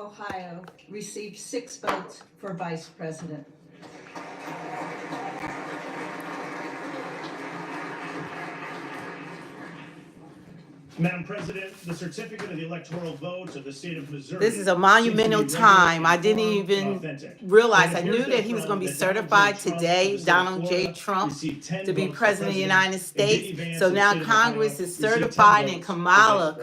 Ohio received 6 votes for vice president. Madam President, the certificate of the electoral vote of the state of Missouri. This is a monumental time. I didn't even realize. I knew that he was going to be certified today, Donald J. Trump, to be president of the United States. So now Congress is certified, and Kamala,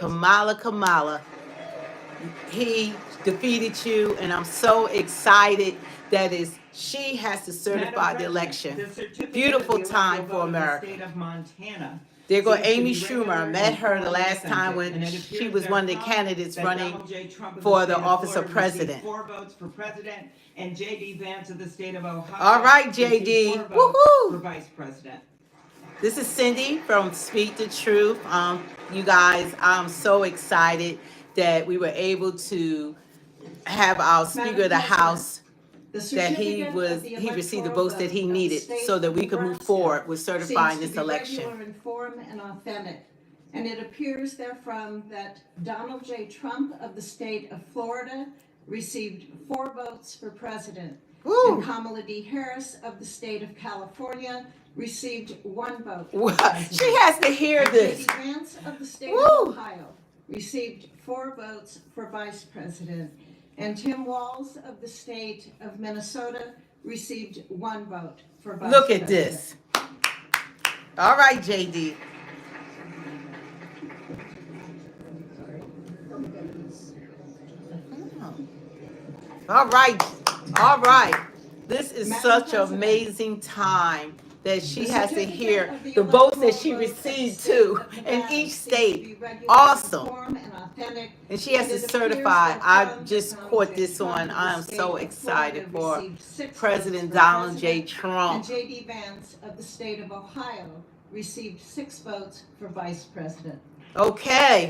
he defeated you, and I'm so excited that she has to certify the election. Beautiful time for America. There go Amy Schumer. I met her the last time when she was one of the candidates running for the office of president. 4 votes for president, and J.D. Vance of the state of Ohio. All right, J.D. Woohoo! For vice president. This is Cindy from Speak the Truth. You guys, I'm so excited that we were able to have our Speaker of the House, that he received the votes that he needed so that we could move forward with certifying this election. Regular, informed, and authentic. And it appears therefrom that Donald J. Trump of the state of Florida received 4 votes for president. Woo. And Kamala D. Harris of the state of California received 1 vote. She has to hear this. J.D. Vance of the state Woo. of Ohio received 4 votes for vice president. And Tim Walz of the state of Minnesota received 1 vote for vice president. Look at this. All right, JD. All right. This is such an amazing time that she has to hear the votes that she received too in each state. Awesome. And she has to certify. I just caught this on. I am so excited for President Donald J. Trump. And J.D. Vance of the state of Ohio received 6 votes for vice president. Okay.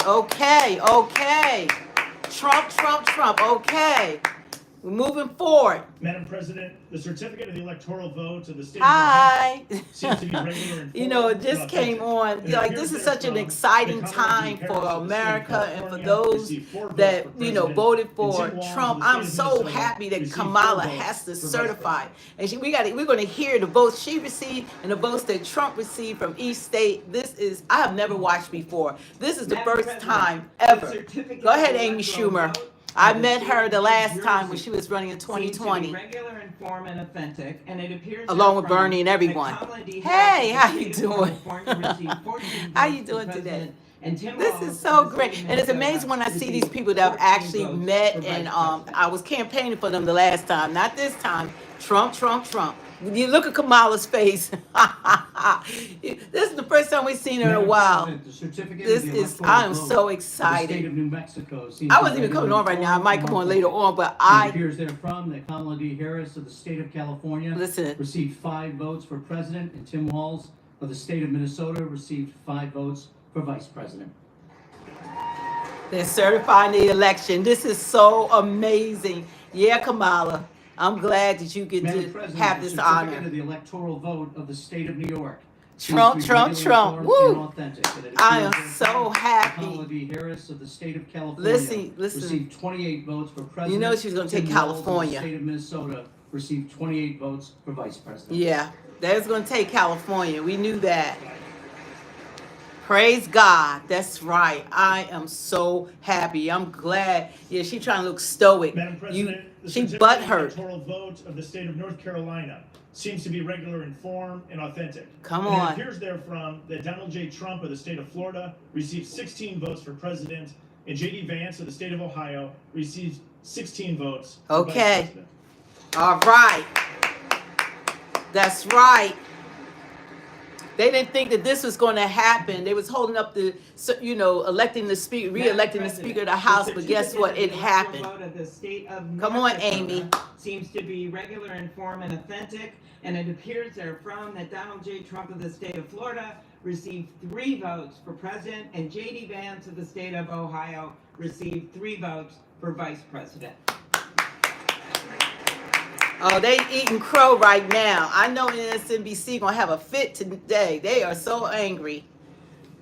Trump. Okay. We're moving forward. Madam President, the certificate of the electoral vote of the state Hi. of seems to be regular and You know, it just came on. Like, this is such an exciting time for America and for those that, voted for Trump. I'm so happy that Kamala has to certify. And we're going to hear the votes she received and the votes that Trump received from each state. I have never watched before. This is the first time ever. Go ahead, Amy Schumer. I met her the last time when she was running in 2020. Regular, informed, and authentic, and it appears along with Bernie and everyone. Hey, how you doing? How you doing today? This is so great. And it's amazing when I see these people that I've actually met, and I was campaigning for them the last time, not this time. Trump. You look at Kamala's face. This is the first time we've seen her in a while. I am so excited. I wasn't even coming on right now. I might come on later on, but It appears therefrom that Kamala D. Harris of the state of California Listen. received 5 votes for president, and Tim Walz of the state of Minnesota received 5 votes for vice president. They're certifying the election. This is so amazing. Yeah, Kamala. I'm glad that you get to have this honor. Of the electoral vote of the state of New York. Trump. Woo! I am so happy. Kamala D. Harris of the state of California Listen. received 28 votes for president. You know she's going to take Tim Walz of California. The state of Minnesota received 28 votes for vice president. Yeah, that's going to take California. We knew that. Praise God. That's right. I am so happy. I'm glad. Yeah, she's trying to look stoic. Madam President, She butthurt. The electoral vote of the state of North Carolina seems to be regular in form and authentic. Come and on. It appears therefrom that Donald J. Trump of the state of Florida received 16 votes for president, and J.D. Vance of the state of Ohio received 16 votes for vice president. All right. That's right. They didn't think that this was going to happen. They was holding up the, electing the speaker, re-electing the Speaker of the House, but guess what? It happened. Come on, Amy. Seems to be regular, informed, and authentic, and it appears therefrom that Donald J. Trump of the state of Florida received 3 votes for president, and J.D. Vance of the state of Ohio received 3 votes for vice president. Oh, they eating crow right now. I know MSNBC gonna have a fit today. They are so angry.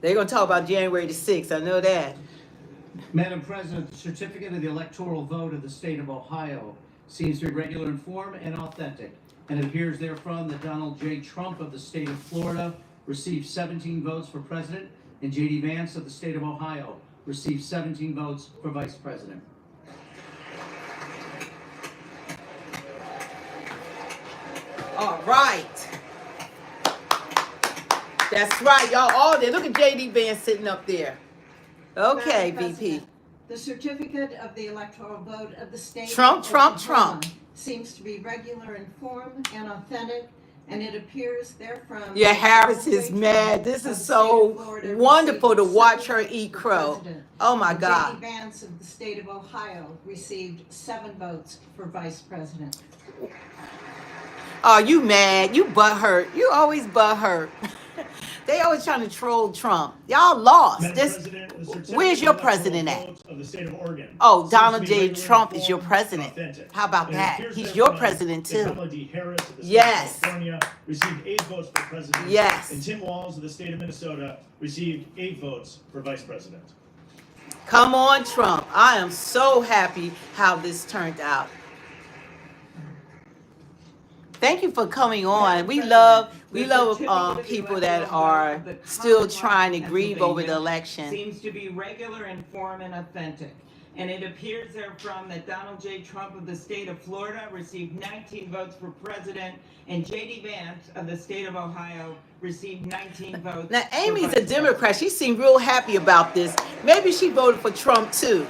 They're gonna talk about January the 6th. I know that. Madam President, the certificate of the electoral vote of the state of Ohio seems to be regular in form and authentic, and it appears therefrom that Donald J. Trump of the state of Florida received 17 votes for president, and J.D. Vance of the state of Ohio received 17 votes for vice president. All right. That's right, y'all all there. Look at J.D. Vance sitting up there. Okay, Madam VP. President, the certificate of the electoral vote of the state Trump, of Trump, Oklahoma Trump. seems to be regular in form and authentic, and it appears therefrom. Yeah, that Harris Donald is J. mad. Trump This of is the so state of Florida wonderful to received watch 7 her votes eat for crow. president, Oh my and God. J.D. Vance of the state of Ohio received 7 votes for vice president. Oh, you mad? You butthurt. You always butthurt. They always trying to troll Trump. Y'all lost. Madam This. President, the certificate Where's of your electoral president at? vote of the state of Oregon Oh, seems Donald to be J. regular in Trump is your form president. and authentic. How about And it that? appears He's therefrom your president that too. Kamala D. Harris of the state Yes. of California received 8 votes for president. Yes. And Tim Walz of the state of Minnesota received 8 votes for vice president. Come on, Trump. I am so happy how this turned out. Thank you for coming on. We love people that are still trying to grieve over the election. Seems to be regular in form and authentic. And it appears therefrom that Donald J. Trump of the state of Florida received 19 votes for president, and J.D. Vance of the state of Ohio received 19 votes. Now, for Amy's vice a Democrat. She seemed real happy about this. Maybe she voted for Trump too.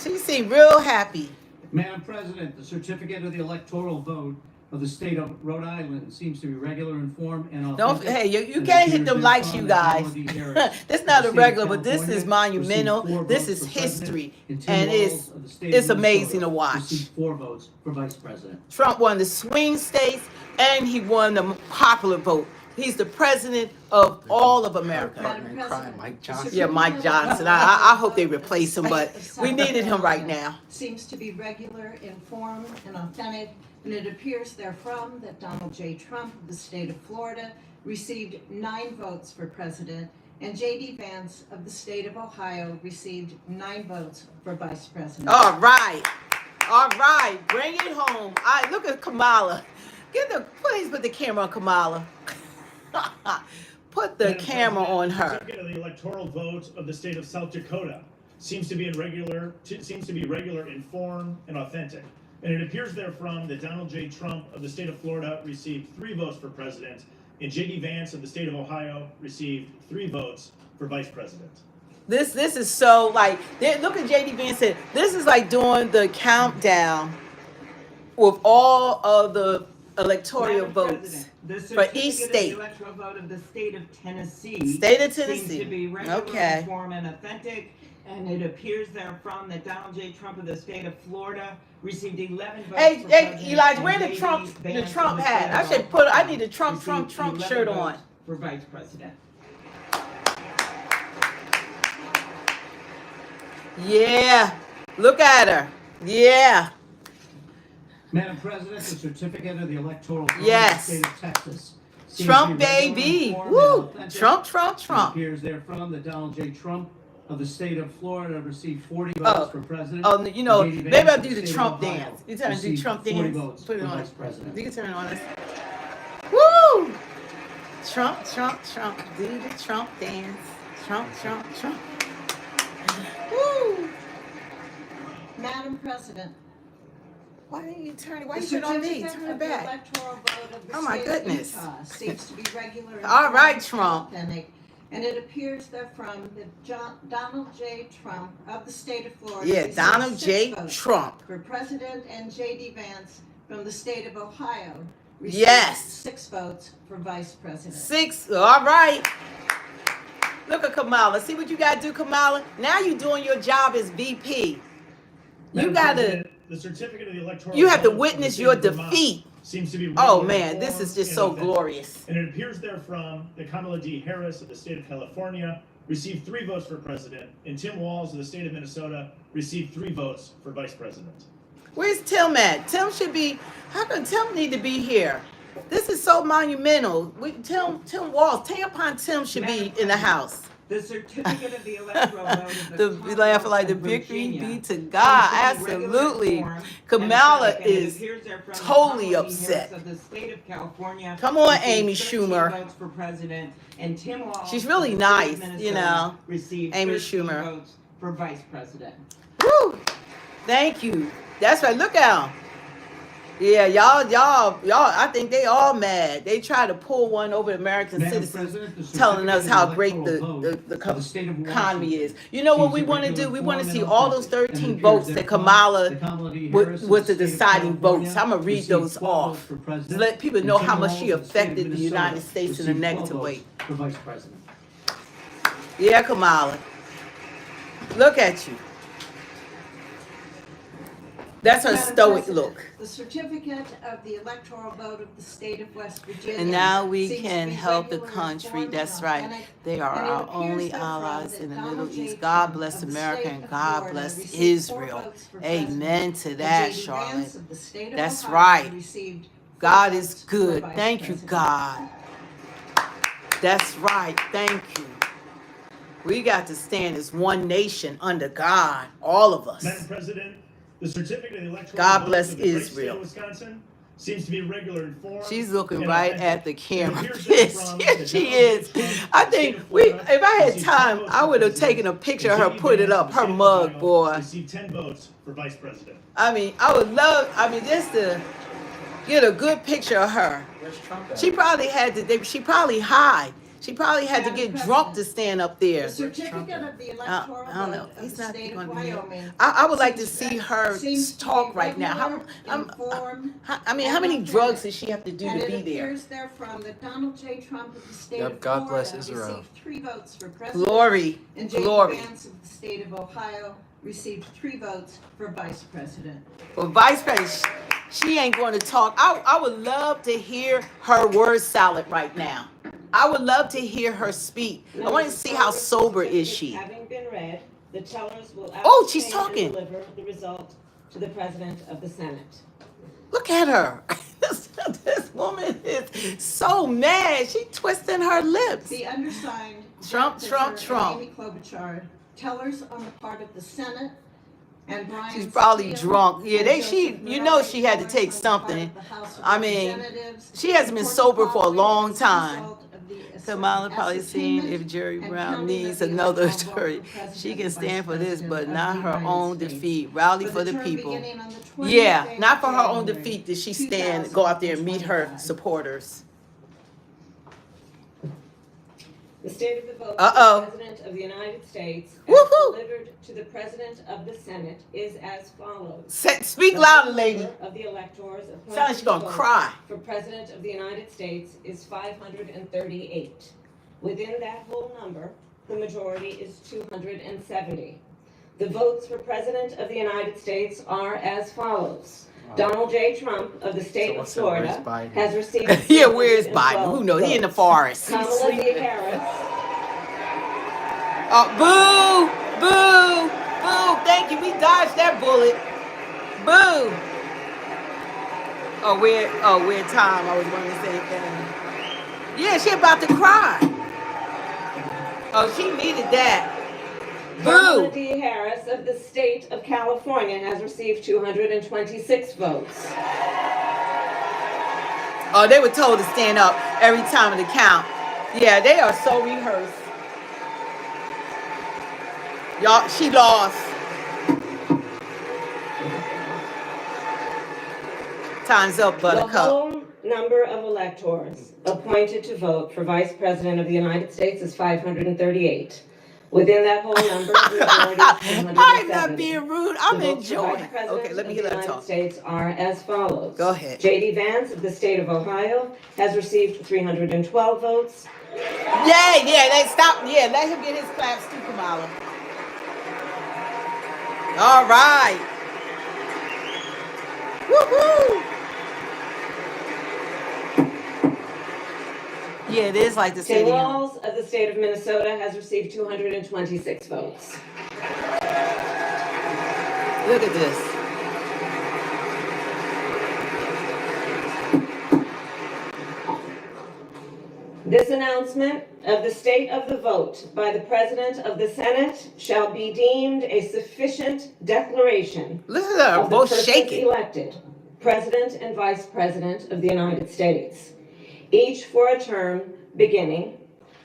She seemed real happy. Madam President, the certificate of the electoral vote of the state of Rhode Island seems to be regular in form and Don't, authentic. hey, you and can't hit appears them likes, therefrom you that guys. Kamala D. Harris That's not a of the state of regular, but this is California monumental. received 4 This votes is for president, history, and Tim and Walz of the state it's of amazing Minnesota to watch. received 4 votes for vice president. Trump won the swing states, and he won the popular vote. He's the president of all of America. Madam Partner in crime, President, Mike the Johnson. Yeah, Mike certificate of Johnson. the I hope they electoral vote replace him, of the but state of we South needed him right Carolina now. seems to be regular in form and authentic, and it appears therefrom that Donald J. Trump of the state of Florida received 9 votes for president, and J.D. Vance of the state of Ohio received 9 votes for vice president. All right. All right. Bring it home. All right, look at Kamala. Please put the camera on Kamala. Put the Madam camera President, on the her. certificate of the electoral vote of the state of South Dakota seems to be regular in form and authentic. And it appears therefrom that Donald J. Trump of the state of Florida received 3 votes for president, and J.D. Vance of the state of Ohio received 3 votes for vice president. This is so like, look at J.D. Vance said, this is like doing the countdown with all of the electoral Madam votes President, the for each certificate of state. the electoral vote of the state of Tennessee. State of Seems Tennessee. to be regular Okay. in form and authentic, and it appears therefrom that Donald J. Trump of the state of Florida received 11 votes Hey, for hey, president, Elijah, and where the J.D. Trump Vance of the hat? state I of should put. I Ohio need a Trump received 11 shirt on. votes for vice president. Yeah, look at her. Yeah, Madam President, the certificate of the electoral vote Yes. of the state of Texas seems Trump to be regular in baby. form and Woo, authentic. Trump, Trump, It Trump. appears therefrom that Donald J. Trump of the state of Florida received 40 votes Oh. for president. Oh, you know, and J.D. maybe Vance I'll of do the the state Trump of Ohio dance. You trying to do received Trump 40 dance? votes Put it for on. vice president. You can turn it on us. Woo! Trump, Trump, Trump. Do the Trump dance. Trump, Trump, Trump. Woo! Madam President, Why didn't you turn it? Why the you turn it on me? certificate Turn it of the back. electoral vote of the Oh, my state goodness. of Utah seems to be regular in All form right, and Trump. authentic, and it appears therefrom that Donald J. Trump of the state of Florida Yeah, received Donald 6 J. votes Trump. for president, and J.D. Vance from the state of Ohio received Yes. 6 votes for vice president. 6. All right. Look at Kamala. See what you got to do, Kamala? Now you're doing your job as VP. You Madam got to. President, the certificate of the electoral You have to vote of the witness state your of Vermont defeat. Seems to be Oh, regular in man, this form is just and so authentic. glorious. And it appears therefrom that Kamala D. Harris of the state of California received 3 votes for president, and Tim Walz of the state of Minnesota received 3 votes for vice president. Where's Tim at? Tim should be. How come Tim need to be here? This is so monumental. Tim Walls, Tampon Tim should be in the house. The certificate of the electoral vote of The the laughing like the Commonwealth of victory Virginia be to God. seems to be regular Absolutely. in form Kamala and authentic, and it is appears therefrom that totally Kamala Harris upset. of the state of California Come on, received Amy 13 Schumer. votes for president, and Tim Walz She's really of the state nice, of you Minnesota know, received Amy 13 Schumer. votes for vice president. Woo! Thank you. That's right. Look at them. Yeah, y'all. I think they all mad. They try to pull one over the American Madam citizens, President, the telling us certificate of how the great electoral vote the of the state of economy Washington is. You know what seems we want to irregular, do? We want to form, see and all those authentic, and 13 appears votes that therefrom Kamala that Kamala D. was Harris of was the state of deciding California votes. I'm gonna read received those 12 off votes for to president, let people and know Tim how much Walz she of the state of affected the Minnesota United States in a received 12 negative votes way. for vice president. Yeah, Kamala. Look at you. That's her Madam stoic President, look. The certificate of the electoral vote of the state of West Virginia. And now we seems to can be help the regular, country. informed, That's and right. authentic, They are and it our appears only therefrom allies that in the Donald Middle J. East. God Trump bless of the America state and of God Florida bless received 4 Israel. votes for Amen president, to and that, J.D. Charlotte. Vance of the state of That's Ohio right. received 4 God votes is for good. vice Thank you, president. God. That's right. Thank you. We got to stand as one nation under God, all of us. Madam President, the certificate of the electoral God vote bless of the great Israel. state of Wisconsin seems to be regular in form. She's looking and right authentic. at the camera. It appears Yes, therefrom yes, that she Donald J. is. Trump I of the state think of Florida if I had received 10 time, votes I for would have president, taken a picture and of her, J.D. put it Vance up, of the her state of mug, Ohio boy. received 10 votes for vice president. I mean, I would love, just to get a good picture of her. Where's Trump at? She probably had to, she probably high. She probably had to Madam get drunk to President, stand up there. The certificate of the electoral I don't know. vote of He's the not state of going to be here. Wyoming. I would like to seems see her seems to talk be right now. regular, informed, How many and drugs authentic, does she have to do and to it be there? appears therefrom that Donald J. Trump of the state Yep, of God bless Florida Israel. received 3 votes for president, Glory, and J.D. glory. Vance of the state of Ohio received 3 votes for vice president. Well, Vice President, she ain't going to talk. I would love to hear her word salad right now. I would love to hear her speak. I want to see how sober is she. Having been read, the tellers will Oh, she's abstain and talking. deliver the result to the President of the Senate. Look at her. This woman is so mad. She twisting her lips. The undersigned, Trump, Jeff Trump, Fisher, Trump. and Amy Klobuchar, tellers on the part of the Senate, and Brian She's probably Steele drunk. Yeah, and Joseph you know Morales, she had to tellers take on the part something. of the House of I mean, Representatives, she hasn't been report sober for a following long as a time. result of the Kamala probably seen if ascertainment Jerry and Brown counting needs of the another electoral vote jury. for president She can and stand vice for this, president but of not the her United own States. defeat. Rally for the term people. beginning on the 20th Yeah, day not of for her own January, defeat did she stand, go out there and meet her 2025. supporters. The state of the vote Uh-oh. for the President of the United States, as Woohoo! delivered to the President of the Senate, is as follows. Speak The louder, whole lady. number of the electors appointed Sounds like she's to gonna vote cry. for President of the United States is 538. Within that whole number, the majority is 270. The votes for President of the United States are as follows. Donald J. Trump of the state of Someone said, Florida "Where's Biden?" has received Yeah, where's 312 Biden? Who knows? He in the votes. forest. He's Kamala sleeping. D. Harris Oh, boo! Boo! Boo! Thank you. We dodged that bullet. Boo! Weird time. I was going to say that. Yeah, she about to cry. Oh, she needed that. Kamala Boo! D. Harris of the state of California has received 226 votes. Oh, they were told to stand up every time of the count. Yeah, they are so rehearsed. Y'all, she lost. Time's up, The Buttercup. whole number of electors appointed to vote for Vice President of the United States is 538. Within that whole number, the majority is I'm 270. not being rude. I'm The votes for enjoying. Vice President Okay, let me of hear the that United talk. States are as follows. Go ahead. J.D. Vance of the state of Ohio has received 312 votes. Yeah, let's stop. Yeah, let him get his claps too, Kamala. All right. Woohoo! Yeah, it is like the Tim city. Walz of the state of Minnesota has received 226 votes. Look at this. This announcement of the state of the vote by the President of the Senate shall be deemed a sufficient declaration Listen to her, of the both persons shaking. elected President and Vice President of the United States, each for a term beginning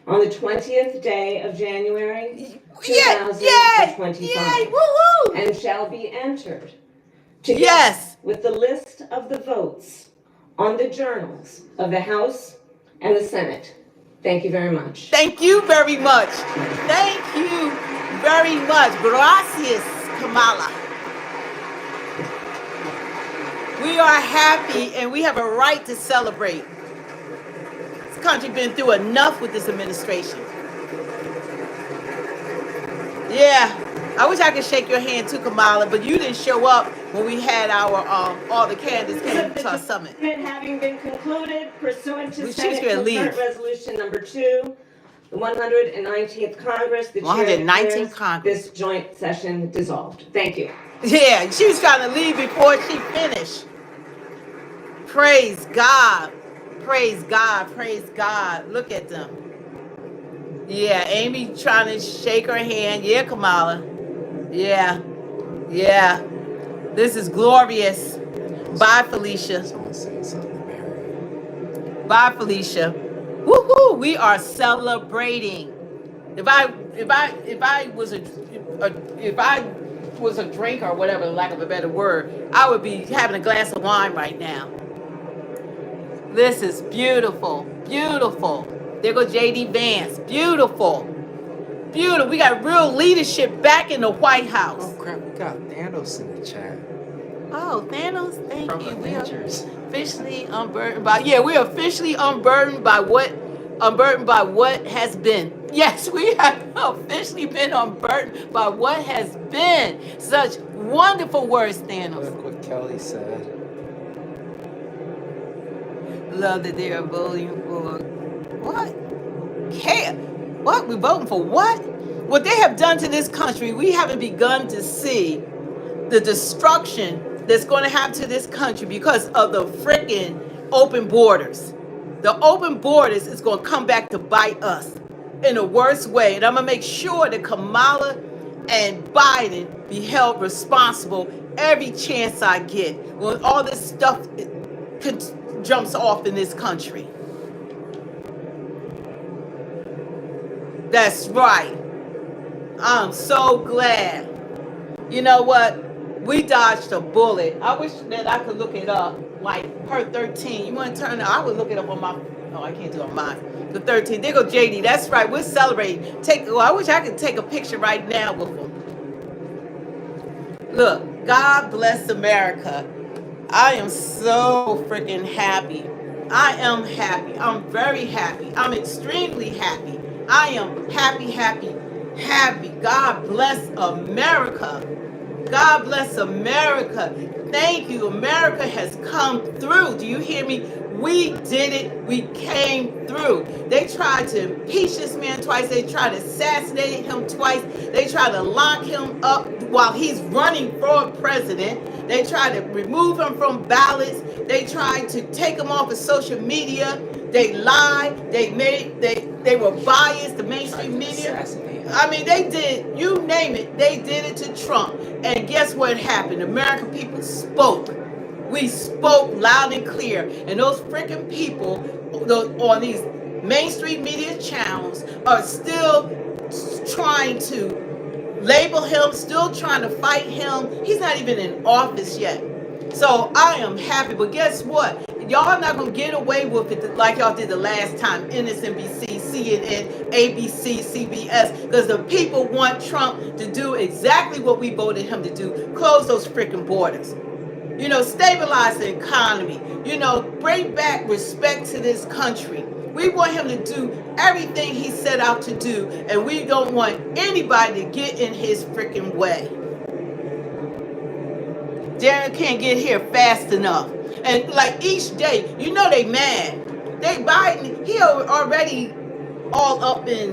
on the 20th day of January 2025, woo-hoo. and shall be entered together Yes. with the list of the votes on the journals of the House and the Senate. Thank you very much. Thank you very much. Thank you very much. Gracias, Kamala. We are happy and we have a right to celebrate. This country been through enough with this administration. Yeah, I wish I could shake your hand too, Kamala, but you didn't show up when we had our all the candidates came to our summit. Having been concluded pursuant to She was Senate gonna leave. Concurrent Resolution Number 2, the 119th Congress, the chair 119th declares Congress. this joint session dissolved. Thank you. Yeah, she was trying to leave before she finished. Praise God. Praise God. Praise God. Look at them. Yeah, Amy trying to shake her hand. Yeah, Kamala. Yeah. Yeah. This is glorious. Bye, Felicia. Someone saying something, Mary. Bye, Felicia. Woohoo! We are celebrating. If I was a drinker or whatever, lack of a better word, I would be having a glass of wine right now. This is beautiful, beautiful. There goes J.D. Vance. Beautiful, beautiful. We got real leadership back in the White House. Oh crap, we got Thanos in the chat. Oh, Thanos, thank From you. We are Avengers. officially unburdened by. Yeah, we are officially unburdened by what has been. Yes, we have officially been unburdened by what has been. Such wonderful words, Thanos. Look what Kelly said. Love that they are voting for what? Care? What? We're voting for what? What they have done to this country, we haven't begun to see the destruction that's going to happen to this country because of the freaking open borders. The open borders is going to come back to bite us in a worse way. And I'm going to make sure that Kamala and Biden be held responsible every chance I get when all this stuff jumps off in this country. That's right. I'm so glad. You know what? We dodged a bullet. I wish that I could look it up. Like her 13. You want to turn it? I would look it up on my. Oh, I can't do it on mine. The 13. There go JD. That's right. We're celebrating. I wish I could take a picture right now with them. Look, God bless America. I am so freaking happy. I am happy. I'm very happy. I'm extremely happy. I am happy, happy, happy. God bless America. God bless America. Thank you. America has come through. Do you hear me? We did it. We came through. They tried to impeach this man twice. They tried to assassinate him twice. They tried to lock him up while he's running for president. They tried to remove him from ballots. They tried to take him off of social media. They lied. They were biased. The mainstream media. I mean, they did, you name it, they did it to Trump. And guess what happened? American people spoke. We spoke loud and clear. And those freaking people on these mainstream media channels are still trying to label him, still trying to fight him. He's not even in office yet. So I am happy. But guess what? Y'all not going to get away with it like y'all did the last time. MSNBC, CNN, ABC, CBS. Because the people want Trump to do exactly what we voted him to do. Close those freaking borders. You know, stabilize the economy. You know, bring back respect to this country. We want him to do everything he set out to do. And we don't want anybody to get in his freaking way. Darren can't get here fast enough. And like each day, you know they mad. Biden, he already all up in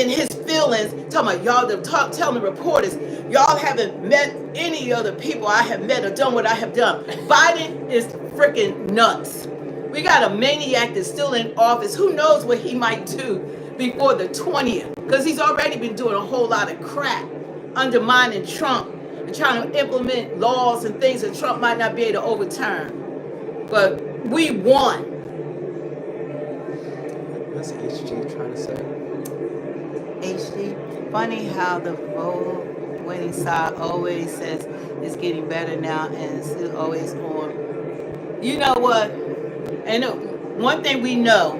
his feelings, talking about y'all, telling the reporters, y'all haven't met any other people I have met or done what I have done. Biden is freaking nuts. We got a maniac that's still in office. Who knows what he might do before the 20th? Because he's already been doing a whole lot of crap, undermining Trump and trying to implement laws and things that Trump might not be able to overturn. But we won. What's HG trying to say? HG, funny how the vote winning side always says it's getting better now and it's always on. You know what? And one thing we know,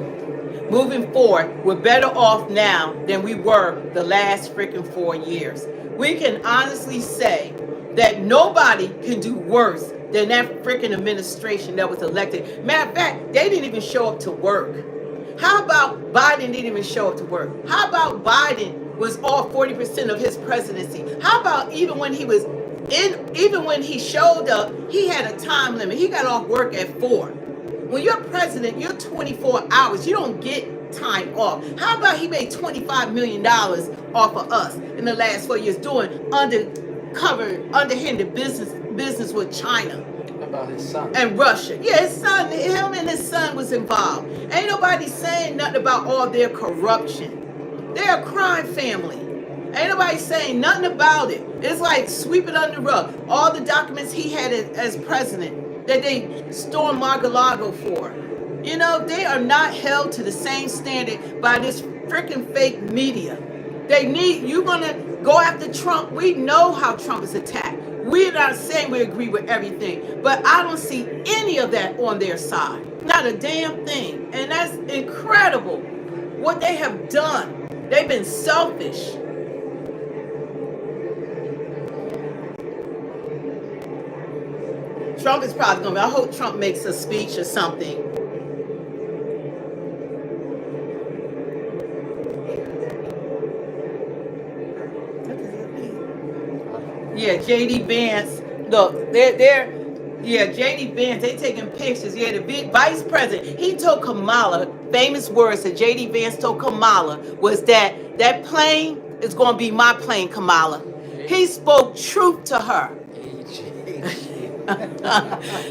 moving forward, we're better off now than we were the last freaking 4 years. We can honestly say that nobody can do worse than that freaking administration that was elected. Matter of fact, they didn't even show up to work. How about Biden didn't even show up to work? How about Biden was off 40% of his presidency? How about even when he was even when he showed up, he had a time limit. He got off work at 4. When you're president, you're 24 hours. You don't get time off. How about he made $25 million off of us in the last 4 years doing undercover, underhanded business with China? About his son. And Russia. Yeah, his son, him and his son was involved. Ain't nobody saying nothing about all their corruption. They're a crime family. Ain't nobody saying nothing about it. It's like sweep it under the rug. All the documents he had as president that they stormed Mar-a-Lago for. You know, they are not held to the same standard by this freaking fake media. You're gonna go after Trump. We know how Trump is attacked. We're not saying we agree with everything, but I don't see any of that on their side. Not a damn thing. And that's incredible what they have done. They've been selfish. Trump is probably going to be, I hope Trump makes a speech or something. Yeah, JD Vance. Look, JD Vance, they taking pictures. Yeah, the vice president, he told Kamala, famous words that JD Vance told Kamala was that plane is going to be my plane, Kamala. He spoke truth to her.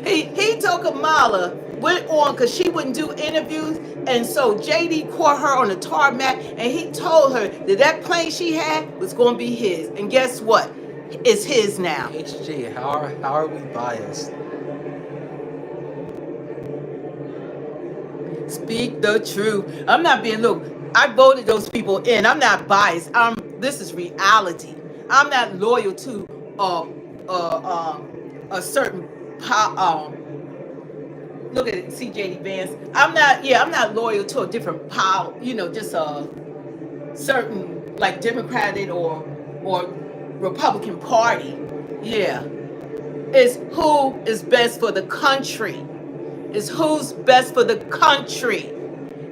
He told Kamala, went on because she wouldn't do interviews, and so JD caught her on the tarmac, and he told her that plane she had was going to be his. And guess what? It's his now. HG, how are we biased? Speak the truth. I'm not being, look, I voted those people in. I'm not biased. This is reality. I'm not loyal to a certain look at it, see JD Vance. I'm not loyal to a different power, just a certain like Democratic or Republican Party. Yeah. It's who is best for the country. It's who's best for the country.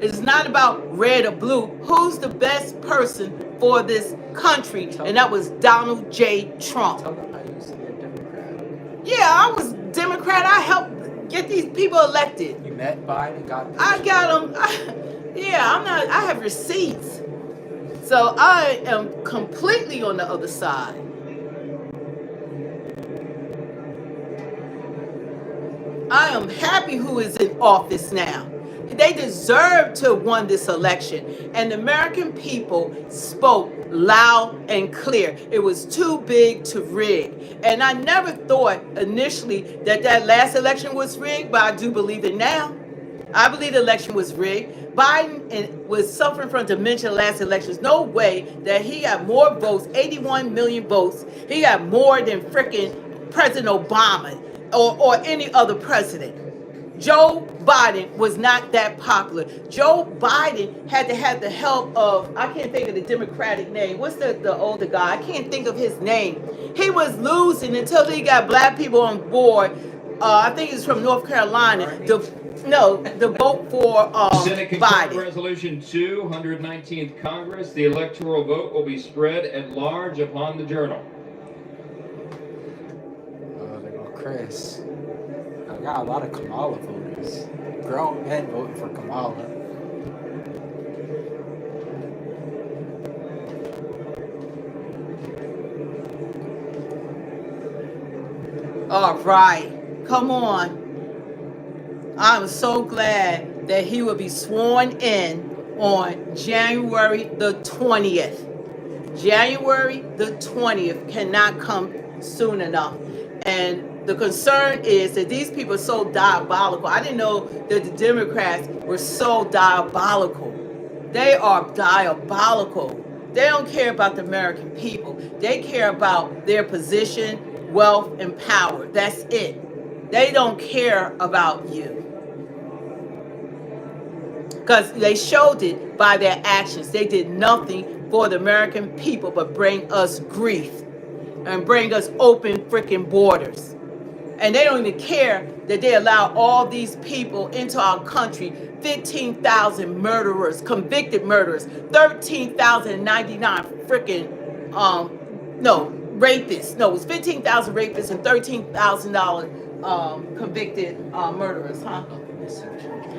It's not about red or blue. Who's the best person for this country? And that was Donald J. Trump. I used to be a Democrat. Yeah, I was Democrat. I helped get these people elected. You met Biden, I got them. I have receipts. So I am completely on the other side. I am happy who is in office now. They deserve to have won this election. And the American people spoke loud and clear. It was too big to rig. And I never thought initially that last election was rigged, but I do believe it now. I believe the election was rigged. Biden was suffering from dementia last elections. No way that he got more votes, 81 million votes. He got more than freaking President Obama or any other president. Joe Biden was not that popular. Joe Biden had to have the help of, I can't think of the Democratic name. What's the older guy? I can't think of his name. He was losing until he got black people on board. I think he's from North Carolina. The vote for Senate concurrent Biden. Resolution 2, 119th Congress. The electoral vote will be spread at large upon the journal. Oh, there go Chris. I got a lot of Kamala voters. Grown men voting for Kamala. All right. Come on. I'm so glad that he will be sworn in on January the 20th. January the 20th cannot come soon enough. And the concern is that these people are so diabolical. I didn't know that the Democrats were so diabolical. They are diabolical. They don't care about the American people. They care about their position, wealth, and power. That's it. They don't care about you. Because they showed it by their actions. They did nothing for the American people but bring us grief and bring us open freaking borders. And they don't even care that they allow all these people into our country. 15,000 murderers, convicted murderers, 13,099 freaking rapists. No, it was 15,000 rapists and $13,000 convicted murderers, huh?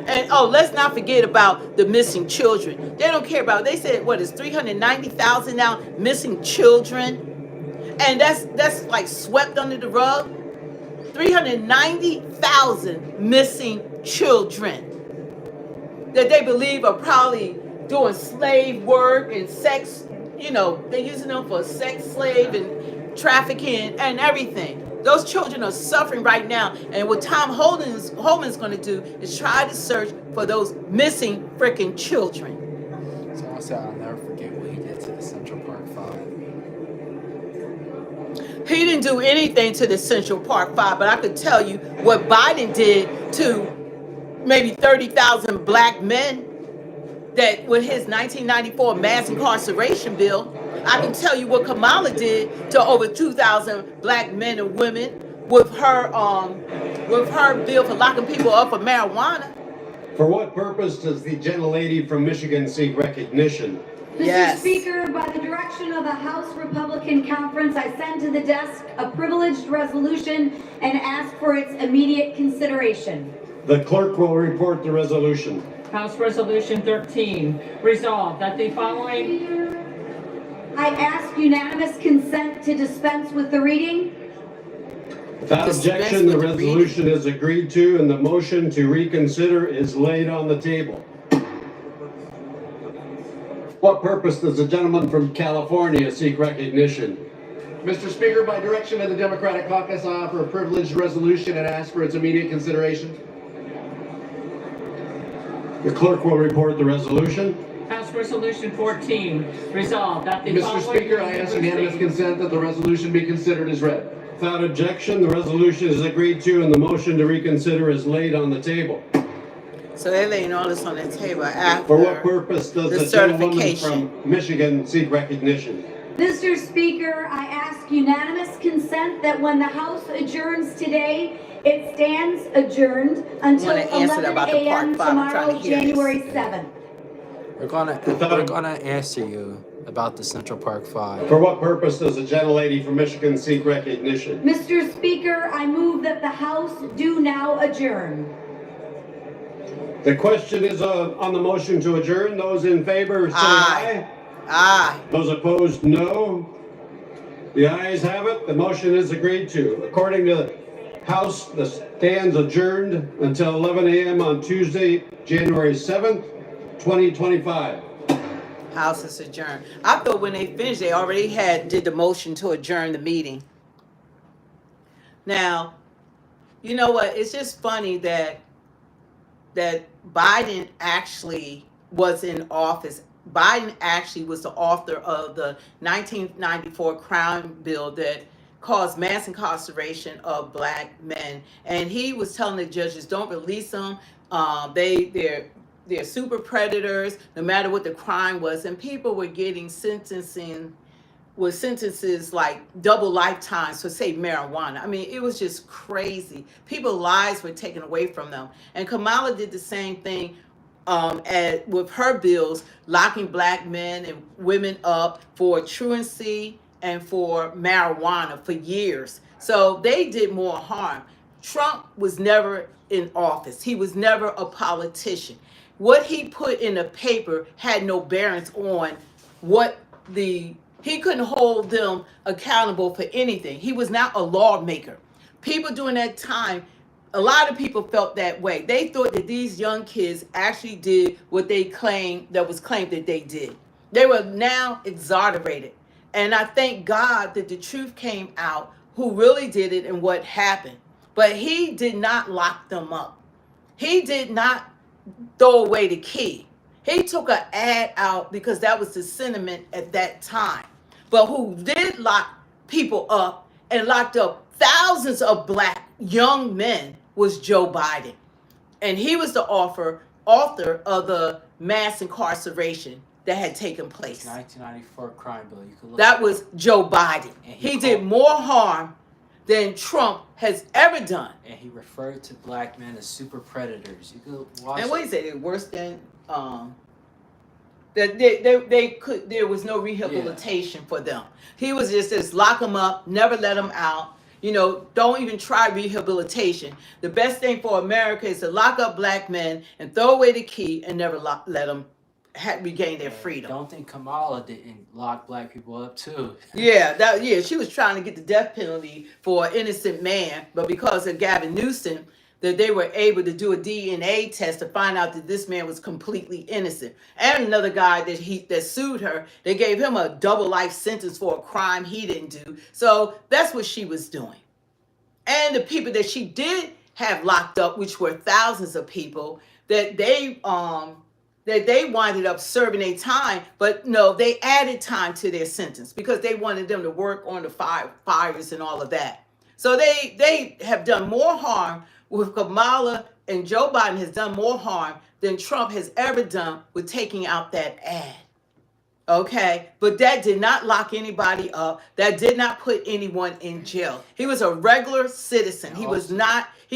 And let's not forget about the missing children. They don't care about. They said what is 390,000 now missing children, and that's like swept under the rug. 390,000 missing children that they believe are probably doing slave work and sex. You know, they're using them for sex slave and trafficking and everything. Those children are suffering right now. And what Tom Holman's going to do is try to search for those missing freaking children. So also, I'll never forget what he did to the Central Park 5. He didn't do anything to the Central Park 5, but I could tell you what Biden did to maybe 30,000 black men that with his 1994 mass incarceration bill. I can tell you what Kamala did to over 2,000 black men and women with her bill for locking people up for marijuana. For what purpose does the gentlelady from Michigan seek recognition? Yes. Mr. Speaker, by the direction of the House Republican Conference, I send to the desk a privileged resolution and ask for its immediate consideration. The clerk will report the resolution. House Resolution 13, resolved that the following... I ask unanimous consent to dispense with the reading. Without objection, the resolution is agreed to and the motion to reconsider is laid on the table. What purpose does the gentleman from California seek recognition? Mr. Speaker, by direction of the Democratic Caucus, I offer a privileged resolution and ask for its immediate consideration. The clerk will report the resolution. House Resolution 14, resolved that the Mr. Speaker, I ask unanimous consent that the resolution be considered as read. Without objection, the resolution is agreed to and the motion to reconsider is laid on the table. So they're laying all this on the table after. For what purpose does the gentlewoman certification from Michigan seek recognition? Mr. Speaker, I ask unanimous consent that when the House adjourns today, it stands adjourned until 11 a.m. tomorrow, January 7th. We're gonna answer you about the Central Park 5. For what purpose does the gentlelady from Michigan seek recognition? Mr. Speaker, I move that the House do now adjourn. The question is on the motion to adjourn. Those in favor say aye. Aye. Those opposed, no. The ayes have it. The motion is agreed to. According to the House, the stands adjourned until 11 a.m. on Tuesday, January 7th, 2025. House is adjourned. I thought when they finished, they already did the motion to adjourn the meeting. Now, you know what? It's just funny that Biden actually was in office. Biden actually was the author of the 1994 crime bill that caused mass incarceration of black men. And he was telling the judges, don't release them. They're super predators, no matter what the crime was. And people were getting sentences like double lifetimes for, say, marijuana. I mean, it was just crazy. People's lives were taken away from them. And Kamala did the same thing with her bills, locking black men and women up for truancy and for marijuana for years. So they did more harm. Trump was never in office. He was never a politician. What he put in the paper had no bearings on he couldn't hold them accountable for anything. He was not a lawmaker. People during that time A lot of people felt that way. They thought that these young kids actually did what they claimed, that was claimed that they did. They were now exonerated. And I thank God that the truth came out, who really did it and what happened. But he did not lock them up. He did not throw away the key. He took an ad out because that was the sentiment at that time. But who did lock people up and locked up thousands of black young men was Joe Biden. And he was the author of the mass incarceration that had taken place. 1994 crime bill. You could look that was Joe Biden. He did more harm than Trump has ever done. And he referred to black men as super predators. You could watch. And what he said, it worse than that they could. There was no rehabilitation for them. He was just lock them up, never let them out. You know, don't even try rehabilitation. The best thing for America is to lock up black men and throw away the key and never let them regain their freedom. Don't think Kamala didn't lock black people up too. Yeah, she was trying to get the death penalty for an innocent man, but because of Gavin Newsom, that they were able to do a DNA test to find out that this man was completely innocent. And another guy that sued her, they gave him a double life sentence for a crime he didn't do. So that's what she was doing. And the people that she did have locked up, which were thousands of people, that they winded up serving their time, but no, they added time to their sentence because they wanted them to work on the fires and all of that. So they have done more harm with Kamala, and Joe Biden has done more harm than Trump has ever done with taking out that ad. Okay, but that did not lock anybody up. That did not put anyone in jail. He was a regular citizen. He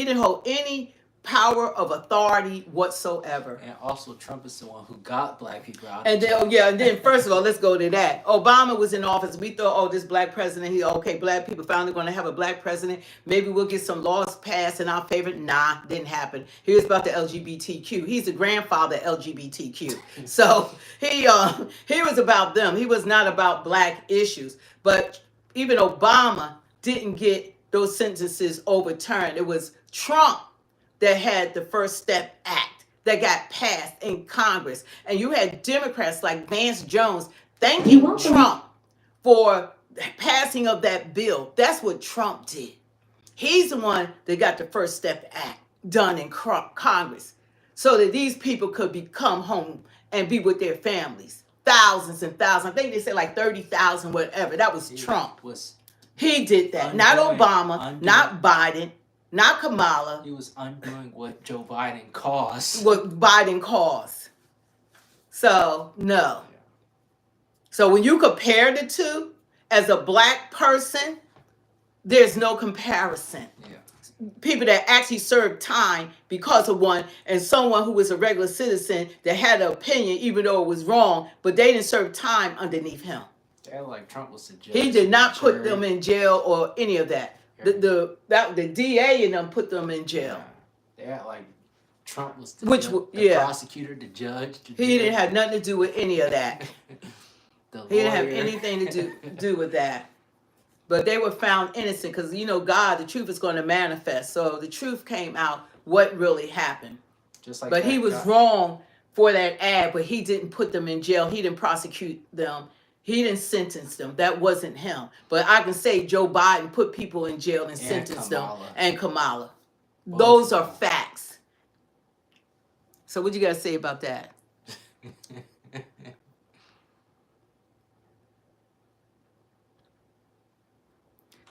didn't hold any power of authority whatsoever. And also Trump is the one who got black people out. And then first of all, let's go to that. Obama was in office. We thought, this black president, black people finally going to have a black president. Maybe we'll get some laws passed in our favor. Nah, didn't happen. He was about the LGBTQ. He's the grandfather of LGBTQ. So he was about them. He was not about black issues. But even Obama didn't get those sentences overturned. It was Trump that had the First Step Act that got passed in Congress. And you had Democrats like Vance Jones thanking Trump for passing of that bill. That's what Trump did. He's the one that got the First Step Act done in Congress so that these people could come home and be with their families. Thousands and thousands. I think they said like 30,000, whatever. That was Trump. He did that. Not Obama, not Biden, not Kamala. He was undoing what Joe Biden caused. What Biden caused. So, no. So when you compare the two, as a black person, there's no comparison. People that actually served time because of one, and someone who was a regular citizen that had an opinion, even though it was wrong, but they didn't serve time underneath him. They're like Trump was the judge. He did not put them in jail or any of that. The DA and them put them in jail. They're like Trump was the prosecutor, the judge. He didn't have nothing to do with any of that. He didn't have anything to do with that. But they were found innocent because, God, the truth is going to manifest. So the truth came out what really happened. But he was wrong for that ad, but he didn't put them in jail. He didn't prosecute them. He didn't sentence them. That wasn't him. But I can say Joe Biden put people in jail and sentenced them. And Kamala. Those are facts. So what you got to say about that?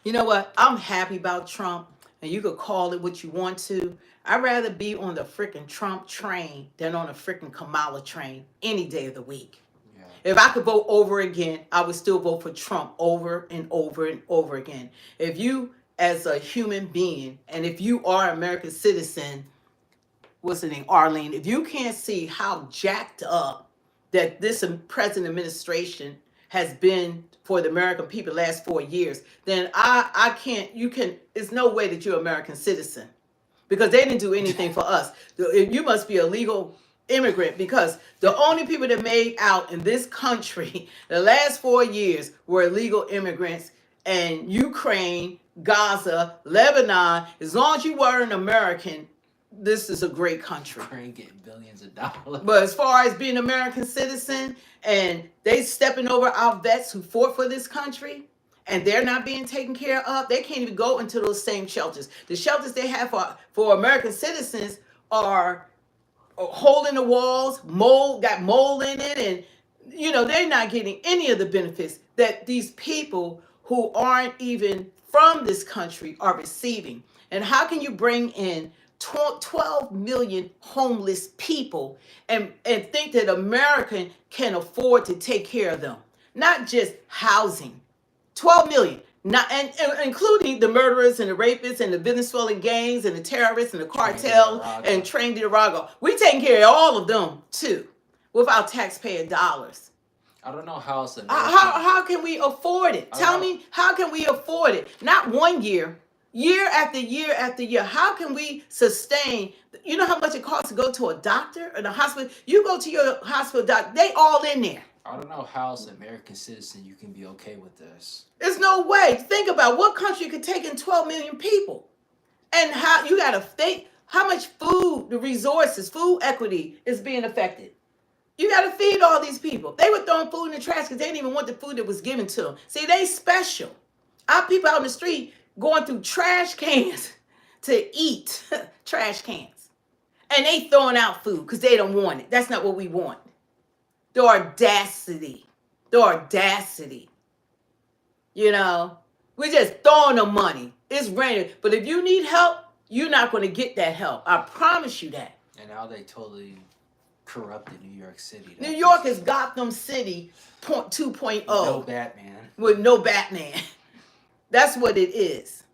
You know what? I'm happy about Trump, and you could call it what you want to. I'd rather be on the freaking Trump train than on a freaking Kamala train any day of the week. If I could vote over again, I would still vote for Trump over and over and over again. If you, as a human being, and if you are an American citizen, what's the name, Arlene, if you can't see how jacked up that this present administration has been for the American people the last 4 years, then there's no way that you're an American citizen because they didn't do anything for us. You must be a legal immigrant because the only people that made out in this country the last 4 years were illegal immigrants and Ukraine, Gaza, Lebanon, as long as you were an American, this is a great country. Ukraine getting billions of dollars. But as far as being an American citizen, and they stepping over our vets who fought for this country, and they're not being taken care of, they can't even go into those same shelters. The shelters they have for American citizens are hole in the walls, got mold in it, and they're not getting any of the benefits that these people who aren't even from this country are receiving. And how can you bring in 12 million homeless people and think that America can afford to take care of them? Not just housing. 12 million, not and including the murderers and the rapists and the Venezuelan gangs and the terrorists and the cartel and Train Dirago. We taking care of all of them too, with our taxpayer dollars. I don't know how else. How can we afford it? Tell me, how can we afford it? Not 1 year, year after year after year. How can we sustain? You know how much it costs to go to a doctor or the hospital? You go to your hospital doctor, they all in there. I don't know how as an American citizen you can be okay with this. There's no way. Think about what country could take in 12 million people. And how you got to think how much food, the resources, food equity is being affected. You got to feed all these people. They were throwing food in the trash because they didn't even want the food that was given to them. See, they special. Our people out in the street going through trash cans to eat trash cans. And they throwing out food because they don't want it. That's not what we want. The audacity. We're just throwing them money. It's raining. But if you need help, you're not going to get that help. I promise you that. And now they totally corrupted New York City. New York is Gotham City 2.0. No Batman. With no Batman. That's what it is.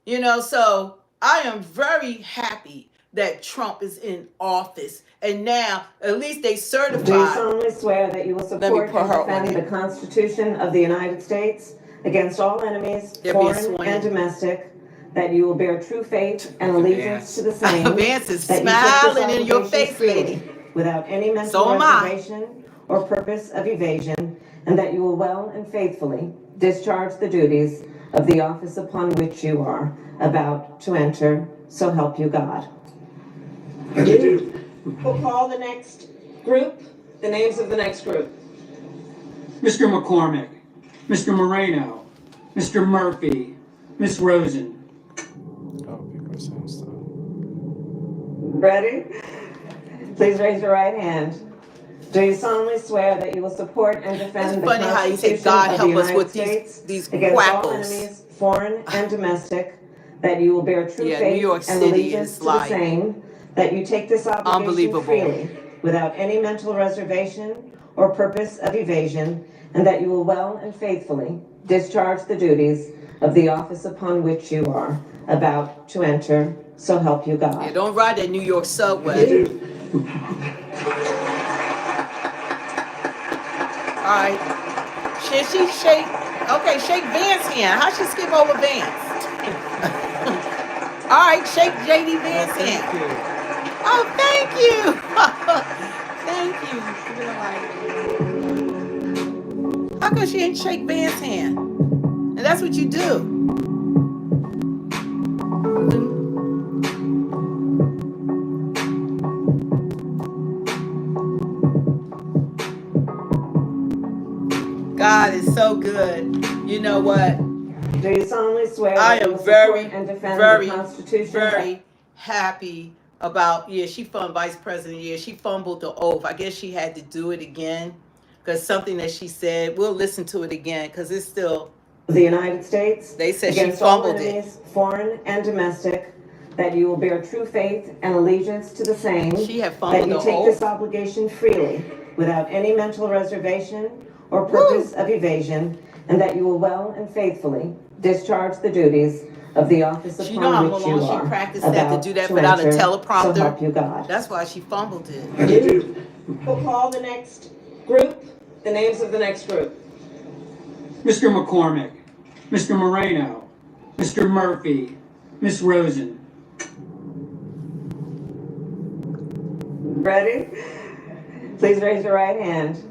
So I am very happy that Trump is in office. And now, at least they certified. Do you solemnly swear that you will support and defend the Constitution of the United States against all enemies, foreign and domestic, that you will bear true faith and allegiance to the same, Vance is smiling in your face, lady, without any mental reservation or purpose of evasion, and that you will well and faithfully discharge the duties of the office upon which you are about to enter, so help you God. We'll call the next group, the names of the next group. Mr. McCormick, Mr. Moreno, Mr. Murphy, Miss Rosen. Oh, people are saying stuff. Ready? Please raise your right hand. Do you solemnly swear that you will support and defend the Constitution of the United States against all enemies, foreign and domestic, that you will bear true faith and allegiance to the same, that you take this obligation freely, without any mental reservation or purpose of evasion, and that you will well and faithfully discharge the duties of the office upon which you are about to enter, so help you God. Yeah, don't ride that New York subway. All right. Should she shake? Okay, shake Vance's hand. How she skip over Vance? All right, shake JD Vance's hand. Oh, thank you. Thank you. How come she ain't shake Vance's hand? And that's what you do. God is so good. You know what? Do you solemnly swear I that you am will very, support and defend very, the Constitution? very happy about, she fumbled vice president. She fumbled the oath. I guess she had to do it again because something that she said, we'll listen to it again because it's still. The United States. They said she fumbled it. Foreign and domestic, that you will bear true faith and allegiance to the same. She had fumbled the oath. That you take this obligation freely, without any mental reservation or purpose of evasion, and that you will well and faithfully discharge the duties of the office upon which you are. You know how long she practiced that to do that without a teleprompter? So help you God. That's why she fumbled it. We'll call the next group, the names of the next group. Mr. McCormick, Mr. Moreno, Mr. Murphy, Miss Rosen. Ready? Please raise your right hand.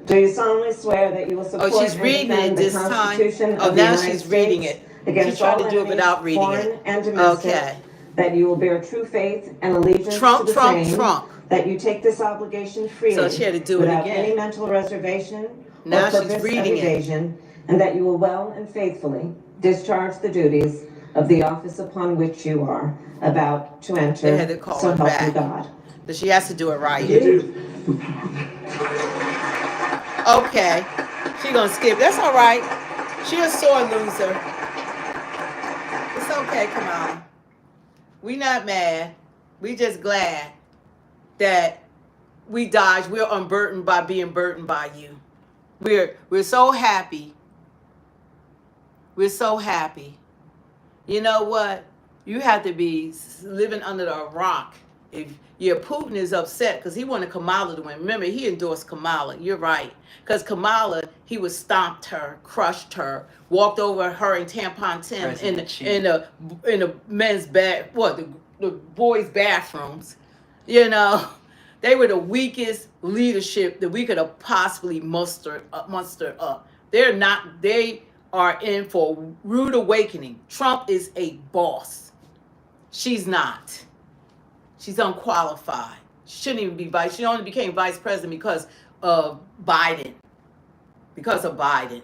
Do you solemnly swear that you will support Oh, she's and reading defend it the this time. Constitution Oh, of the now United she's reading States it. against She's trying all to do it enemies, without reading foreign it. and domestic, Okay. that you will bear true faith and allegiance Trump, to the Trump, same, Trump. that you take this obligation freely So she had to do it without again. any mental reservation Now or she's purpose of reading it. evasion, and that you will well and faithfully discharge the duties of the office upon which you are about to enter. They had to call so her help back. you God. But she has to do it right. Okay. She gonna skip. That's all right. She a sore loser. It's okay, Kamala. We not mad. We just glad that we dodged. We're unburdened by being burdened by you. We're so happy. We're so happy. You know what? You have to be living under a rock if Putin is upset because he wanted Kamala to win. Remember, he endorsed Kamala. You're right. Because Kamala, he was stomped her, crushed her, walked over her in Tampon Tim in a men's bath, the boys' bathrooms. You know, they were the weakest leadership that we could have possibly mustered up. They are in for a rude awakening. Trump is a boss. She's not. She's unqualified. She shouldn't even be vice. She only became vice president because of Biden. Because of Biden.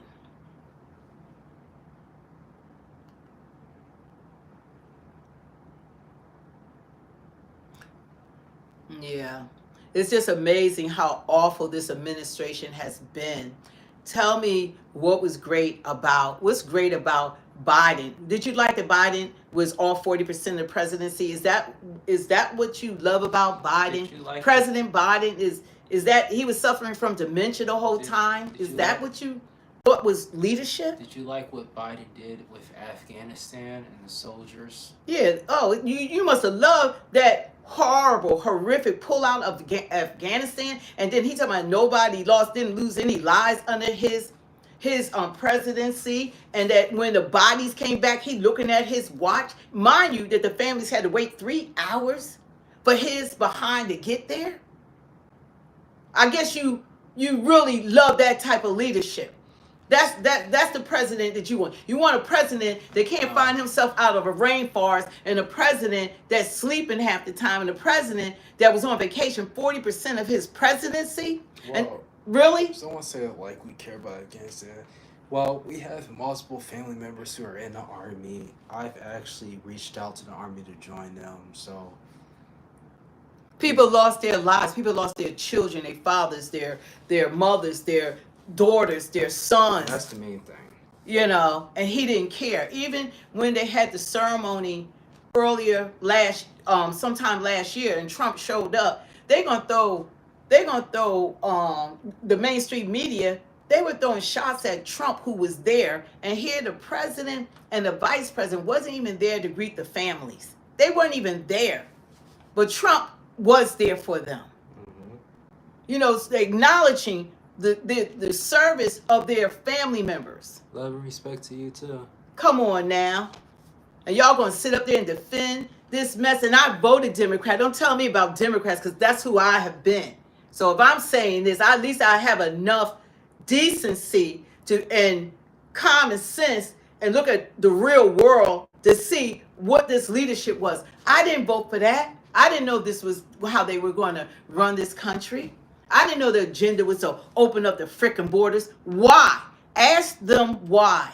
Yeah. It's just amazing how awful this administration has been. Tell me what's great about Biden. Did you like that Biden was all 40% of the presidency? Is that what you love about Biden? President Biden is that he was suffering from dementia the whole time? Is that what was leadership? Did you like what Biden did with Afghanistan and the soldiers? Yeah. Oh, you must have loved that horrible, horrific pullout of Afghanistan, and then he talking about didn't lose any lives under his presidency, and that when the bodies came back, he looking at his watch. Mind you, that the families had to wait 3 hours for his behind to get there. I guess you really love that type of leadership. That's the president that you want. You want a president that can't find himself out of a rainforest, and a president that's sleeping half the time, and a president that was on vacation 40% of his presidency. Well, and really? Someone said like we care about Afghanistan. Well, we have multiple family members who are in the army. I've actually reached out to the army to join them. So people lost their lives. People lost their children, their fathers, their mothers, their daughters, their sons. That's the main thing. You know, and he didn't care. Even when they had the ceremony sometime last year, and Trump showed up, they're gonna throw the mainstream media. They were throwing shots at Trump, who was there, and here the president and the vice president wasn't even there to greet the families. They weren't even there, but Trump was there for them. Mm-hmm. You know, acknowledging the service of their family members. Love and respect to you too. Come on now. And y'all gonna sit up there and defend this mess. And I voted Democrat. Don't tell me about Democrats, because that's who I have been. So if I'm saying this, at least I have enough decency and common sense and look at the real world to see what this leadership was. I didn't vote for that. I didn't know this was how they were going to run this country. I didn't know the agenda was to open up the frickin' borders. Why? Ask them why.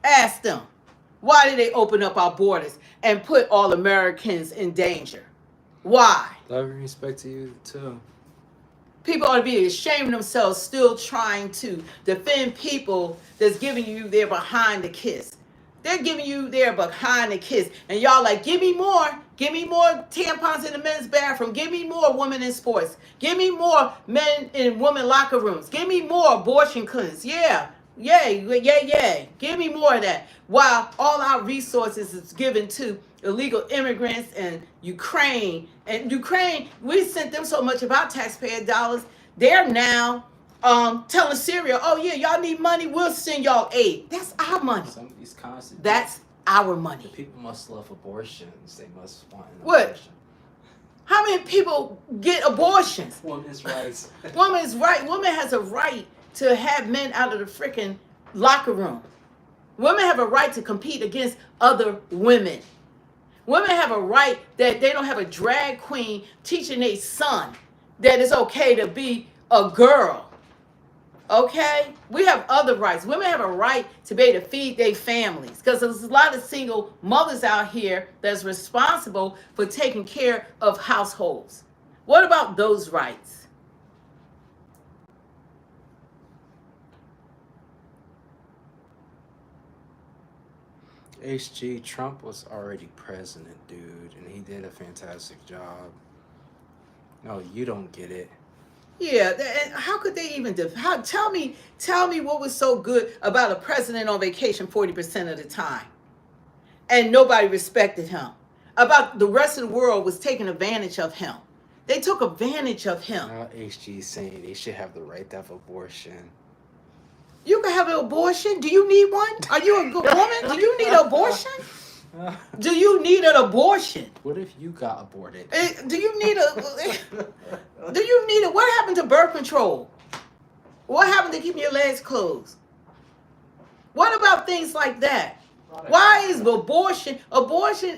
Ask them. Why did they open up our borders and put all Americans in danger? Why? Love and respect to you too. People ought to be ashamed of themselves, still trying to defend people that's giving you their behind the kiss. They're giving you their behind the kiss. And y'all like, give me more. Give me more tampons in the men's bathroom. Give me more women in sports. Give me more men in women locker rooms. Give me more abortion clinics. Yeah. Yay. Give me more of that. While all our resources is given to illegal immigrants and Ukraine. And Ukraine, we sent them so much of our taxpayer dollars. They're now telling Syria, oh yeah, y'all need money, we'll send y'all aid. That's our money. Some of these concepts. That's our money. The people must love abortions. They must want an What? abortion. How many people get abortions? Women's rights. Woman's right. Woman has a right to have men out of the freaking locker room. Women have a right to compete against other women. Women have a right that they don't have a drag queen teaching their son that it's okay to be a girl. Okay? We have other rights. Women have a right to be able to feed their families because there's a lot of single mothers out here that's responsible for taking care of households. What about those rights? HG, Trump was already president, dude, and he did a fantastic job. No, you don't get it. Yeah, and how could they even tell me what was so good about a president on vacation 40% of the time and nobody respected him? About the rest of the world was taking advantage of him. They took advantage of him. Now HG is saying they should have the right to have abortion. You can have an abortion. Do you need one? Are you a good woman? Do you need an abortion? Do you need an abortion? What if you got aborted? Do you need what happened to birth control? What happened to keeping your legs closed? What about things like that? Why is abortion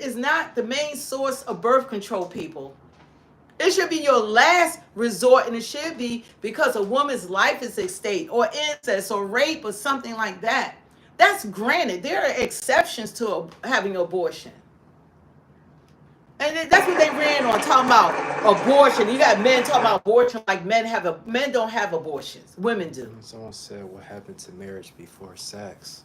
is not the main source of birth control, people. It should be your last resort, and it should be because a woman's life is at stake, or incest, or rape, or something like that. That's granted. There are exceptions to having abortion. And that's what they ran on, talking about abortion. You got men talking about abortion like men don't have abortions. Women do. Someone said, what happened to marriage before sex?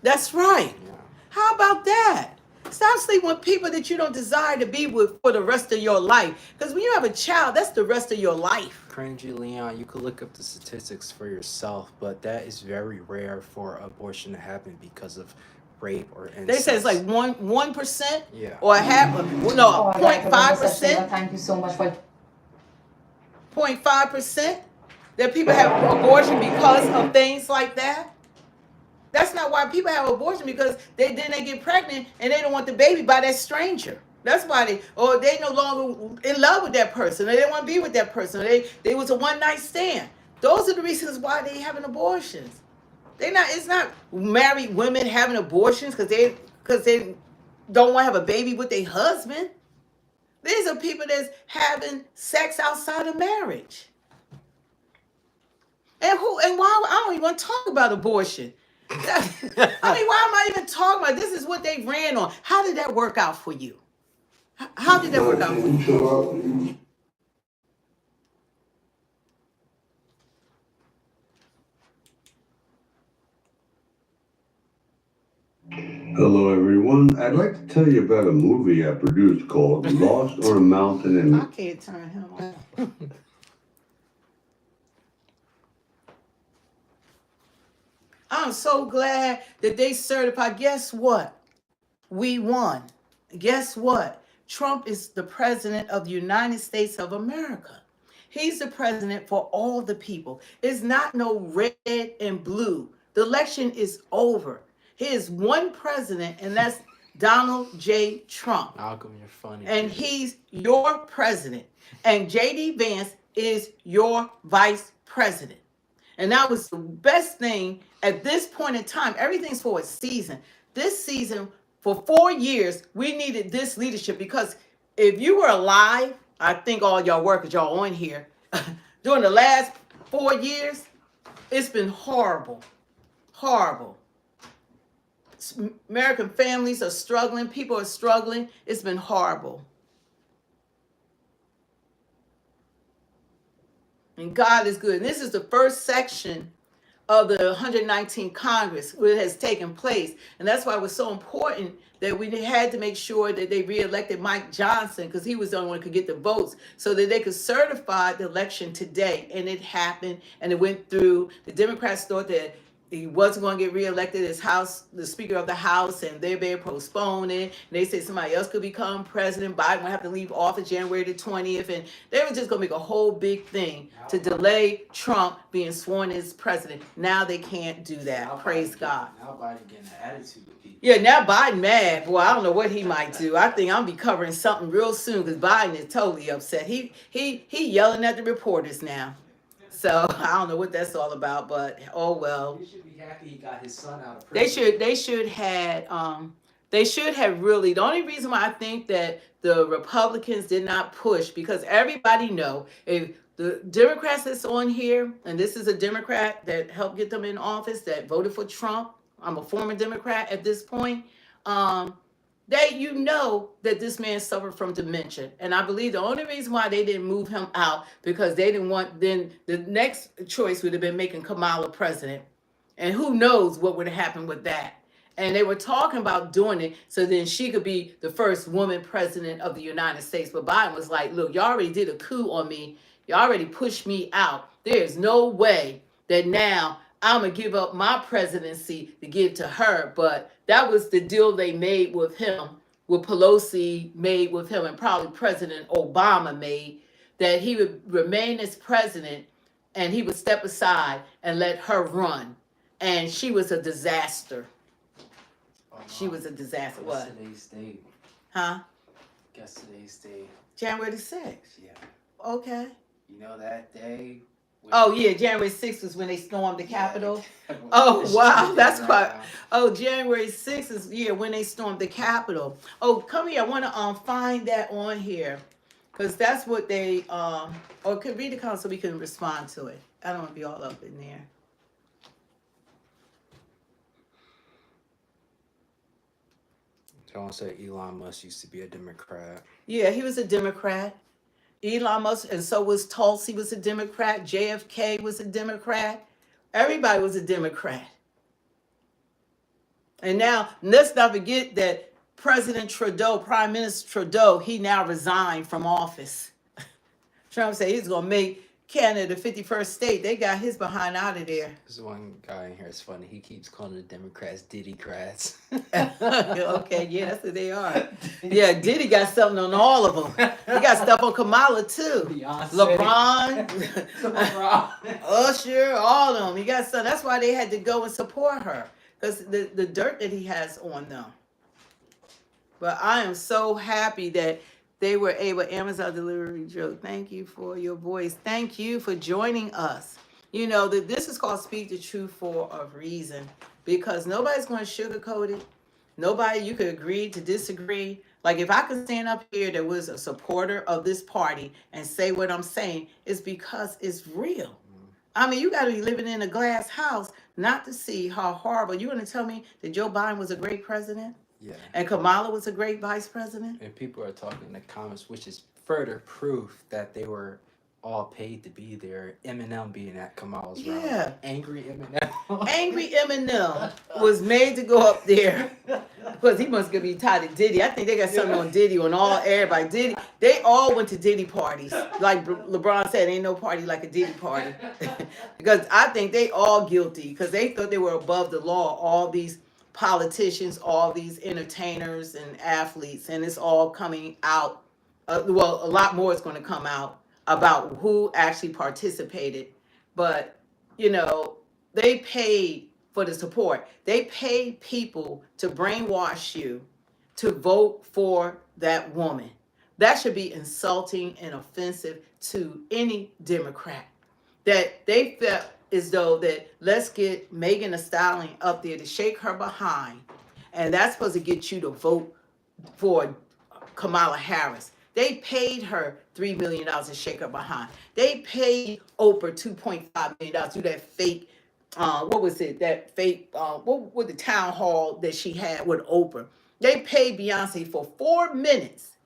That's right. Yeah. How about that? Stop sleeping with people that you don't desire to be with for the rest of your life. Because when you have a child, that's the rest of your life. Cringy Leon, you could look up the statistics for yourself, but that is very rare for abortion to happen because of rape or incest. They say it's like 1%, yeah, or half, no, 0.5%. Thank you so much for 0.5% that people have abortion because of things like that. That's not why people have abortion, because they get pregnant and they don't want the baby by that stranger. That's why they no longer in love with that person, or they don't want to be with that person, or they was a one-night stand. Those are the reasons why they having abortions. It's not married women having abortions because they don't want to have a baby with their husband. These are people that's having sex outside of marriage. And why I don't even want to talk about abortion. I mean, why am I even talking about this? Is what they ran on. How did that work out for you? How did that work out for you? Hello, everyone. I'd like to tell you about a movie I produced called Lost on a Mountain in... I can't turn him off. I'm so glad that they certified. Guess what? We won. Guess what? Trump is the president of the United States of America. He's the president for all the people. It's not no red and blue. The election is over. He is one president, and that's Donald J. Trump. Malcolm, you're funny. And he's your president. And J.D. Vance is your vice president. And that was the best thing at this point in time. Everything's for a season. This season, for 4 years, we needed this leadership, because if you were alive, I think all y'all workers, y'all on here, during the last 4 years, it's been horrible. Horrible. American families are struggling. People are struggling. It's been horrible. And God is good. And this is the first section of the 119th Congress where it has taken place. And that's why it was so important that we had to make sure that they reelected Mike Johnson, because he was the only one who could get the votes, so that they could certify the election today. And it happened, and it went through. The Democrats thought that he wasn't going to get reelected as the Speaker of the House, and they're being postponed it. And they said somebody else could become president. Biden would have to leave office January the 20th, and they were just going to make a whole big thing to delay Trump being sworn as president. Now they can't do that. Now Praise God. Now Biden getting an attitude with people. Yeah, now Biden mad. Boy, I don't know what he might do. I think I'll be covering something real soon because Biden is totally upset. He yelling at the reporters now. So I don't know what that's all about, but oh well. He should be happy he got his son out of prison. They should have really. The only reason why I think that the Republicans did not push, because everybody know if the Democrats that's on here, and this is a Democrat that helped get them in office that voted for Trump. I'm a former Democrat at this point. You know that this man suffered from dementia. And I believe the only reason why they didn't move him out because they didn't want, then the next choice would have been making Kamala president. And who knows what would have happened with that. And they were talking about doing it so then she could be the first woman president of the United States. But Biden was like, look, y'all already did a coup on me. Y'all already pushed me out. There's no way that now I'm going to give up my presidency to give to her. But that was the deal they made with him, with Pelosi made with him, and probably President Obama made, that he would remain as president and he would step aside and let her run. And she was a disaster. She was a disaster. What's What? today's date? Huh? Guess today's date. January the 6th. Yeah. Okay. You know that day? Oh, yeah, January 6th was when they stormed the Capitol. Yeah, Oh, wow, that's right quite. now. Oh, January 6th is, yeah, when they stormed the Capitol. Oh, come here, I want to find that on here, because that's what they, or could read the comment so we can respond to it. I don't want to be all up in there. Someone said Elon Musk used to be a Democrat. Yeah, he was a Democrat. Elon Musk, and so was Tulsi was a Democrat. JFK was a Democrat. Everybody was a Democrat. And now, let's not forget that President Trudeau, Prime Minister Trudeau, he now resigned from office. Trump said he's going to make Canada the 51st state. They got his behind out of there. There's one guy in here, it's funny. He keeps calling the Democrats Diddy-crats. Okay, yeah, that's what they are. Yeah, Diddy got something on all of them. He got stuff on Kamala, too. LeBron, Usher, all of them. He got stuff. That's why they had to go and support her, because the dirt that he has on them. But I am so happy that they were able, Amazon Delivery Joe, thank you for your voice. Thank you for joining us. You know, that this is called Speak the Truth for a reason, because nobody's going to sugarcoat it. Nobody, you could agree to disagree. Like if I could stand up here that was a supporter of this party and say what I'm saying, it's because it's real. I mean, you got to be living in a glass house not to see how horrible. You're going to tell me that Joe Biden was a great president? Yeah. And Kamala was a great vice president? And people are talking in the comments, which is further proof that they were all paid to be there. Eminem being at Kamala's rally. Yeah. Angry Eminem. Angry Eminem was made to go up there because he must be tied to Diddy. I think they got something on Diddy, on everybody. Diddy, they all went to Diddy parties. Like LeBron said, ain't no party like a Diddy party. Because I think they all guilty because they thought they were above the law. All these politicians, all these entertainers and athletes, and it's all coming out. Well, a lot more is going to come out about who actually participated. But, you know, they paid for the support. They paid people to brainwash you to vote for that woman. That should be insulting and offensive to any Democrat. That they felt as though that let's get Megan Thee Stallion up there to shake her behind. And that's supposed to get you to vote for Kamala Harris. They paid her $3 million to shake her behind. They paid Oprah $2.5 million to do that fake, what was it? That fake, what was the town hall that she had with Oprah? They paid Beyonce for 4 minutes,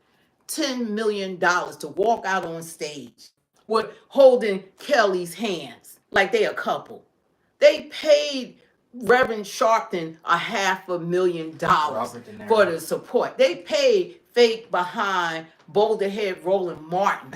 $10 million to walk out on stage with holding Kelly's hands like they a couple. They paid Reverend Sharpton $500,000 for the support. They paid fake behind boulder head Roland Martin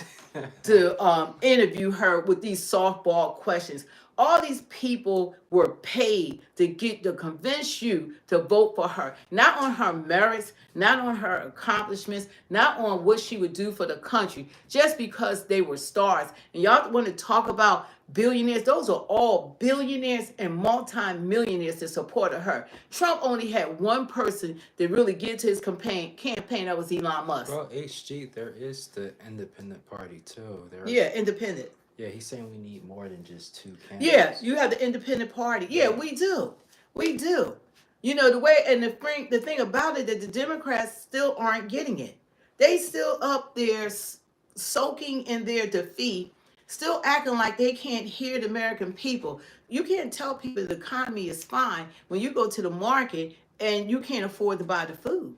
to interview her with these softball questions. all these people were paid to convince you to vote for her, not on her merits, not on her accomplishments, not on what she would do for the country, just because they were stars. And y'all want to talk about billionaires? Those are all billionaires and multi-millionaires that supported her. Trump only had one person that really get to his campaign. That was Elon Musk. Well, HG, there is the independent party too. Yeah, independent. Yeah, he's saying we need more than just 2 candidates. Yeah, you have the independent party. Yeah, we do. We do. You know, the way, and the thing about it, that the Democrats still aren't getting it. They still up there soaking in their defeat, still acting like they can't hear the American people. You can't tell people the economy is fine when you go to the market and you can't afford to buy the food.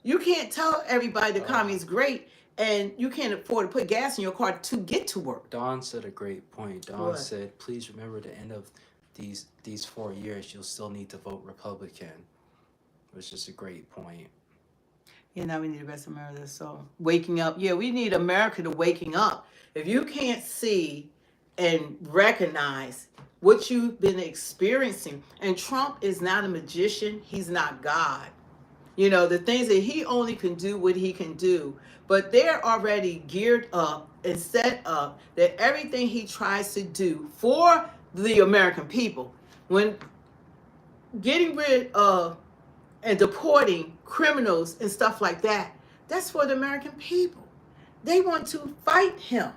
You can't tell everybody the economy is great and you can't afford to put gas in your car to get to work. Don said a great point. Don What? said, please remember the end of these 4 years, you'll still need to vote Republican, which is a great point. Yeah, now we need the rest of America. So waking up. Yeah, we need America to waking up. If you can't see and recognize what you've been experiencing, and Trump is not a magician, he's not God. You know, the things that he only can do what he can do, but they're already geared up and set up that everything he tries to do for the American people, when getting rid of and deporting criminals and stuff like that, that's for the American people. They want to fight him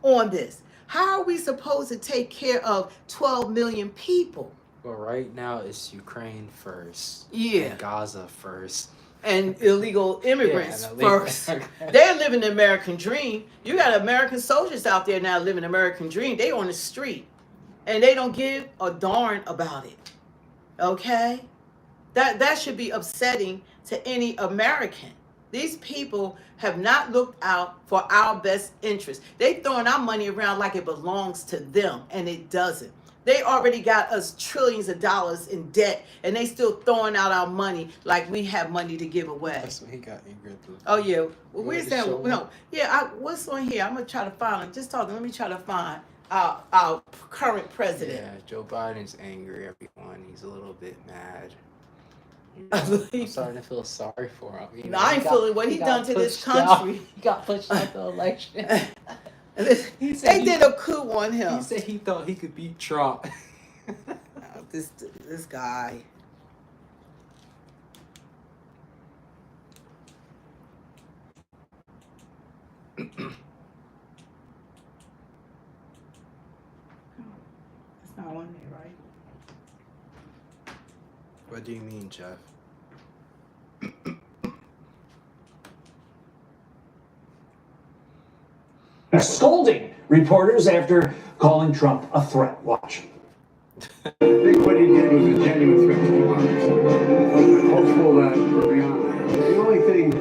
on this. How are we supposed to take care of 12 million people? Well, right now it's Ukraine first. Yeah. And Gaza first. And illegal immigrants and first. They're living the American dream. You got American soldiers out there now living the American dream. They on the street. And they don't give a darn about it. Okay? That should be upsetting to any American. These people have not looked out for our best interest. They throwing our money around like it belongs to them, and it doesn't. They already got us trillions of dollars in debt, and they still throwing out our money like we have money to give away. That's what he got angry at. Oh yeah, well, where's that? No, yeah. What's on here? I'm gonna try to find it. Just talking. Let me try to find our current president. Yeah, Joe Biden's angry. Everyone, he's a little bit mad. I'm starting to feel sorry for him. You know, I ain't feeling what he done to this country. He got pushed out the election. They did a coup on him. He said he thought he could beat Trump. This guy. It's not on there, right? What do you mean, Jeff? Scolding reporters after calling Trump a threat. Watch. I think what he did was a genuine threat to democracy. I'm hopeful that we're beyond that. The only thing,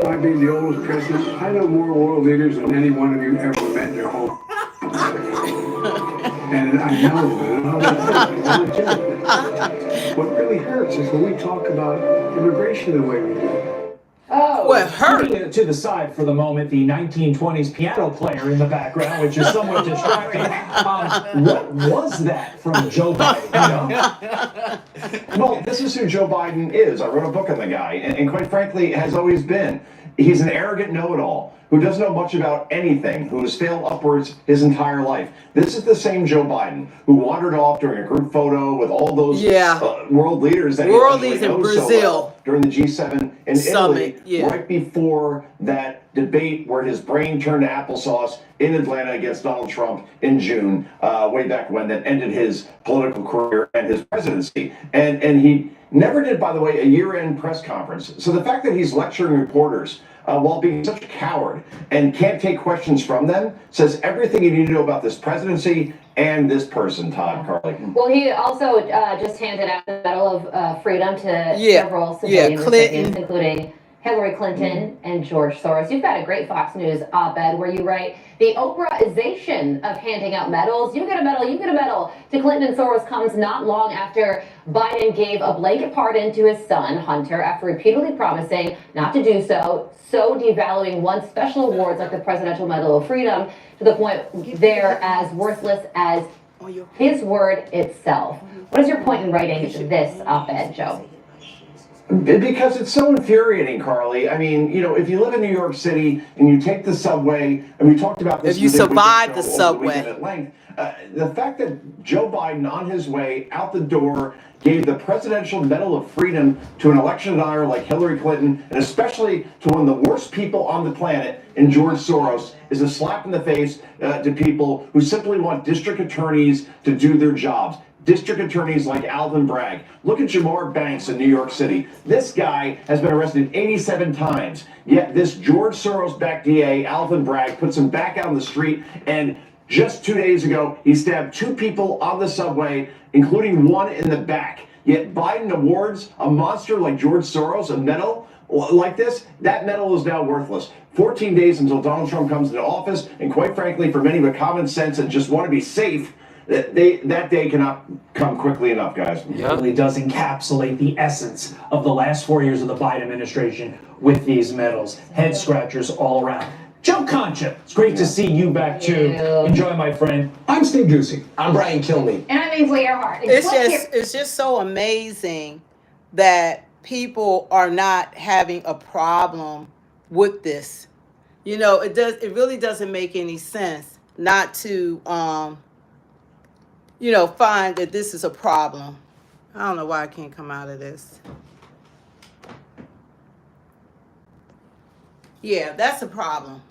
I being the oldest president, I know more world leaders than any one of you ever met in your whole and I know that. What really hurts is when we talk about immigration the way we do. Oh, what hurt? To the side for the moment, the 1920s piano player in the background, which is somewhat distracting. What was that from Joe Biden? You know? Well, this is who Joe Biden is. I wrote a book on the guy, and quite frankly, has always been. He's an arrogant know-it-all who doesn't know much about anything, who has failed upwards his entire life. This is the same Joe Biden who wandered off during a group photo with all those world leaders that world leaders in Brazil so well during the G7 in Summit, Italy, right before that debate where his brain turned to applesauce in Atlanta against Donald Trump in June, way back when, that ended his political career and his presidency. And he never did, by the way, a year-end press conference. So the fact that he's lecturing reporters while being such a coward and can't take questions from them says everything you need to know about this presidency and this person, Todd Carly. Well, he also just handed out the Medal of Freedom to several civilian recipients, including Hillary Clinton and George Soros. You've got a great Fox News op-ed where you write, the Oprahization of handing out medals. You get a medal, you get a medal. To Clinton and Soros comes not long after Biden gave a blanket pardon to his son, Hunter, after repeatedly promising not to do so devaluing one special awards like the Presidential Medal of Freedom to the point they're as worthless as his word itself. What is your point in writing this op-ed, Joe? Because it's so infuriating, Carly. I mean, you know, if you live in New York City and you take the subway, and we talked about this. If you survive the subway. At length, the fact that Joe Biden, on his way out the door, gave the Presidential Medal of Freedom to an election denier like Hillary Clinton, and especially to one of the worst people on the planet in George Soros, is a slap in the face to people who simply want district attorneys to do their jobs. District attorneys like Alvin Bragg. Look at Jamar Banks in New York City. This guy has been arrested 87 times. Yet this George Soros-backed DA, Alvin Bragg, puts him back out on the street, and just 2 days ago, he stabbed 2 people on the subway, including one in the back. Yet Biden awards a monster like George Soros a medal like this. That medal is now worthless. 14 days until Donald Trump comes into office, and quite frankly, for many with common sense and just want to be safe, that day cannot come quickly enough, guys. It really does encapsulate the essence of the last 4 years of the Biden administration with these medals. Head scratchers all around. Joe Concha, it's great to see you back too. Enjoy, my friend. I'm Steve Ducey. I'm Brian Kilmeade. And I'm Ainsley Earhart. It's just so amazing that people are not having a problem with this. You know, it really doesn't make any sense not to you know, find that this is a problem. I don't know why I can't come out of this. Yeah, that's a problem.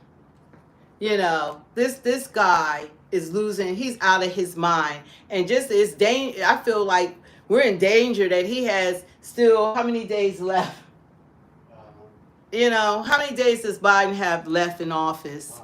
You know, this guy is losing, he's out of his mind. And just I feel like we're in danger that he has still, how many days left? You know, how many days does Biden have left in office?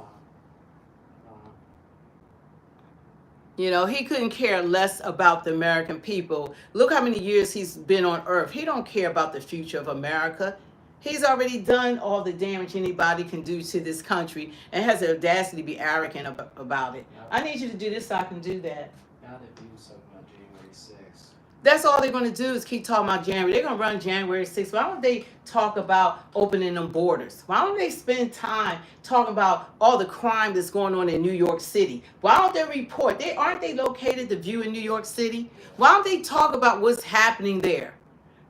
You know, he couldn't care less about the American people. Look how many years he's been on earth. He don't care about the future of America. He's already done all the damage anybody can do to this country and has the audacity to be arrogant about it. I need you to do this so I can do that. Now that people talking about January 6th. That's all they're going to do is keep talking about January. They're going to run January 6th. Why don't they talk about opening them borders? Why don't they spend time talking about all the crime that's going on in New York City? Why don't they report? Aren't they located, The View in New York City? Why don't they talk about what's happening there?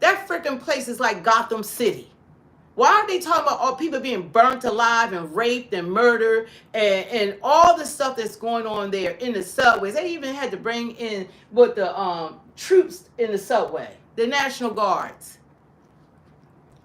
That freaking place is like Gotham City. Why aren't they talking about all people being burnt alive and raped and murdered and all the stuff that's going on there in the subways? They even had to bring in what the troops in the subway, the National Guards.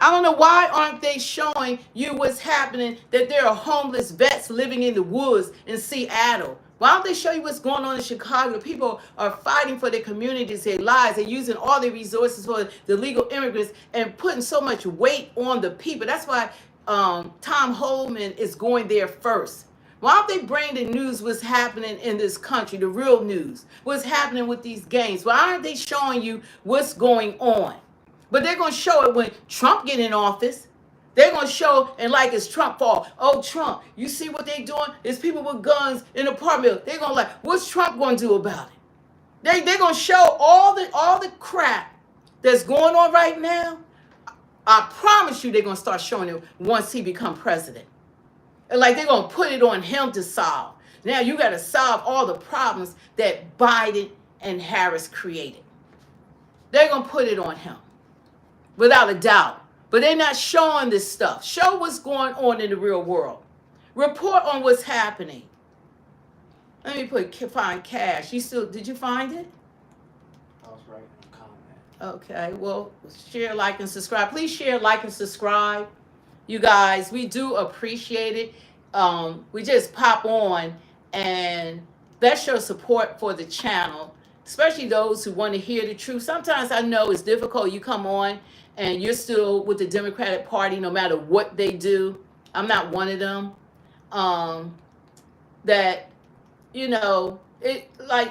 I don't know why aren't they showing you what's happening, that there are homeless vets living in the woods in Seattle. Why don't they show you what's going on in Chicago? People are fighting for their communities, their lives. They're using all their resources for the illegal immigrants and putting so much weight on the people. That's why Tom Homan is going there first. Why don't they bring the news what's happening in this country, the real news, what's happening with these gangs? Why aren't they showing you what's going on? But they're going to show it when Trump get in office. They're going to show, and like it's Trump fault. Oh, Trump, you see what they doing? There's people with guns in the apartment. They're going to like, what's Trump going to do about it? They're going to show all the crap that's going on right now. I promise you they're going to start showing it once he become president. Like they're going to put it on him to solve. Now you got to solve all the problems that Biden and Harris created. They're going to put it on him, without a doubt. But they're not showing this stuff. Show what's going on in the real world. Report on what's happening. Let me find Cash. Did you find it? I was writing a comment. Okay, well, share, like, and subscribe. Please share, like, and subscribe. You guys, we do appreciate it. We just pop on, and that shows support for the channel, especially those who want to hear the truth. Sometimes I know it's difficult. You come on, and you're still with the Democratic Party no matter what they do. I'm not one of them. That, you know,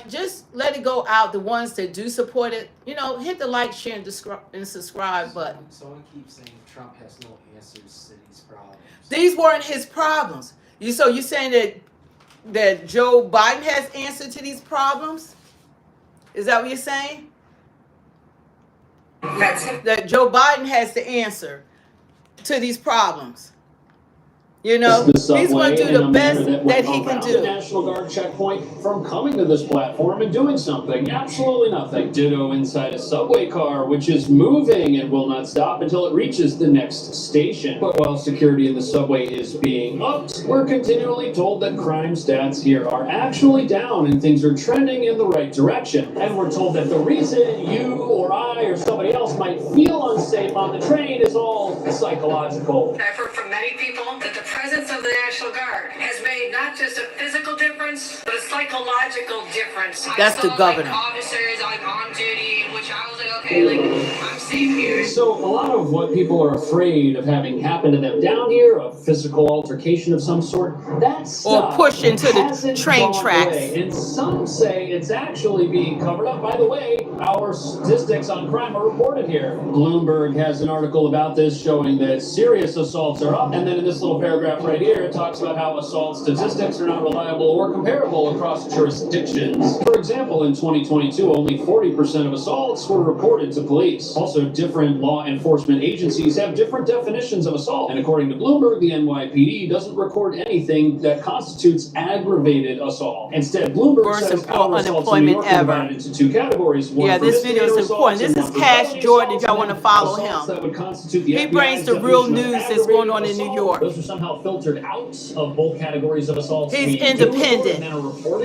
just let it go out. The ones that do support it, you know, hit the like, share, and subscribe button. Someone keeps saying Trump has no answers to these problems. These weren't his problems. So you're saying that Joe Biden has answer to these problems? Is that what you're saying? That Joe Biden has the answer to these problems. You know, the he's going subway to do in the a best manner that that went he can around the do. National Guard checkpoint from coming to this platform and doing something. Absolutely nothing. Ditto inside a subway car, which is moving and will not stop until it reaches the next station. But while security in the subway is being upped, we're continually told that crime stats here are actually down and things are trending in the right direction. And we're told that the reason you or I or somebody else might feel unsafe on the train is all psychological. I've heard from many people that the presence of the National Guard has made not just a physical difference, but a psychological difference. That's the governor. Officers on duty, which I was like, okay, I'm safe here. So a lot of what people are afraid of having happen to them down here, a physical altercation of some sort, that stuff or push into the train tracks. Away. And some say it's actually being covered up. By the way, our statistics on crime are reported here. Bloomberg has an article about this showing that serious assaults are up, and then in this little paragraph right here, it talks about how assault statistics are not reliable or comparable across jurisdictions. For example, in 2022, only 40% of assaults were reported to police. Also, different law enforcement agencies have different definitions of assault, and according to Bloomberg, the NYPD doesn't record anything that constitutes aggravated assault. Instead, Bloomberg says our assaults in New York are divided into two categories. Yeah, this video is important. This is Cash Jordan, if y'all want to follow him. He brings the real news that's going on in New York. Those are somehow filtered out of both categories of assaults. He's independent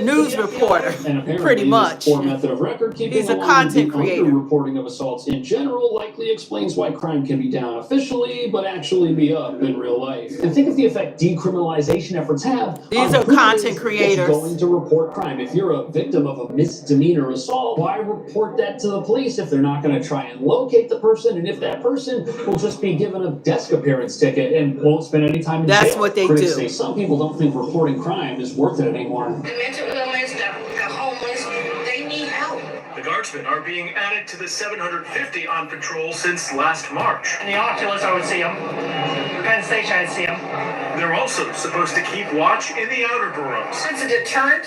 news reporter, pretty much. Method of record keeping He's a content creator. Reporting of assaults in general likely explains why crime can be down officially, but actually be up in real life. And think of the effect decriminalization efforts have. These are content creators. Going to report crime. If you're a victim of a misdemeanor assault, why report that to the police if they're not going to try and locate the person? And if that person will just be given a desk appearance ticket and won't spend any time in jail. That's what they Critics do. Say some people don't think reporting crime is worth it anymore. The mental illness, the homeless, they need help. The Guardsmen are being added to the 750 on patrol since last March. In the Oculus, I would see them. Penn Station, I'd see them. They're also supposed to keep watch in the outer boroughs. It's a deterrent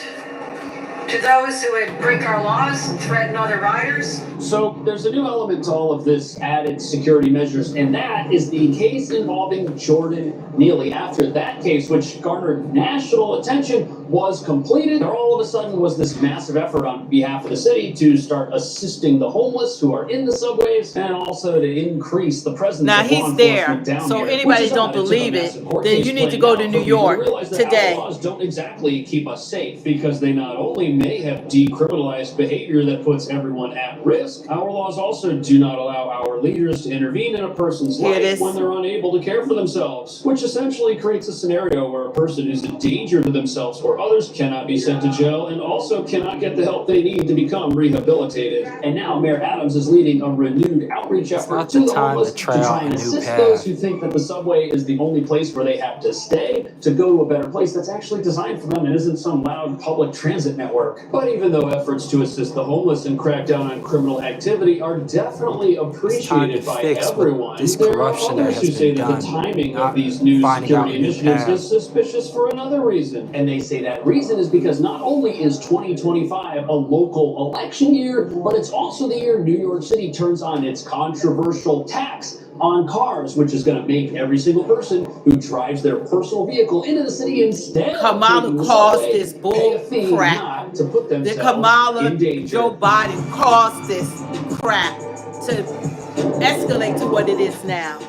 to those who would break our laws and threaten other riders. So there's a new element to all of this added security measures, and that is the case involving Jordan Neely. After that case, which garnered national attention, was completed, there all of a sudden was this massive effort on behalf of the city to start assisting the homeless who are in the subways, and also to increase the presence now of he's there, so anybody don't believe it, then you need to go to New York today. Our laws don't exactly keep us safe because they not only may have decriminalized behavior that puts everyone at risk, our laws also do not allow our leaders to intervene in a person's life when they're unable to care for themselves, which essentially creates a scenario where a person who's a danger to themselves or others cannot be sent to jail and also cannot get the help they need to become rehabilitated. And now Mayor Adams is leading a renewed outreach effort to the homeless to try and assist those who think that the subway is the only place where they have to stay to go to a better place that's actually designed for them and isn't some loud public transit network. But even though efforts to assist the homeless and crack down on criminal activity are definitely appreciated by everyone, there are others who say that the timing of these new security initiatives is suspicious for another reason. And they say that reason is because not only is 2025 a local election year, but it's also the year New York City turns on its controversial tax on cars, which is going to make every single person who drives their personal vehicle into the city instead KAMALA caused this bull crap. To put The KAMALA, Joe Biden caused this crap to escalate to what it is now.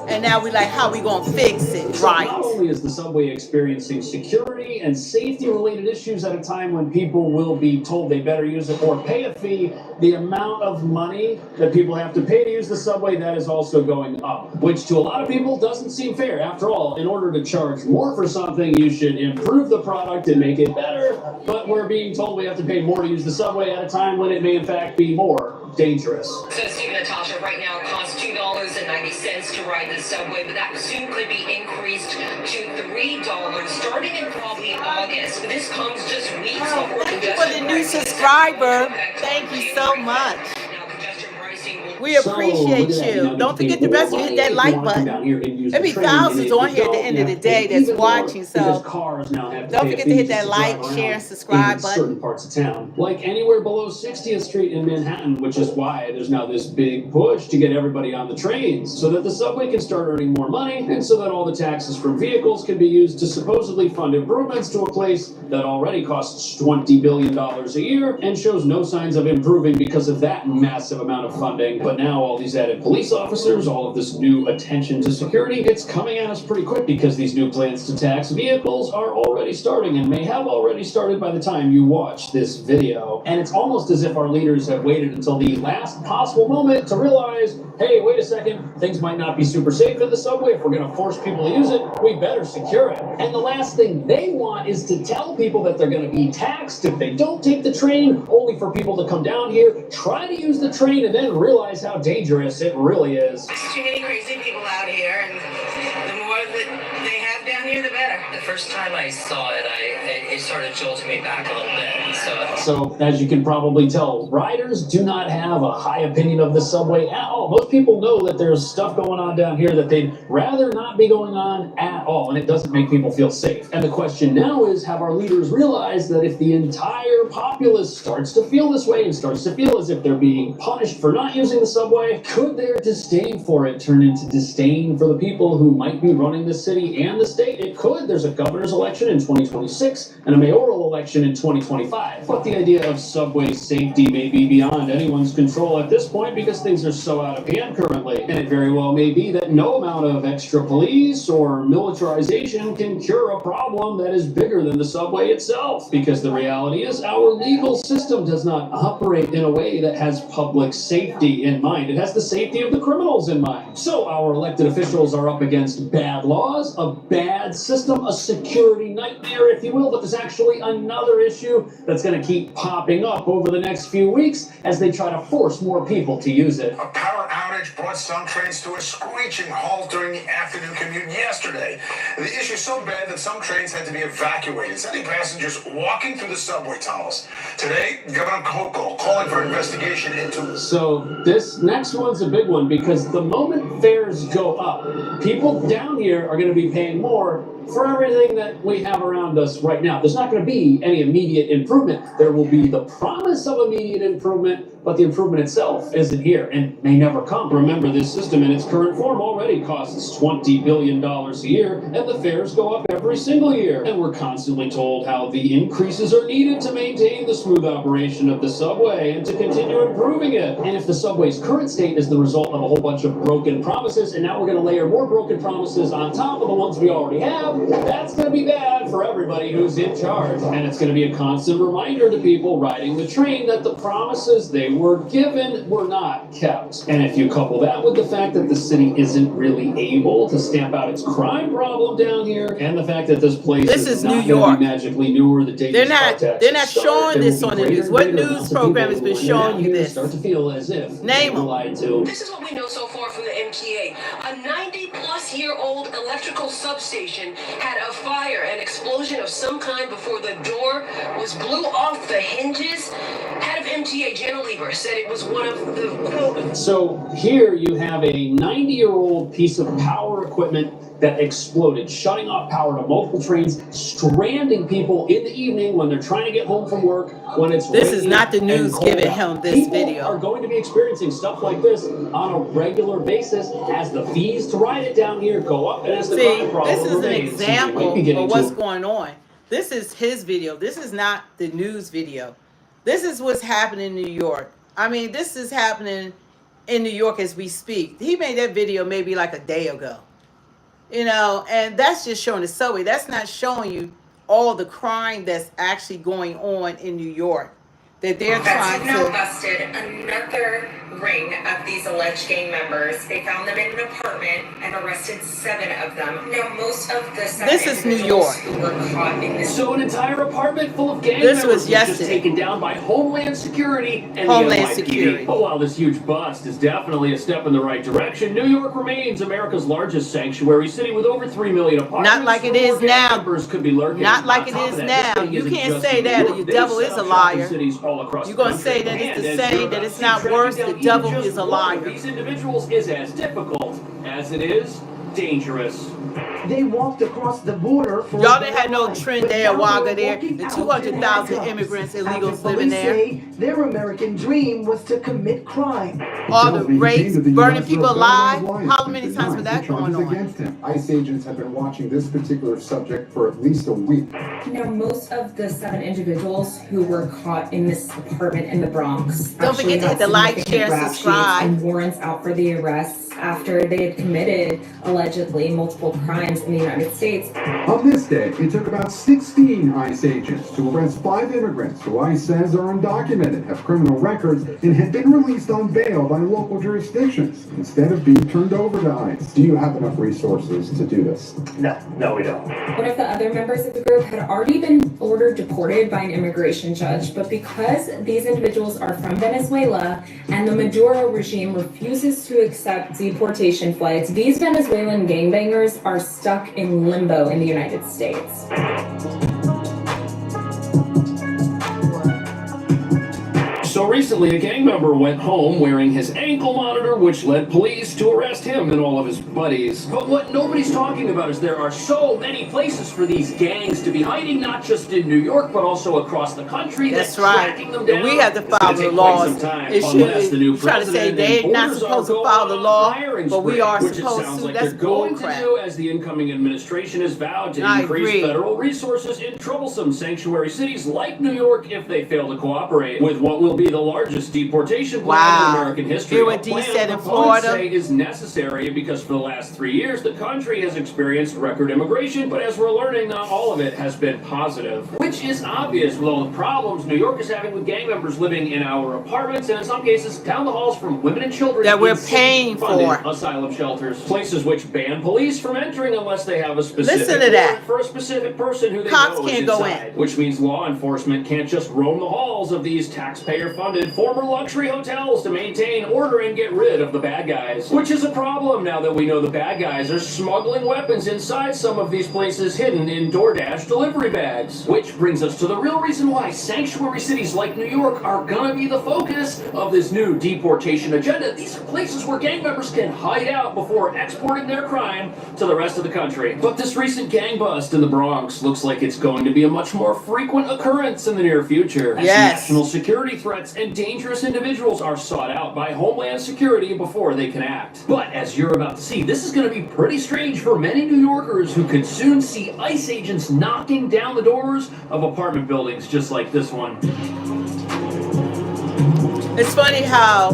And now we're like, how we gonna fix it, so right? Not only is the subway experiencing security and safety-related issues at a time when people will be told they better use it or pay a fee, the amount of money that people have to pay to use the subway, that is also going up, which to a lot of people doesn't seem fair. After all, in order to charge more for something, you should improve the product and make it better, but we're being told we have to pay more to use the subway at a time when it may in fact be more dangerous. So Steve and Natasha, right now it costs $2.90 to ride the subway, but that soon could be increased to $3 starting in probably August. But this comes just weeks before Thank you for the new subscriber. Thank you so much. increasing. We appreciate you. Don't forget the rest of hit that like button. There'll be thousands on here at the end of the day that's watching. So don't forget to hit that like, share, and subscribe button. Certain parts of town, like anywhere below 60th Street in Manhattan, which is why there's now this big push to get everybody on the trains so that the subway can start earning more money and so that all the taxes from vehicles can be used to supposedly fund improvements to a place that already costs $20 billion a year and shows no signs of improving because of that massive amount of funding. But now all these added police officers, all of this new attention to security, it's coming at us pretty quick because these new plans to tax vehicles are already starting and may have already started by the time you watch this video. And it's almost as if our leaders have waited until the last possible moment to realize, hey, wait a second, things might not be super safe in the subway. If we're going to force people to use it, we better secure it. And the last thing they want is to tell people that they're going to be taxed if they don't take the train, only for people to come down here, try to use the train, and then realize how dangerous it really is. There's too many crazy people out here, and the more that they have down here, the better. The first time I saw it, it started jolting me back a little bit. So, as you can probably tell, riders do not have a high opinion of the subway at all. Most people know that there's stuff going on down here that they'd rather not be going on at all, and it doesn't make people feel safe. And the question now is, have our leaders realized that if the entire populace starts to feel this way and starts to feel as if they're being punished for not using the subway, could their disdain for it turn into disdain for the people who might be running the city and the state? It could. There's a governor's election in 2026 and a mayoral election in 2025. But the idea of subway safety may be beyond anyone's control at this point because things are so out of hand currently. And it very well may be that no amount of extra police or militarization can cure a problem that is bigger than the subway itself. Because the reality is our legal system does not operate in a way that has public safety in mind. It has the safety of the criminals in mind. So our elected officials are up against bad laws, a bad system, a security nightmare, if you will. But there's actually another issue that's going to keep popping up over the next few weeks as they try to force more people to use it. A power outage brought some trains to a screeching halt during the afternoon commute yesterday. The issue is so bad that some trains had to be evacuated, sending passengers walking through the subway tunnels. Today, Governor Hochul calling for investigation into... So this next one's a big one because the moment fares go up, people down here are going to be paying more for everything that we have around us right now. There's not going to be any immediate improvement. There will be the promise of immediate improvement, but the improvement itself isn't here and may never come. Remember, this system in its current form already costs $20 billion a year, and the fares go up every single year. And we're constantly told how the increases are needed to maintain the smooth operation of the subway and to continue improving it. And if the subway's current state is the result of a whole bunch of broken promises, and now we're going to layer more broken promises on top of the ones we already have, that's going to be bad for everybody who's in charge. And it's going to be a constant reminder to people riding the train that the promises they were given were not kept. And if you couple that with the fact that the city isn't really able to stamp out its crime problem down here, and the fact that this place is New not York. going to be magically newer the day They're not showing this on the news. What news program has been showing you this? Start to feel as if Name them. Lied to. This is what we know so far from the MTA. A 90-plus-year-old electrical substation had a fire, an explosion of some kind before the door blew off the hinges. Head of MTA, Jenna Lieber, said it was one of the quote. So here you have a 90-year-old piece of power equipment that exploded, shutting off power to multiple trains, stranding people in the evening when they're trying to get home from work, when it's This is not the news giving him this people video. Are going to be experiencing stuff like this on a regular basis as the fees to ride it down here go up and as the crime problem this is an remains. example of what's going on. This is his video. This is not the news video. This is what's happening in New York. I mean, this is happening in New York as we speak. He made that video maybe like a day ago. You know, and that's just showing the subway. That's not showing you all the crime that's actually going on in New York. That they're trying to... now busted another ring of these alleged gang members. They found them in an apartment and arrested 7 of them. Now, most of the 7 This is New York. who were caught in this... So an entire apartment full of gang This members was yesterday. just taken down by Homeland Security and Homeland the NYPD. Security. But while this huge bust is definitely a step in the right direction, New York remains America's largest sanctuary city with over 3 million apartments. Not like it is now. Could be lurking. Not like it On top is of that, this now. thing You isn't can't just say in New that or York. your They devil set is up a shop in liar. cities all across You're the going to country. say that it's the And as you're same, that about it's to see, not tracking worse? down The even devil just is a one of liar. these individuals is as difficult as it is dangerous. They walked across the border for Y'all didn't have no Trinidad Waga there. The 200,000 immigrants, illegals living there. Say their American dream was to commit crime. All the rapes, burning people alive. How many times was that going on? Against him. ICE agents have been watching this particular subject for at least a week. Now, most of the 7 individuals who were caught in this apartment in the Bronx Don't forget to hit the like, share, subscribe. And warrants out for the arrests after they had committed allegedly multiple crimes in the United States. On this day, it took about 16 ICE agents to arrest 5 immigrants who ICE says are undocumented, have criminal records, and had been released on bail by local jurisdictions instead of being turned over to ICE. Do you have enough resources to do this? No, we don't. One of the other members of the group had already been ordered deported by an immigration judge, but because these individuals are from Venezuela and the Maduro regime refuses to accept deportation flights, these Venezuelan gangbangers are stuck in limbo in the United States. So recently, a gang member went home wearing his ankle monitor, which led police to arrest him and all of his buddies. But what nobody's talking about is there are so many places for these gangs to be hiding, not just in New York, but also across the country. That's right. And we have to follow the laws. It should try to say they're not supposed to follow the law, but we are supposed to. That's bull crap. As the incoming administration has vowed to increase federal resources in troublesome sanctuary cities like New York if they fail to cooperate with what will be the largest deportation plan in American history. Hear what Dee said in Florida. Say is necessary because for the last 3 years the country has experienced record immigration, but as we're learning, not all of it has been positive, which is obvious with all the problems New York is having with gang members living in our apartments and in some cases down the halls from women and children that we're in paying for asylum shelters, places which ban police from entering unless they have a specific Listen to that. for a specific person who they Cops know is can't go inside, in. which means law enforcement can't just roam the halls of these taxpayer-funded former luxury hotels to maintain order and get rid of the bad guys, which is a problem now that we know the bad guys are smuggling weapons inside some of these places hidden in DoorDash delivery bags. Which brings us to the real reason why sanctuary cities like New York are gonna be the focus of this new deportation agenda. These are places where gang members can hide out before exporting their crime to the rest of the country. But this recent gang bust in the Bronx looks like it's going to be a much more frequent occurrence in the near future, as national security threats and dangerous individuals are sought out by Homeland Security before they can act. But as you're about to see, this is going to be pretty strange for many New Yorkers who could soon see ICE agents knocking down the doors of apartment buildings just like this one. It's funny how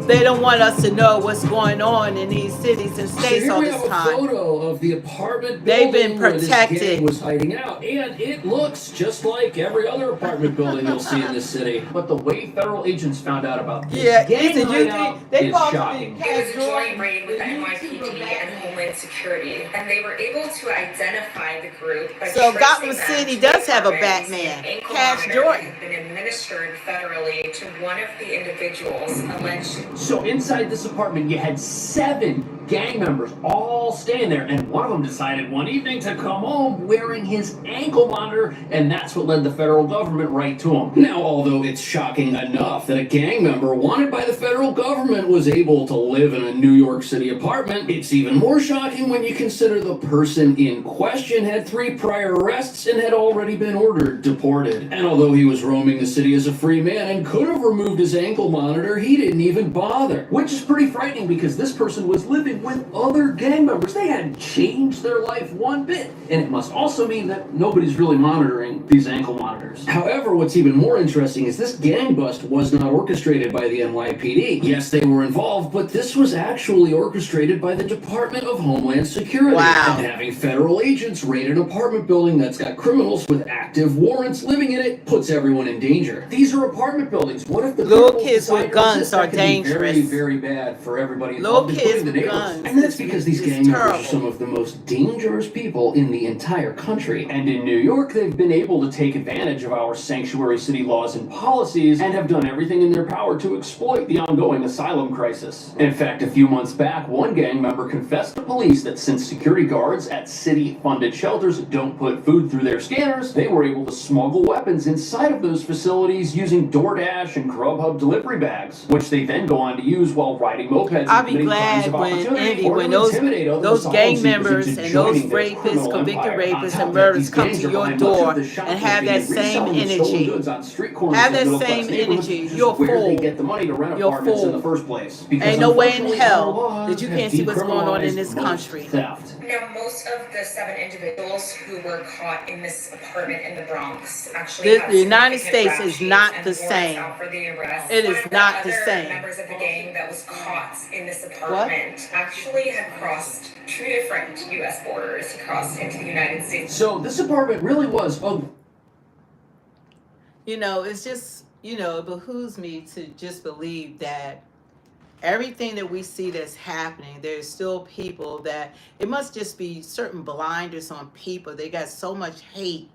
they don't want us to know what's going on in these cities and states all this time. So here we have a photo of the apartment They've building been where this protected. gang was hiding out, and it looks just like every other apartment building you'll see in this city. But the way federal agents found out about this gang hideout is shocking. It was a joint raid with the NYPD and Homeland Security, and they were able to identify the group by So tracing Gotham them City to does have a apartments. Batman, An ankle Cash monitor Jordan. had been administered federally to one of the individuals alleged. So inside this apartment, you had 7 gang members all staying there, and one of them decided one evening to come home wearing his ankle monitor, and that's what led the federal government right to him. Now, although it's shocking enough that a gang member wanted by the federal government was able to live in a New York City apartment, it's even more shocking when you consider the person in question had 3 prior arrests and had already been ordered deported. And although he was roaming the city as a free man and could have removed his ankle monitor, he didn't even bother, which is pretty frightening because this person was living with other gang members. They hadn't changed their life one bit, and it must also mean that nobody's really monitoring these ankle monitors. However, what's even more interesting is this gang bust was not orchestrated by the NYPD. Yes, they were involved, but this was actually orchestrated by the Department of Homeland Security. Wow. And having federal agents raid an apartment building that's got criminals with active warrants living in it puts everyone in danger. These are apartment buildings. What if the Little criminals kids with decide to guns resist? are That could be dangerous. Very, very bad for everybody Little involved, kids including the with guns. And that's because these gang members terrible. are some of the most dangerous people in the entire country. And in New York, they've been able to take advantage of our sanctuary city laws and policies and have done everything in their power to exploit the ongoing asylum crisis. In fact, a few months back, one gang member confessed to police that since security guards at city-funded shelters don't put food through their scanners, they were able to smuggle weapons inside of those facilities using DoorDash and Grubhub delivery bags, which they then go on to use while riding mopeds I'll and be committing crimes glad of when opportunity or when to intimidate other those asylum gang seekers members into and those joining their rapists, criminal convicted empire. On rapists, top and of that, murderers these come gangs to are your behind much door of the and shoplifting have that same reselling of stolen energy. goods on street corners Have in that middle-class same neighborhoods, energy. which is You're where they full. get the money to rent You're apartments in full. the first place. Because Ain't no way in unfortunately, our hell laws that you have can't see what's going on in decriminalized this most country. theft. Now, most of the 7 individuals who were caught in this apartment in the Bronx actually The had United significant States rap is sheets not and the warrants same. out for the arrest. It One is of not the other same. members of the gang that was caught in this apartment actually had crossed 2 different U.S. borders. He crossed into the United States. So this apartment really was You know, it's just, you know, it behooves me to just believe that everything that we see that's happening, there's still people that, it must just be certain blinders on people. They got so much hate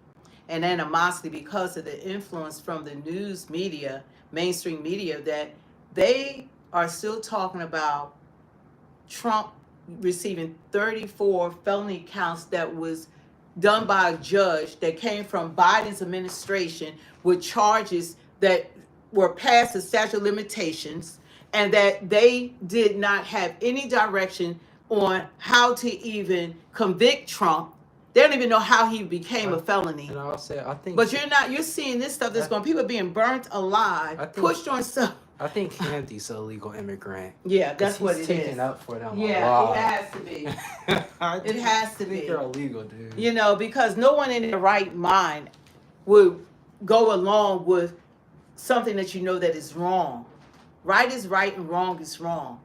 and animosity because of the influence from the news media, mainstream media, that they are still talking about Trump receiving 34 felony counts that was done by a judge that came from Biden's administration with charges that were past the statute of limitations, and that they did not have any direction on how to even convict Trump. They don't even know how he became a felony. And I'll say, I think. But you're seeing this stuff that's going, people being burnt alive, pushed on stuff. I think Candy's an illegal immigrant. Yeah, that's what he's it taking is. up for them. Yeah, it has to be. It has to be. They're illegal, dude. You know, because no one in their right mind would go along with something that you know that is wrong. Right is right and wrong is wrong.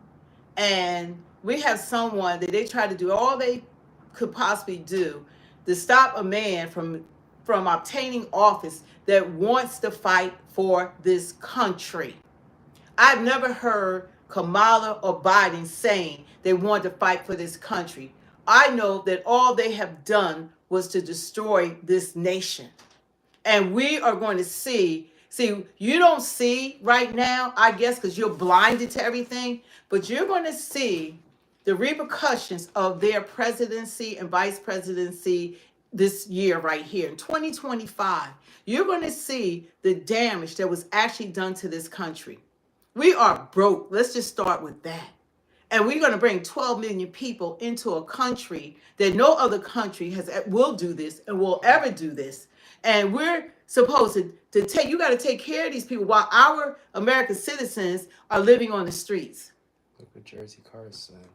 And we have someone that they try to do all they could possibly do to stop a man from obtaining office that wants to fight for this country. I've never heard Kamala or Biden saying they want to fight for this country. I know that all they have done was to destroy this nation. And we are going to see, you don't see right now, I guess, because you're blinded to everything, but you're going to see the repercussions of their presidency and vice presidency this year right here in 2025. You're going to see the damage that was actually done to this country. We are broke. Let's just start with that. And we're going to bring 12 million people into a country that no other country will do this and will ever do this. And we're supposed to take, you got to take care of these people while our American citizens are living on the streets. Look what Jersey Carr said.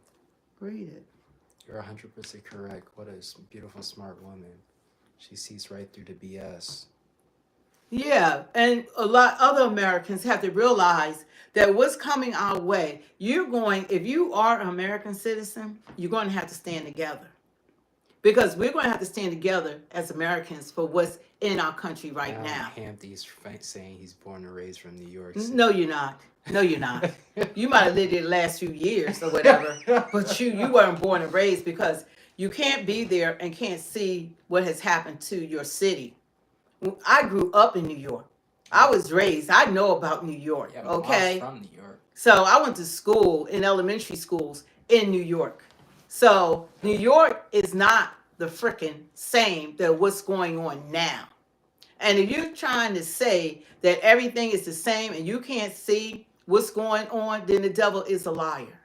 Read it. You're 100% correct. What a beautiful, smart woman. She sees right through the BS. Yeah, and a lot other Americans have to realize that what's coming our way, if you are an American citizen, you're going to have to stand together. Because we're going to have to stand together as Americans for what's in our country right now. Hampty's saying he's born and raised from New York City. No, you're not. No, you're not. You might have lived here the last few years or whatever, but you weren't born and raised, because you can't be there and can't see what has happened to your city. I grew up in New York. I was raised. I know about New York. Yeah, okay. I'm from New York. So I went to school in elementary schools in New York. So New York is not the frickin' same that what's going on now. And if you're trying to say that everything is the same and you can't see what's going on, then the devil is a liar.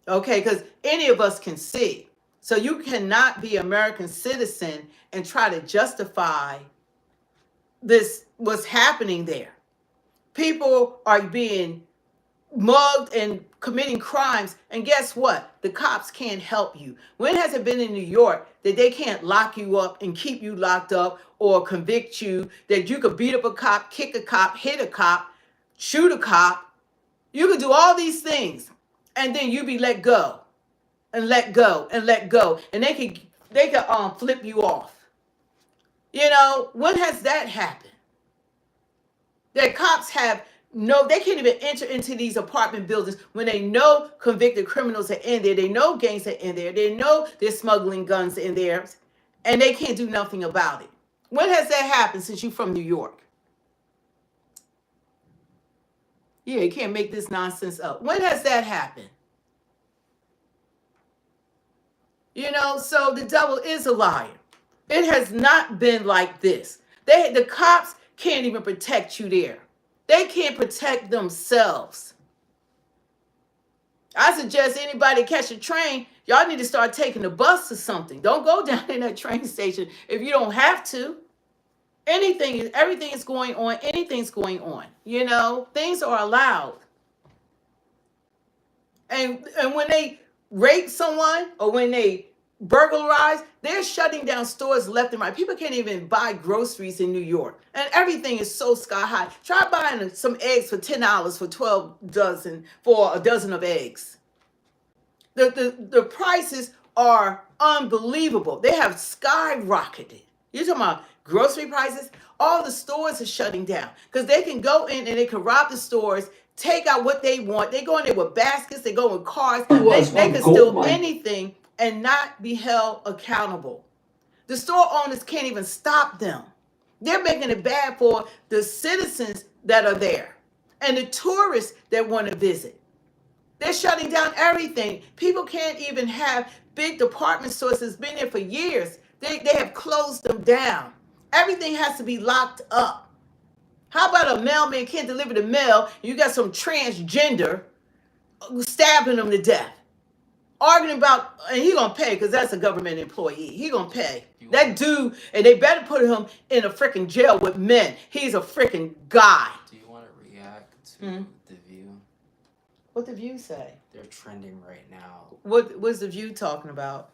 Okay, because any of us can see. So you cannot be an American citizen and try to justify this, what's happening there. People are being mugged and committing crimes, and guess what? The cops can't help you. When has it been in New York that they can't lock you up and keep you locked up or convict you, that you could beat up a cop, kick a cop, hit a cop, shoot a cop? You could do all these things, and then you be let go and let go and let go, and they could flip you off. You know, when has that happened? That cops have no, they can't even enter into these apartment buildings when they know convicted criminals are in there. They know gangs are in there. They know they're smuggling guns in there, and they can't do nothing about it. When has that happened since you're from New York? Yeah, you can't make this nonsense up. When has that happened? You know, so the devil is a liar. It has not been like this. The cops can't even protect you there. They can't protect themselves. I suggest anybody catch a train, y'all need to start taking the bus or something. Don't go down in that train station if you don't have to. Everything is going on. Anything's going on. You know, things are allowed. And when they rape someone or when they burglarize, they're shutting down stores left and right. People can't even buy groceries in New York. And everything is so sky high. Try buying some eggs for $10 for a dozen of eggs. The prices are unbelievable. They have skyrocketed. You're talking about grocery prices? All the stores are shutting down because they can go in and they can rob the stores, take out what they want. They go in there with baskets. They go with cars. They can steal anything and not be held accountable. The store owners can't even stop them. They're making it bad for the citizens that are there and the tourists that want to visit. They're shutting down everything. People can't even have big department stores that's been there for years. They have closed them down. Everything has to be locked up. How about a mailman can't deliver the mail? You got some transgender stabbing them to death. Arguing about, and he gonna pay because that's a government employee. He gonna pay. That dude, and they better put him in a freaking jail with men. He's a freaking guy. Do you want to react to The View? What The View say? They're trending right now. What's The View talking about?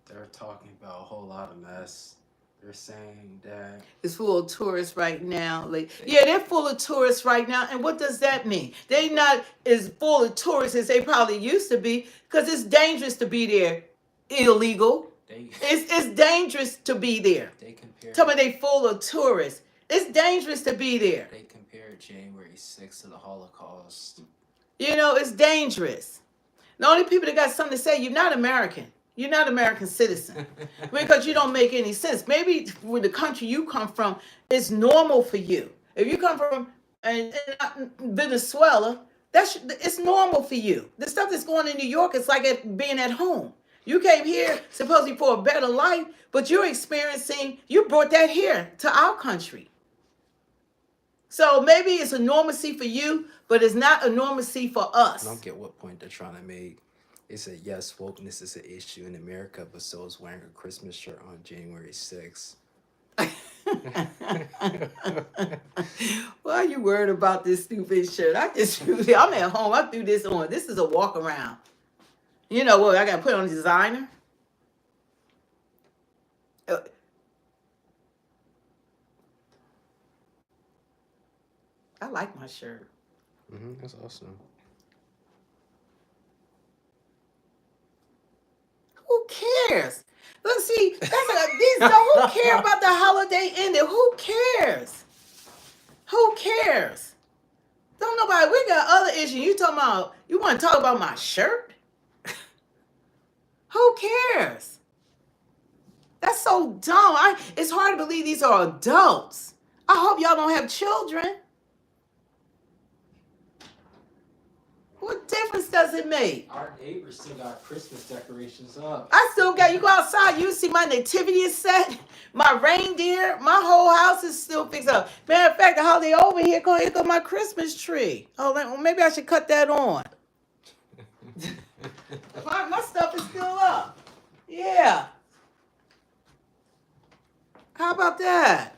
They're talking about a whole lot of mess. They're saying that it's full of tourists right now. Yeah, they're full of tourists right now. And what does that mean? They're not as full of tourists as they probably used to be because it's dangerous to be there illegal. It's dangerous to be there. Tell me they full of tourists. It's dangerous to be there. They compared January 6th to the Holocaust. You know, it's dangerous. The only people that got something to say, you're not American. You're not American citizen because you don't make any sense. Maybe with the country you come from, it's normal for you. If you come from Venezuela, it's normal for you. The stuff that's going on in New York, it's like being at home. You came here supposedly for a better life, but you brought that here to our country. So maybe it's a normalcy for you, but it's not a normalcy for us. I don't get what point they're trying to make. They said, yes, wokeness is an issue in America, but so is wearing a Christmas shirt on January 6th. Why are you worried about this stupid shirt? I'm at home. I threw this on. This is a walk around. You know what? I got to put on designer. I like my shirt. That's awesome. Who cares? Let's see. Who care about the holiday ending? Who cares? Who cares? Don't nobody. We got other issues. You want to talk about my shirt? Who cares? That's so dumb. It's hard to believe these are adults. I hope y'all don't have children. What difference does it make? Our neighbors still got Christmas decorations up. You go outside, you see my nativity is set, my reindeer, my whole house is still fixed up. Matter of fact, the holiday over here go my Christmas tree. Oh, maybe I should cut that on. my stuff is still up. Yeah. How about that?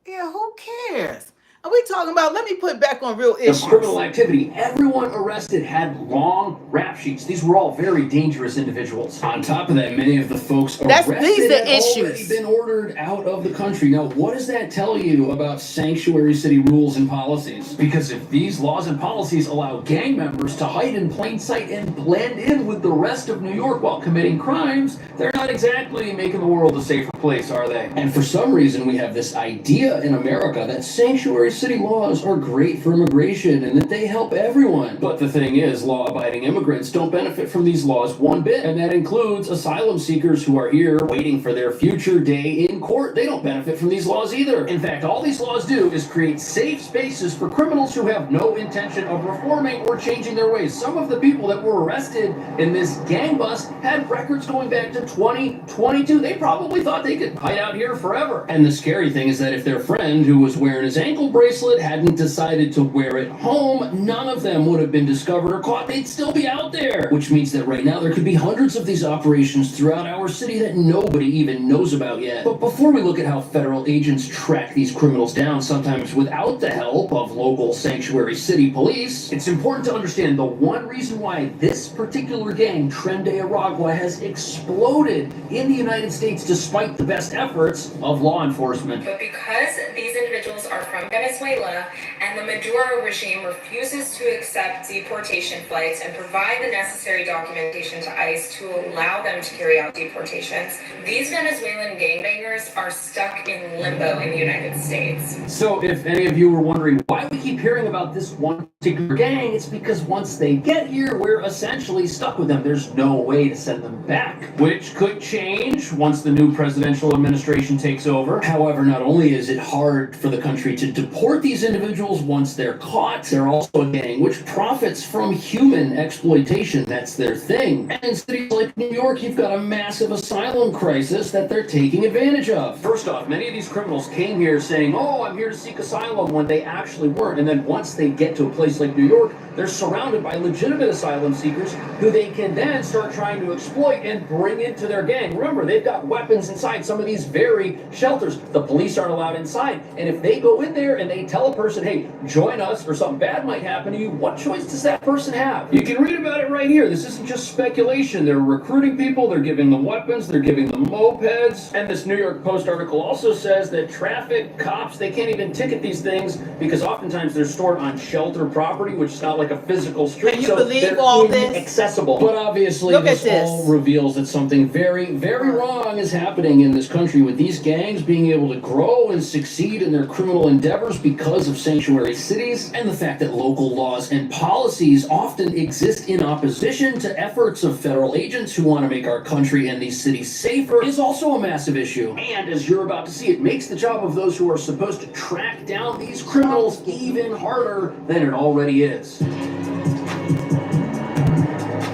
Yeah, who cares? Are we talking about, let me put back on real issues. The criminal activity. Everyone arrested had long rap sheets. These were all very dangerous individuals. On top of that, many of the folks arrested had already been ordered out of the country. Now, what does that tell you about sanctuary city rules and policies? Because if these laws and policies allow gang members to hide in plain sight and blend in with the rest of New York while committing crimes, they're not exactly making the world a safer place. workplace, are they? And for some reason, we have this idea in America that sanctuary city laws are great for immigration and that they help everyone. But the thing is, law-abiding immigrants don't benefit from these laws one bit, and that includes asylum seekers who are here waiting for their future day in court. They don't benefit from these laws either. In fact, all these laws do is create safe spaces for criminals who have no intention of reforming or changing their ways. Some of the people that were arrested in this gang bust had records going back to 2022. They probably thought they could hide out here forever. And the scary thing is that if their friend who was wearing his ankle bracelet hadn't decided to wear it home, none of them would have been discovered or caught. They'd still be out there. Which means that right now there could be hundreds of these operations throughout our city that nobody even knows about yet. But before we look at how federal agents track these criminals down, sometimes without the help of local sanctuary city police, it's important to understand the one reason why this particular gang, Tren de Aragua, has exploded in the United States despite the best efforts of law enforcement. But because these individuals are from Venezuela and the Maduro regime refuses to accept deportation flights and provide the necessary documentation to ICE to allow them to carry out deportations, these Venezuelan gangbangers are stuck in limbo in the United States. So if any of you were wondering why we keep hearing about this one particular gang, it's because once they get here, we're essentially stuck with them. There's no way to send them back, which could change once the new presidential administration takes over. However, not only is it hard for the country to deport these individuals once they're caught, they're also a gang which profits from human exploitation. That's their thing. And in cities like New York, you've got a massive asylum crisis that they're taking advantage of. First off, many of these criminals came here saying, oh, I'm here to seek asylum, when they actually weren't. And then once they get to a place like New York, they're surrounded by legitimate asylum seekers who they can then start trying to exploit and bring into their gang. Remember, they've got weapons inside some of these very shelters. The police aren't allowed inside. And if they go in there and they tell a person, hey, join us or something bad might happen to you, what choice does that person have? You can read about it right here. This isn't just speculation. They're recruiting people, they're giving them weapons, they're giving them mopeds. And this New York Post article also says that traffic cops, they can't even ticket these things because oftentimes they're stored on shelter property, which is not like a physical street. Can you so believe all this? Accessible. But obviously Look this at this. all reveals that something very, very wrong is happening in this country with these gangs being able to grow and succeed in their criminal endeavors because of sanctuary cities, and the fact that local laws and policies often exist in opposition to efforts of federal agents who want to make our country and these cities safer is also a massive issue. And as you're about to see, it makes the job of those who are supposed to track down these criminals even harder than it already is.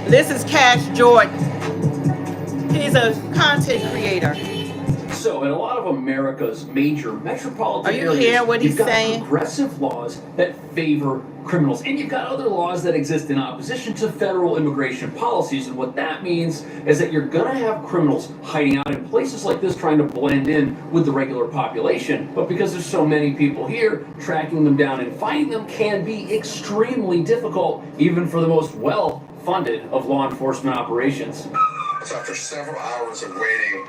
This is Cash Jordan. He's a content creator. So in a lot of America's major metropolitan areas, Are you hearing what he's you've got saying? progressive laws that favor criminals. And you've got other laws that exist in opposition to federal immigration policies. And what that means is that you're going to have criminals hiding out in places like this trying to blend in with the regular population. But because there's so many people here, tracking them down and finding them can be extremely difficult, even for the most well-funded of law enforcement operations. So after several hours of waiting,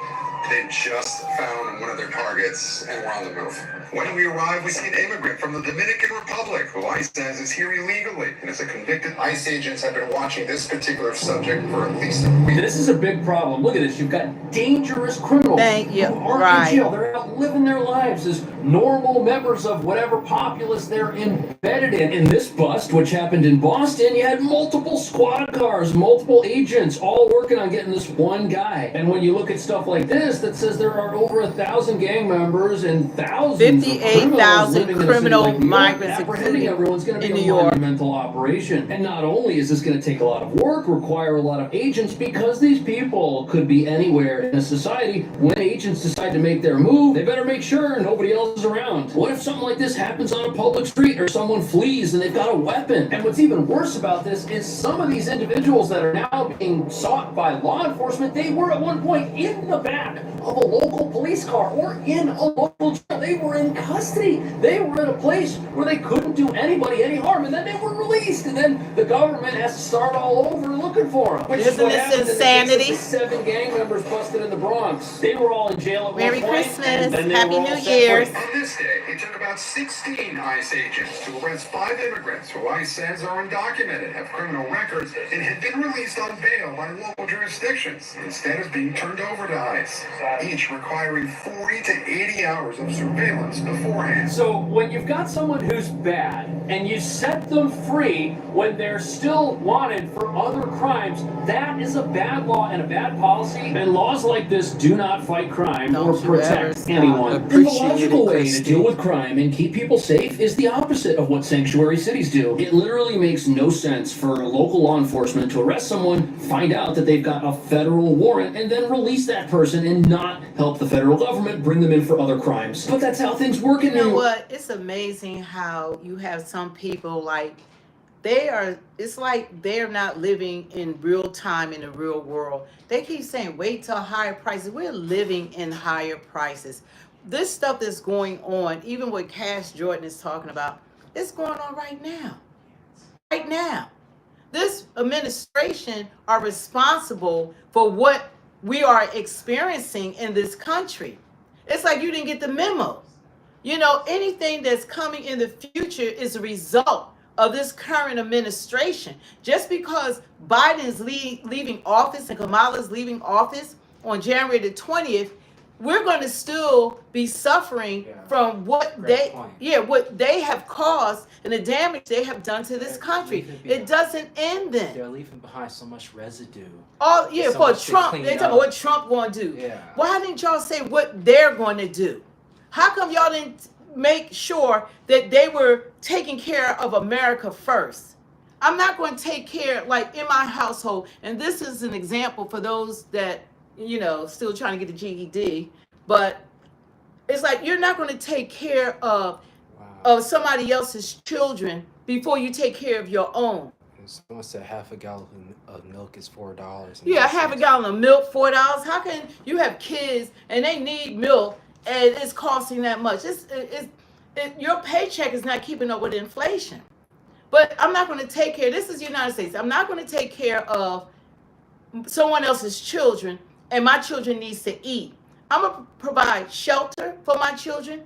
they just found one of their targets and were on the move. When we arrived, we see an immigrant from the Dominican Republic who ICE says is here illegally. And as a convicted ICE agents have been watching this particular subject for at least a week. This is a big problem. Look at this. You've got dangerous criminals who aren't in jail. They're out living their lives as normal members of whatever populace they're embedded in. In this bust, which happened in Boston, you had multiple squad cars, multiple agents, all working on getting this one guy. And when you look at stuff like this that says there are over 1,000 gang members and thousands 58,000 criminal migrants apprehending everyone's going to be a monumental operation. And not only is this going to take a lot of work, require a lot of agents, because these people could be anywhere in a society. When agents decide to make their move, they better make sure nobody else is around. What if something like this happens on a public street or someone flees and they've got a weapon? And what's even worse about this is some of these individuals that are now being sought by law enforcement, they were at one point in the back of a local police car or in a local jail. They were in custody. They were in a place where they couldn't do anybody any harm, and then they were released, and then the government has to start all over looking for them. Which is what happened insanity? In the case of the 7 gang members busted in the Bronx. They were all in jail at Merry one point, Christmas. and then they Happy were all New set Year's. free. On this day, it took about 16 ICE agents to arrest 5 immigrants who ICE says are undocumented, have criminal records, and had been released on bail by local jurisdictions instead of being turned over to ICE, each requiring 40 to 80 hours of surveillance beforehand. So when you've got someone who's bad and you set them free when they're still wanted for other crimes, that is a bad law and a bad policy. And laws like this do not fight crime or protect anyone. And the logical way to deal with crime and keep people safe is the opposite of what sanctuary cities do. It literally makes no sense for local law enforcement to arrest someone, find out that they've got a federal warrant, and then release that person and not help the federal government bring them in for other crimes. But that's how things work in New York. You know what? It's amazing how you have some people like it's like they're not living in real time in the real world. They keep saying wait till higher prices. We're living in higher prices. This stuff that's going on, even what Cash Jordan is talking about, it's going on right now. Right now. This administration are responsible for what we are experiencing in this country. It's like you didn't get the memo. You know, anything that's coming in the future is a result of this current administration. Just because Biden is leaving office and KAMALA is leaving office on January the 20th, we're going to still be suffering from what what they have caused and the damage they have done to this country. It doesn't end then. They're leaving behind so much residue. Oh yeah, so for Trump, they talking about what Trump going to do. Yeah. Why didn't y'all say what they're going to do? How come y'all didn't make sure that they were taking care of America first? I'm not going to take care, like in my household, and this is an example for those that, you know, still trying to get the GED, but it's like you're not going to take care of somebody else's children before you take care of your own. Someone said half a gallon of milk is $4. Yeah, half a gallon of milk, $4. How can you have kids and they need milk and it's costing that much? Your paycheck is not keeping up with inflation. But I'm not going to take care. This is the United States. I'm not going to take care of someone else's children, and my children needs to eat. I'm going to provide shelter for my children,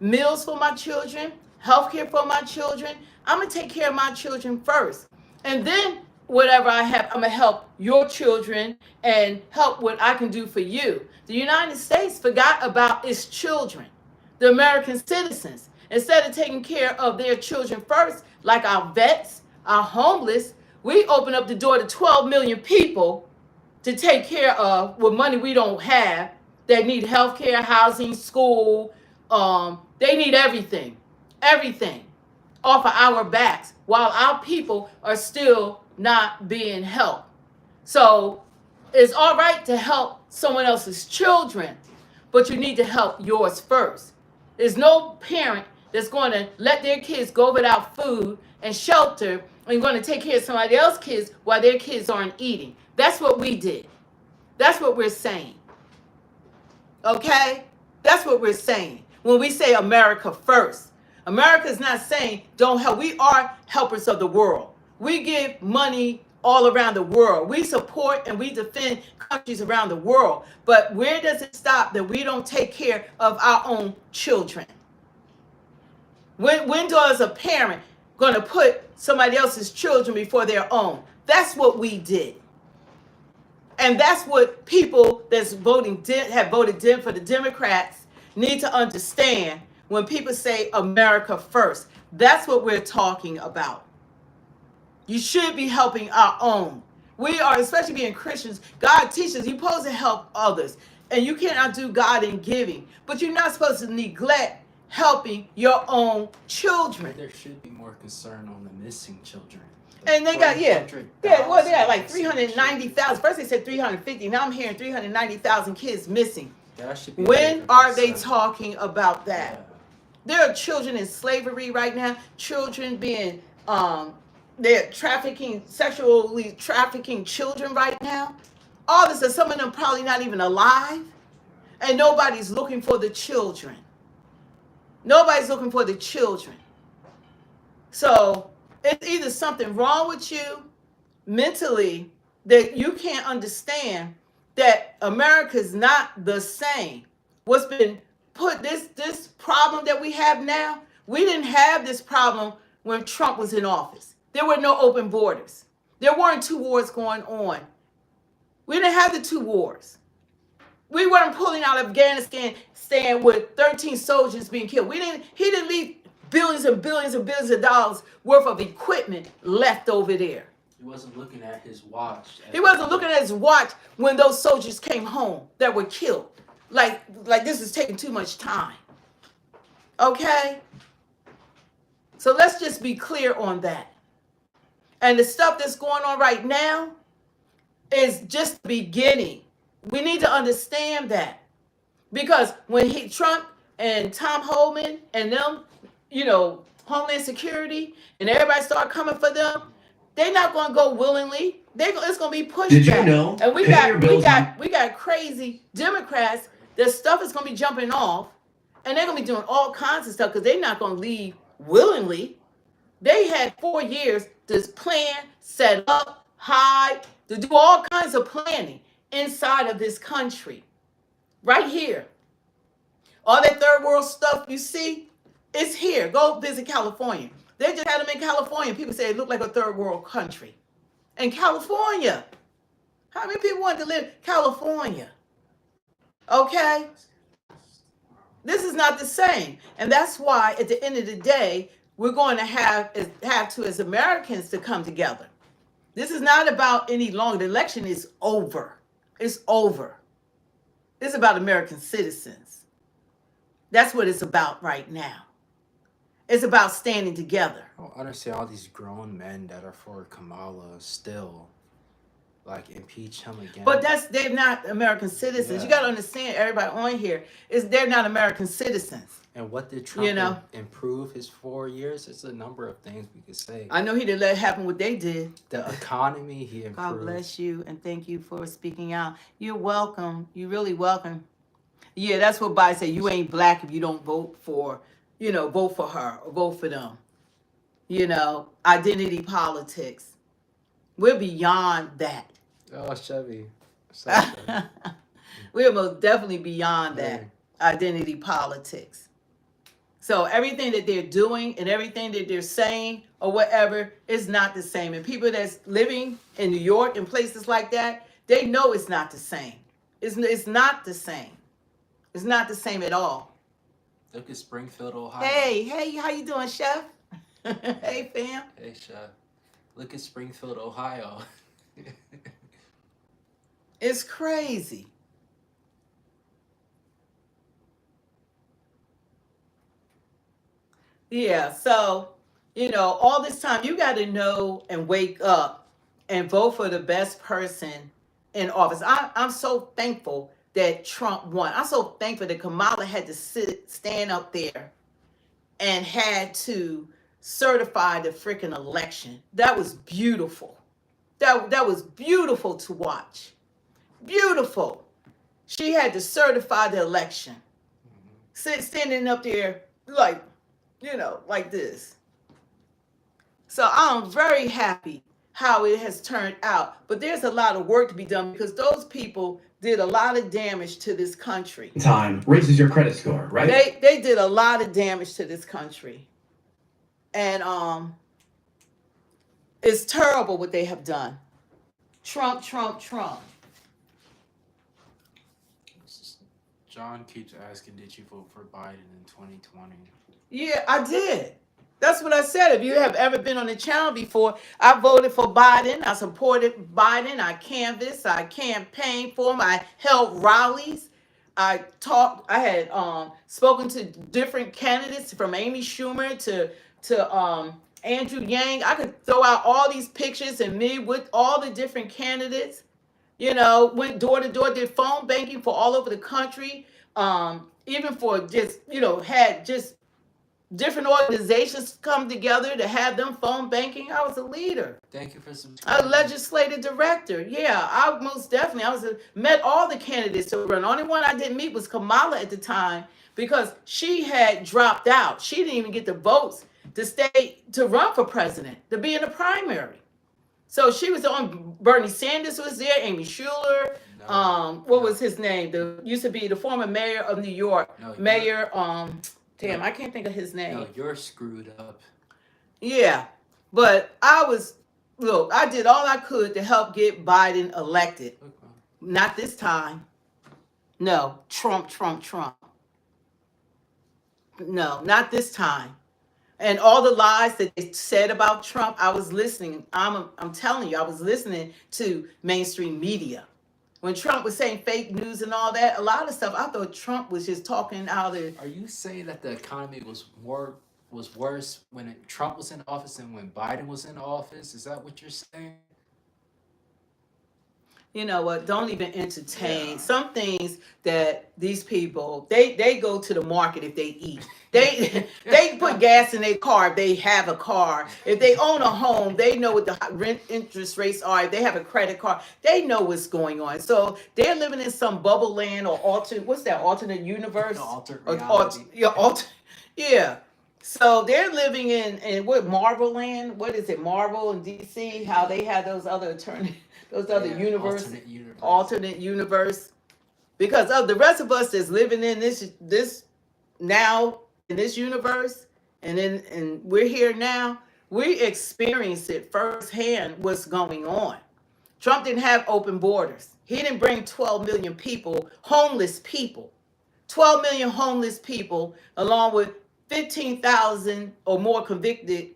meals for my children, health care for my children. I'm going to take care of my children first. And then whatever I have, I'm going to help your children and help what I can do for you. The United States forgot about its children, the American citizens. Instead of taking care of their children first, like our vets, our homeless, we open up the door to 12 million people to take care of with money we don't have that need health care, housing, school. They need everything off of our backs while our people are still not being helped. So it's all right to help someone else's children, but you need to help yours first. There's no parent that's going to let their kids go without food and shelter and going to take care of somebody else's kids while their kids aren't eating. That's what we did. That's what we're saying. Okay? That's what we're saying. When we say America first, America is not saying don't help. We are helpers of the world. We give money all around the world. We support and we defend countries around the world. But where does it stop that we don't take care of our own children? When does a parent going to put somebody else's children before their own? That's what we did. And that's what people that's have voted for the Democrats need to understand when people say America first. That's what we're talking about. You should be helping our own. We are, especially being Christians, God teaches you're supposed to help others. And you cannot do God in giving. But you're not supposed to neglect helping your own children. There should be more concern on the missing children. And they got, they had like 390,000. First they said 350. Now I'm hearing 390,000 kids missing. When are they talking about that? There are children in slavery right now. Children being, they're sexually trafficking children right now. All this, and some of them probably not even alive. And nobody's looking for the children. Nobody's looking for the children. So it's either something wrong with you mentally that you can't understand that America's not the same. What's been put, this problem that we have now, we didn't have this problem when Trump was in office. There were no open borders. There weren't 2 wars going on. We didn't have the 2 wars. We weren't pulling out of Afghanistan with 13 soldiers being killed. He didn't leave billions and billions and billions of dollars worth of equipment left over there. He wasn't looking at his watch. He wasn't looking at his watch when those soldiers came home that were killed. Like this is taking too much time. Okay? So let's just be clear on that. And the stuff that's going on right now is just the beginning. We need to understand that. Because when Trump and Tom Homan and them, Homeland Security, and everybody start coming for them, they're not going to go willingly. It's going to be pushed Did you back. know? And we Pay got crazy Democrats. Their stuff is going to be jumping off, and they're going to be doing all kinds of stuff because they're not going to leave willingly. They had 4 years to plan, set up, hide, to do all kinds of planning inside of this country. Right here. All that third world stuff you see, it's here. Go visit California. They just had them in California. People say it looked like a third world country. In California. How many people want to live in California? Okay? This is not the same. And that's why at the end of the day, we're going to have to, as Americans, to come together. This is not about any longer. The election is over. It's over. It's about American citizens. That's what it's about right now. It's about standing together. I don't understand all these grown men that are for Kamala still, impeach him again. But they're not American citizens. Yeah. You got to understand, everybody on here, they're not American citizens. And what did Trump improve his 4 years? It's a number of things we could say. I know he didn't let it happen what they did. The economy, he improved. God bless you, and thank you for speaking out. You're welcome. You're really welcome. Yeah, that's what Biden said. You ain't black if you don't vote for, vote for her or vote for them. Identity politics. We're beyond that. Oh, Chevy. We're most definitely beyond that. Identity politics. So everything that they're doing and everything that they're saying or whatever is not the same. And people that's living in New York and places like that, they know it's not the same. It's not the same. It's not the same at all. Look at Springfield, Ohio. Hey, how you doing, Chef? Hey, fam. Hey, Chef. Look at Springfield, Ohio. It's crazy. Yeah, so, all this time, you got to know and wake up and vote for the best person in office. I'm so thankful that Trump won. I'm so thankful that Kamala had to stand up there and had to certify the freaking election. That was beautiful. That was beautiful to watch. Beautiful. She had to certify the election. Standing up there like this. So I'm very happy how it has turned out. But there's a lot of work to be done because those people did a lot of damage to this country. Time raises your credit score, right? They did a lot of damage to this country. And it's terrible what they have done. Trump. John keeps asking, did you vote for Biden in 2020? Yeah, I did. That's what I said. If you have ever been on the channel before, I voted for Biden. I supported Biden. I canvassed. I campaigned for him. I held rallies. I had spoken to different candidates from Amy Schumer to Andrew Yang. I could throw out all these pictures and me with all the different candidates. Went door to door, did phone banking for all over the country. Even for just, had just different organizations come together to have them phone banking. I was a leader. Thank you for subscribing. A legislative director. Yeah, I met all the candidates to run. The only one I didn't meet was Kamala at the time because she had dropped out. She didn't even get the votes to run for president, to be in the primary. So she was on. Bernie Sanders was there. Amy Schumer. What was his name? Used to be the former mayor of New York. Mayor. Damn, I can't think of his name. No, you're screwed up. Yeah, but I did all I could to help get Biden elected. Not this time. No, Trump. No, not this time. And all the lies that they said about Trump, I was listening. I'm telling you, I was listening to mainstream media. When Trump was saying fake news and all that, a lot of stuff, I thought Trump was just talking out of... Are you saying that the economy was worse when Trump was in office than when Biden was in office? Is that what you're saying? You know what? Don't even entertain some things that these people, they go to the market if they eat. They put gas in their car if they have a car. If they own a home, they know what the rent interest rates are. If they have a credit card, they know what's going on. So they're living in some bubble land or alternate universe? Alternate reality. Yeah. So they're living in what, Marvel land? What is it, Marvel and DC? How they have those other alternate universe. Because of the rest of us that's living in this now in this universe, and we're here now, we experience it firsthand what's going on. Trump didn't have open borders. He didn't bring 12 million people, homeless people. 12 million homeless people, along with 15,000 or more convicted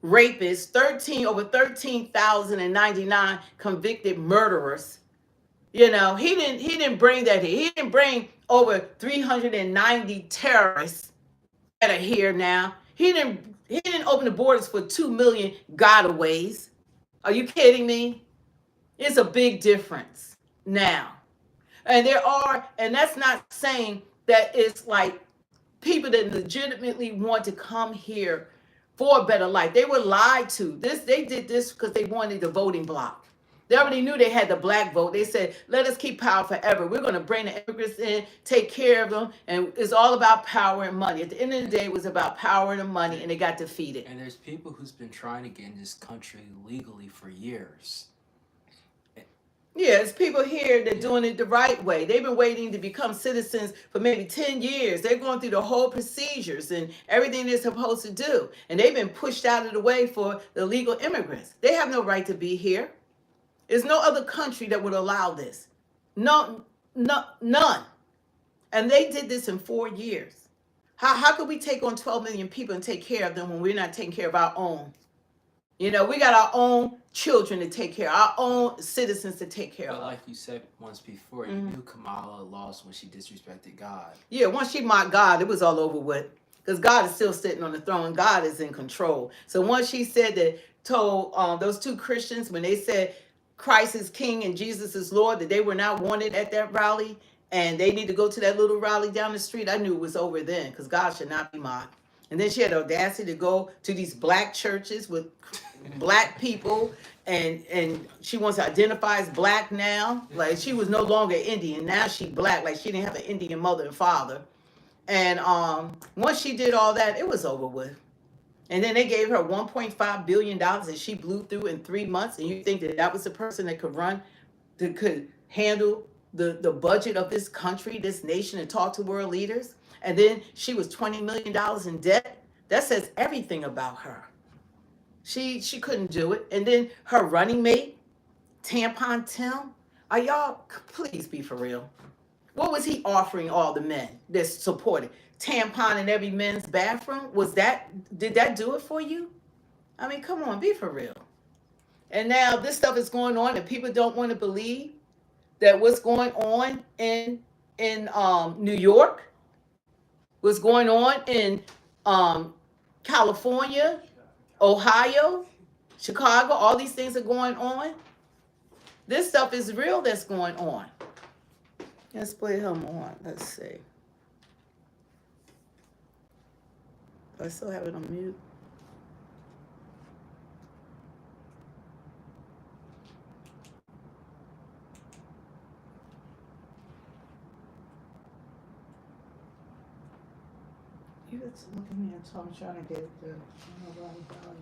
rapists, over 13,099 convicted murderers. You know, he didn't bring that here. He didn't bring over 390 terrorists that are here now. He didn't open the borders for 2 million gotaways. Are you kidding me? It's a big difference now. And that's not saying that it's like people that legitimately want to come here for a better life. They were lied to. They did this because they wanted the voting bloc. They already knew they had the black vote. They said, let us keep power forever. We're going to bring the immigrants in, take care of them, and it's all about power and money. At the end of the day, it was about power and money, and they got defeated. And there's people who's been trying to get in this country legally for years. Yeah, it's people here that are doing it the right way. They've been waiting to become citizens for maybe 10 years. They're going through the whole procedures and everything they're supposed to do. And they've been pushed out of the way for the illegal immigrants. They have no right to be here. There's no other country that would allow this. No, none. And they did this in 4 years. How could we take on 12 million people and take care of them when we're not taking care of our own? You know, we got our own children to take care of, our own citizens to take care of. But like you said once before, you knew Kamala lost when she disrespected God. Yeah, once she mocked God, it was all over with. Because God is still sitting on the throne. God is in control. So once she said that, told those two Christians, when they said Christ is King and Jesus is Lord, that they were not wanted at that rally, and they need to go to that little rally down the street, I knew it was over then, because God should not be mocked. And then she had the audacity to go to these black churches with black people, and she wants to identify as black now. Like, she was no longer Indian. Now she black. Like, she didn't have an Indian mother and father. And once she did all that, it was over with. And then they gave her $1.5 billion that she blew through in 3 months. And you think that was the person that could handle the budget of this country, this nation, and talk to world leaders? And then she was $20 million in debt. That says everything about her. She couldn't do it. And then her running mate, Tampon Tim, are y'all, please be for real. What was he offering all the men that supported? Tampon in every men's bathroom? Did that do it for you? I mean, come on, be for real. And now this stuff is going on, and people don't want to believe that what's going on in New York, what's going on in California, Ohio, Chicago, all these things are going on. This stuff is real that's going on. Let's play him on. Let's see. I still have it on mute.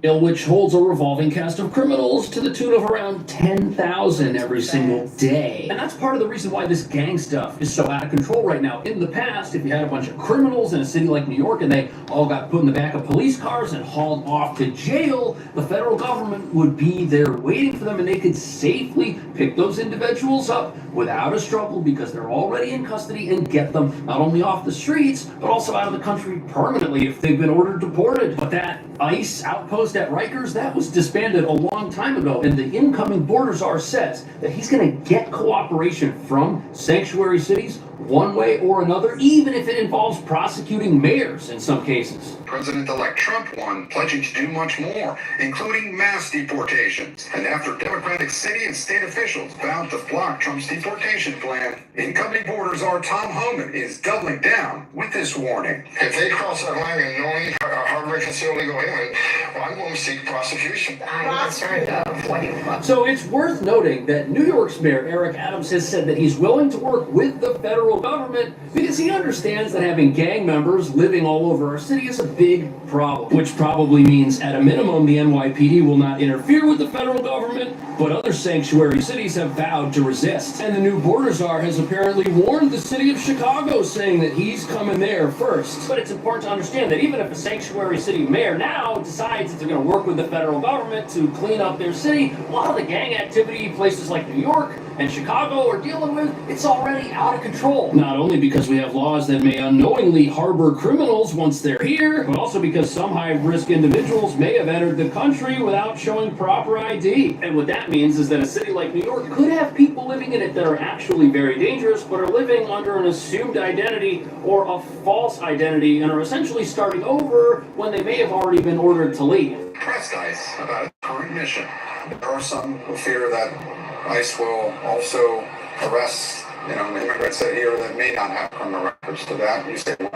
Bill, which holds a revolving cast of criminals to the tune of around 10,000 every single day. And that's part of the reason why this gang stuff is so out of control right now. In the past, if you had a bunch of criminals in a city like New York and they all got put in the back of police cars and hauled off to jail, the federal government would be there waiting for them and they could safely pick those individuals up without a struggle because they're already in custody and get them not only off the streets, but also out of the country permanently if they've been ordered deported. But that ICE outpost at Rikers, that was disbanded a long time ago, and the incoming border czar says that he's going to get cooperation from sanctuary cities one way or another, even if it involves prosecuting mayors in some cases. President-elect Trump won, pledging to do much more, including mass deportations. And after Democratic city and state officials vowed to block Trump's deportation plan, incoming border czar Tom Homan is doubling down with this warning. If they cross our line and knowing harbor can illegal alien, well, I'm going to seek prosecution. I'm concerned of what you want. So it's worth noting that New York's Mayor Eric Adams has said that he's willing to work with the federal government because he understands that having gang members living all over our city is a big problem, which probably means at a minimum the NYPD will not interfere with the federal government, but other sanctuary cities have vowed to resist. And the new border czar has apparently warned the city of Chicago, saying that he's coming there first. But it's important to understand that even if a sanctuary city mayor now decides that they're going to work with the federal government to clean up their city, a lot of the gang activity places like New York and Chicago are dealing with, it's already out of control. Not only because we have laws that may unknowingly harbor criminals once they're here, but also because some high-risk individuals may have entered the country without showing proper ID. And what that means is that a city like New York could have people living in it that are actually very dangerous, but are living under an assumed identity or a false identity and are essentially starting over when they may have already been ordered to leave. Pressed ICE about its current mission. There are some who fear that ICE will also arrest, immigrants that here that may not have criminal records. To that, you say what?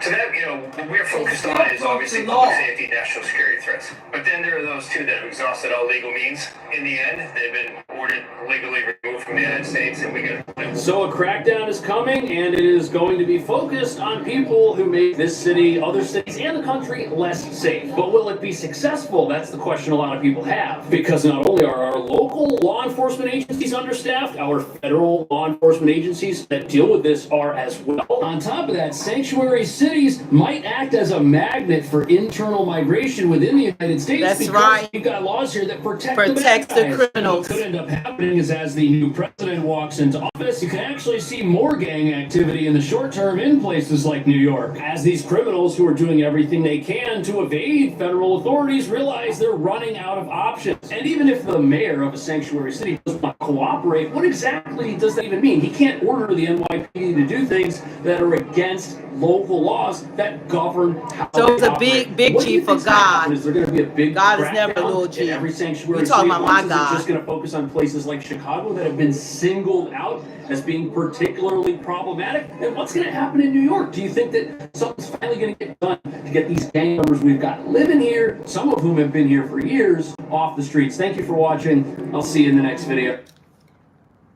To that, what we're focused on is obviously public safety, national security threats. But then there are those two that have exhausted all legal means. In the end, they've been ordered legally removed from the United States, and we get. So a crackdown is coming, and it is going to be focused on people who make this city, other cities, and the country less safe. But will it be successful? That's the question a lot of people have. Because not only are our local law enforcement agencies understaffed, our federal law enforcement agencies that deal with this are as well. On top of that, sanctuary cities might act as a magnet for internal migration within the United States. That's because right. We've got laws here that protect the criminals. What could end up happening is as the new president walks into office, you can actually see more gang activity in the short term in places like New York. As these criminals who are doing everything they can to evade federal authorities realize they're running out of options. And even if the mayor of a sanctuary city doesn't want to cooperate, what exactly does that even mean? He can't order the NYPD to do things that are against local laws that govern how So it's they a operate. big What do you G for think's gonna happen? God. Is there going to be a big God is never a crackdown little in G. every sanctuary We talking city about at once? my Is it God. just going to focus on places like Chicago that have been singled out as being particularly problematic? And what's going to happen in New York? Do you think that something's finally going to get done to get these gang members we've got living here, some of whom have been here for years, off the streets? Thank you for watching. I'll see you in the next video.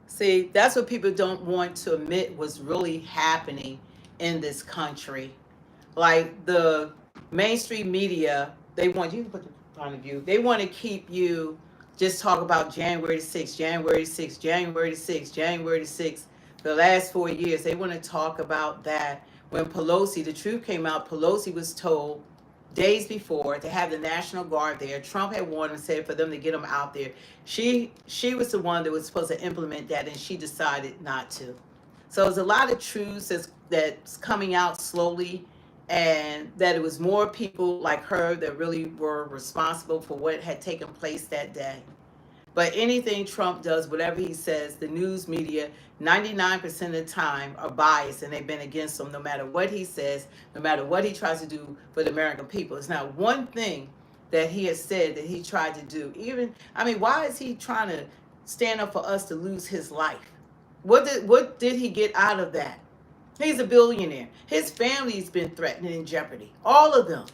See, that's what people don't want to admit was really happening in this country. Like the mainstream media, they want you to put the point of view. They want to keep you just talk about January 6th, January 6th, January 6th, January 6th. The last 4 years, they want to talk about that. When Pelosi, the truth came out, Pelosi was told days before to have the National Guard there. Trump had warned and said for them to get them out there. She was the one that was supposed to implement that, and she decided not to. So there's a lot of truths that's coming out slowly, and that it was more people like her that really were responsible for what had taken place that day. But anything Trump does, whatever he says, the news media, 99% of the time are biased, and they've been against him no matter what he says, no matter what he tries to do for the American people. It's not one thing that he has said that he tried to do. Why is he trying to stand up for us to lose his life? What did he get out of that? He's a billionaire. His family's been threatened and in jeopardy. All of them.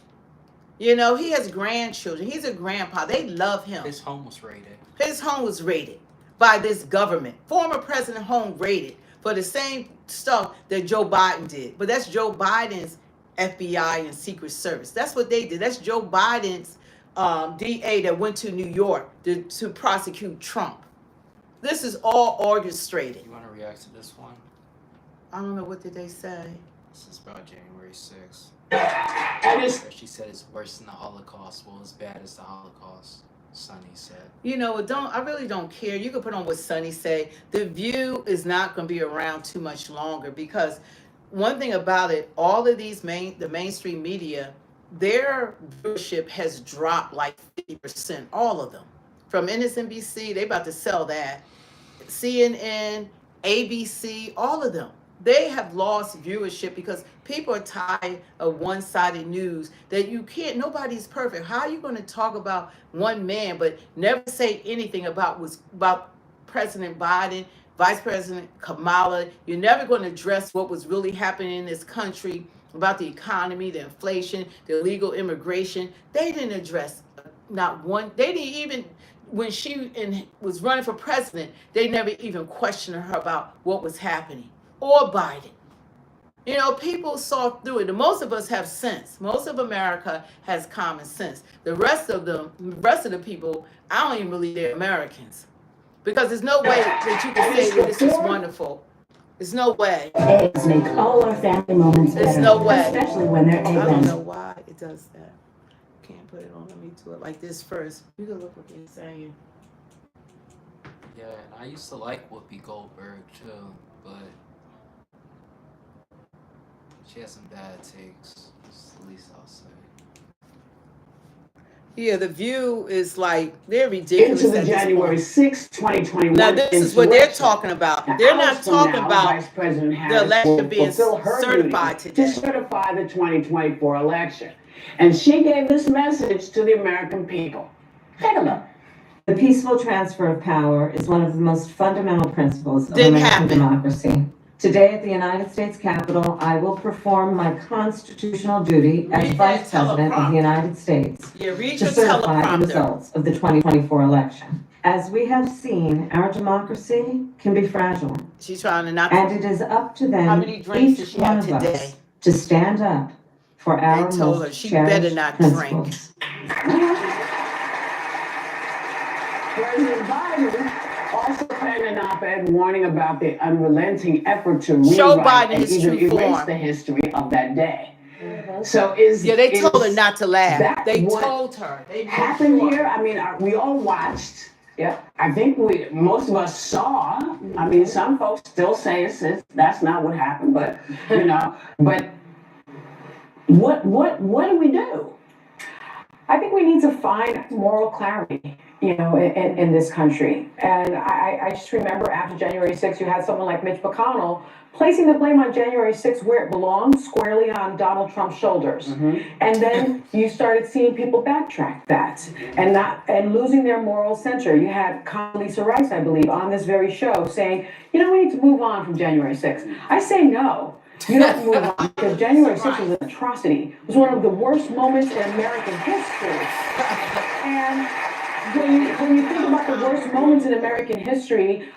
He has grandchildren. He's a grandpa. They love him. His home was raided. His home was raided by this government. Former President home raided for the same stuff that Joe Biden did. But that's Joe Biden's FBI and Secret Service. That's what they did. That's Joe Biden's DA that went to New York to prosecute Trump. This is all orchestrated. You want to react to this one? I don't know, what did they say? This is about January 6th. And she said it's worse than the Holocaust. Well, as bad as the Holocaust, Sonny said. You know, I really don't care. You can put on what Sonny say. The View is not going to be around too much longer, because one thing about it, all of these the mainstream media, their viewership has dropped like 50%, all of them. From MSNBC, they about to sell that. CNN, ABC, all of them. They have lost viewership because people are tired of one-sided news that you can't, nobody's perfect. How are you going to talk about one man but never say anything about President Biden, Vice President Kamala? You're never going to address what was really happening in this country about the economy, the inflation, the illegal immigration. They didn't address not one. They didn't even, when she was running for president, they never even questioned her about what was happening. Or Biden. You know, people saw through it. And most of us have sense. Most of America has common sense. The rest of the people, I don't even believe they're Americans. Because there's no way that you can say this is wonderful. There's no way. Eggs make all our family moments better. There's no way. Especially when they're egg I don't ends. know why it does that. Can't put it on. Let me do it like this first. You can look what they're saying. Yeah, and I used to like Whoopi Goldberg too, but she has some bad takes. That's the least I'll say. Yeah, The View is like, they're ridiculous. Into the January 6, 2021. Now, this is what they're talking about. They're not talking about the election being certified today. To certify the 2024 election. And she gave this message to the American people. Take a look. The peaceful transfer of power is one of the most fundamental principles of American democracy. Today at the United States Capitol, I will perform my constitutional duty as Vice President of the United States to certify the results of the 2024 election. As we have seen, our democracy can be fragile. She's trying to not. And it is up to them, each one of us, to stand up for our most cherished principles. President Biden also penned an op-ed warning about the unrelenting effort to rewrite and even erase the history of that day. So they told her not to laugh. They told her. They happened here. I mean, we all watched. Yeah, I think most of us saw. I mean, some folks still say that's not what happened, but you know, but what do we do? I think we need to find moral clarity, you know, in this country. And I just remember after January 6th, you had someone like Mitch McConnell placing the blame on January 6th where it belongs, squarely on Donald Trump's shoulders. And then you started seeing people backtrack that and losing their moral center. You had Condoleezza Rice, I believe, on this very show saying, you know, we need to move on from January 6th. I say no. You don't move on, because January 6th was an atrocity. It was one of the worst moments in American history. And when you think about the worst moments in American history,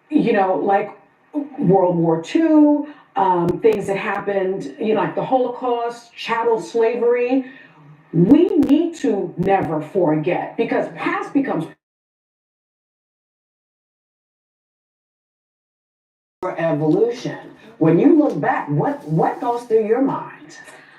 you know, like World War II, things that happened, you know, like the Holocaust, chattel slavery, we need to never forget, because past becomes evolution. When you look back, what goes through your mind?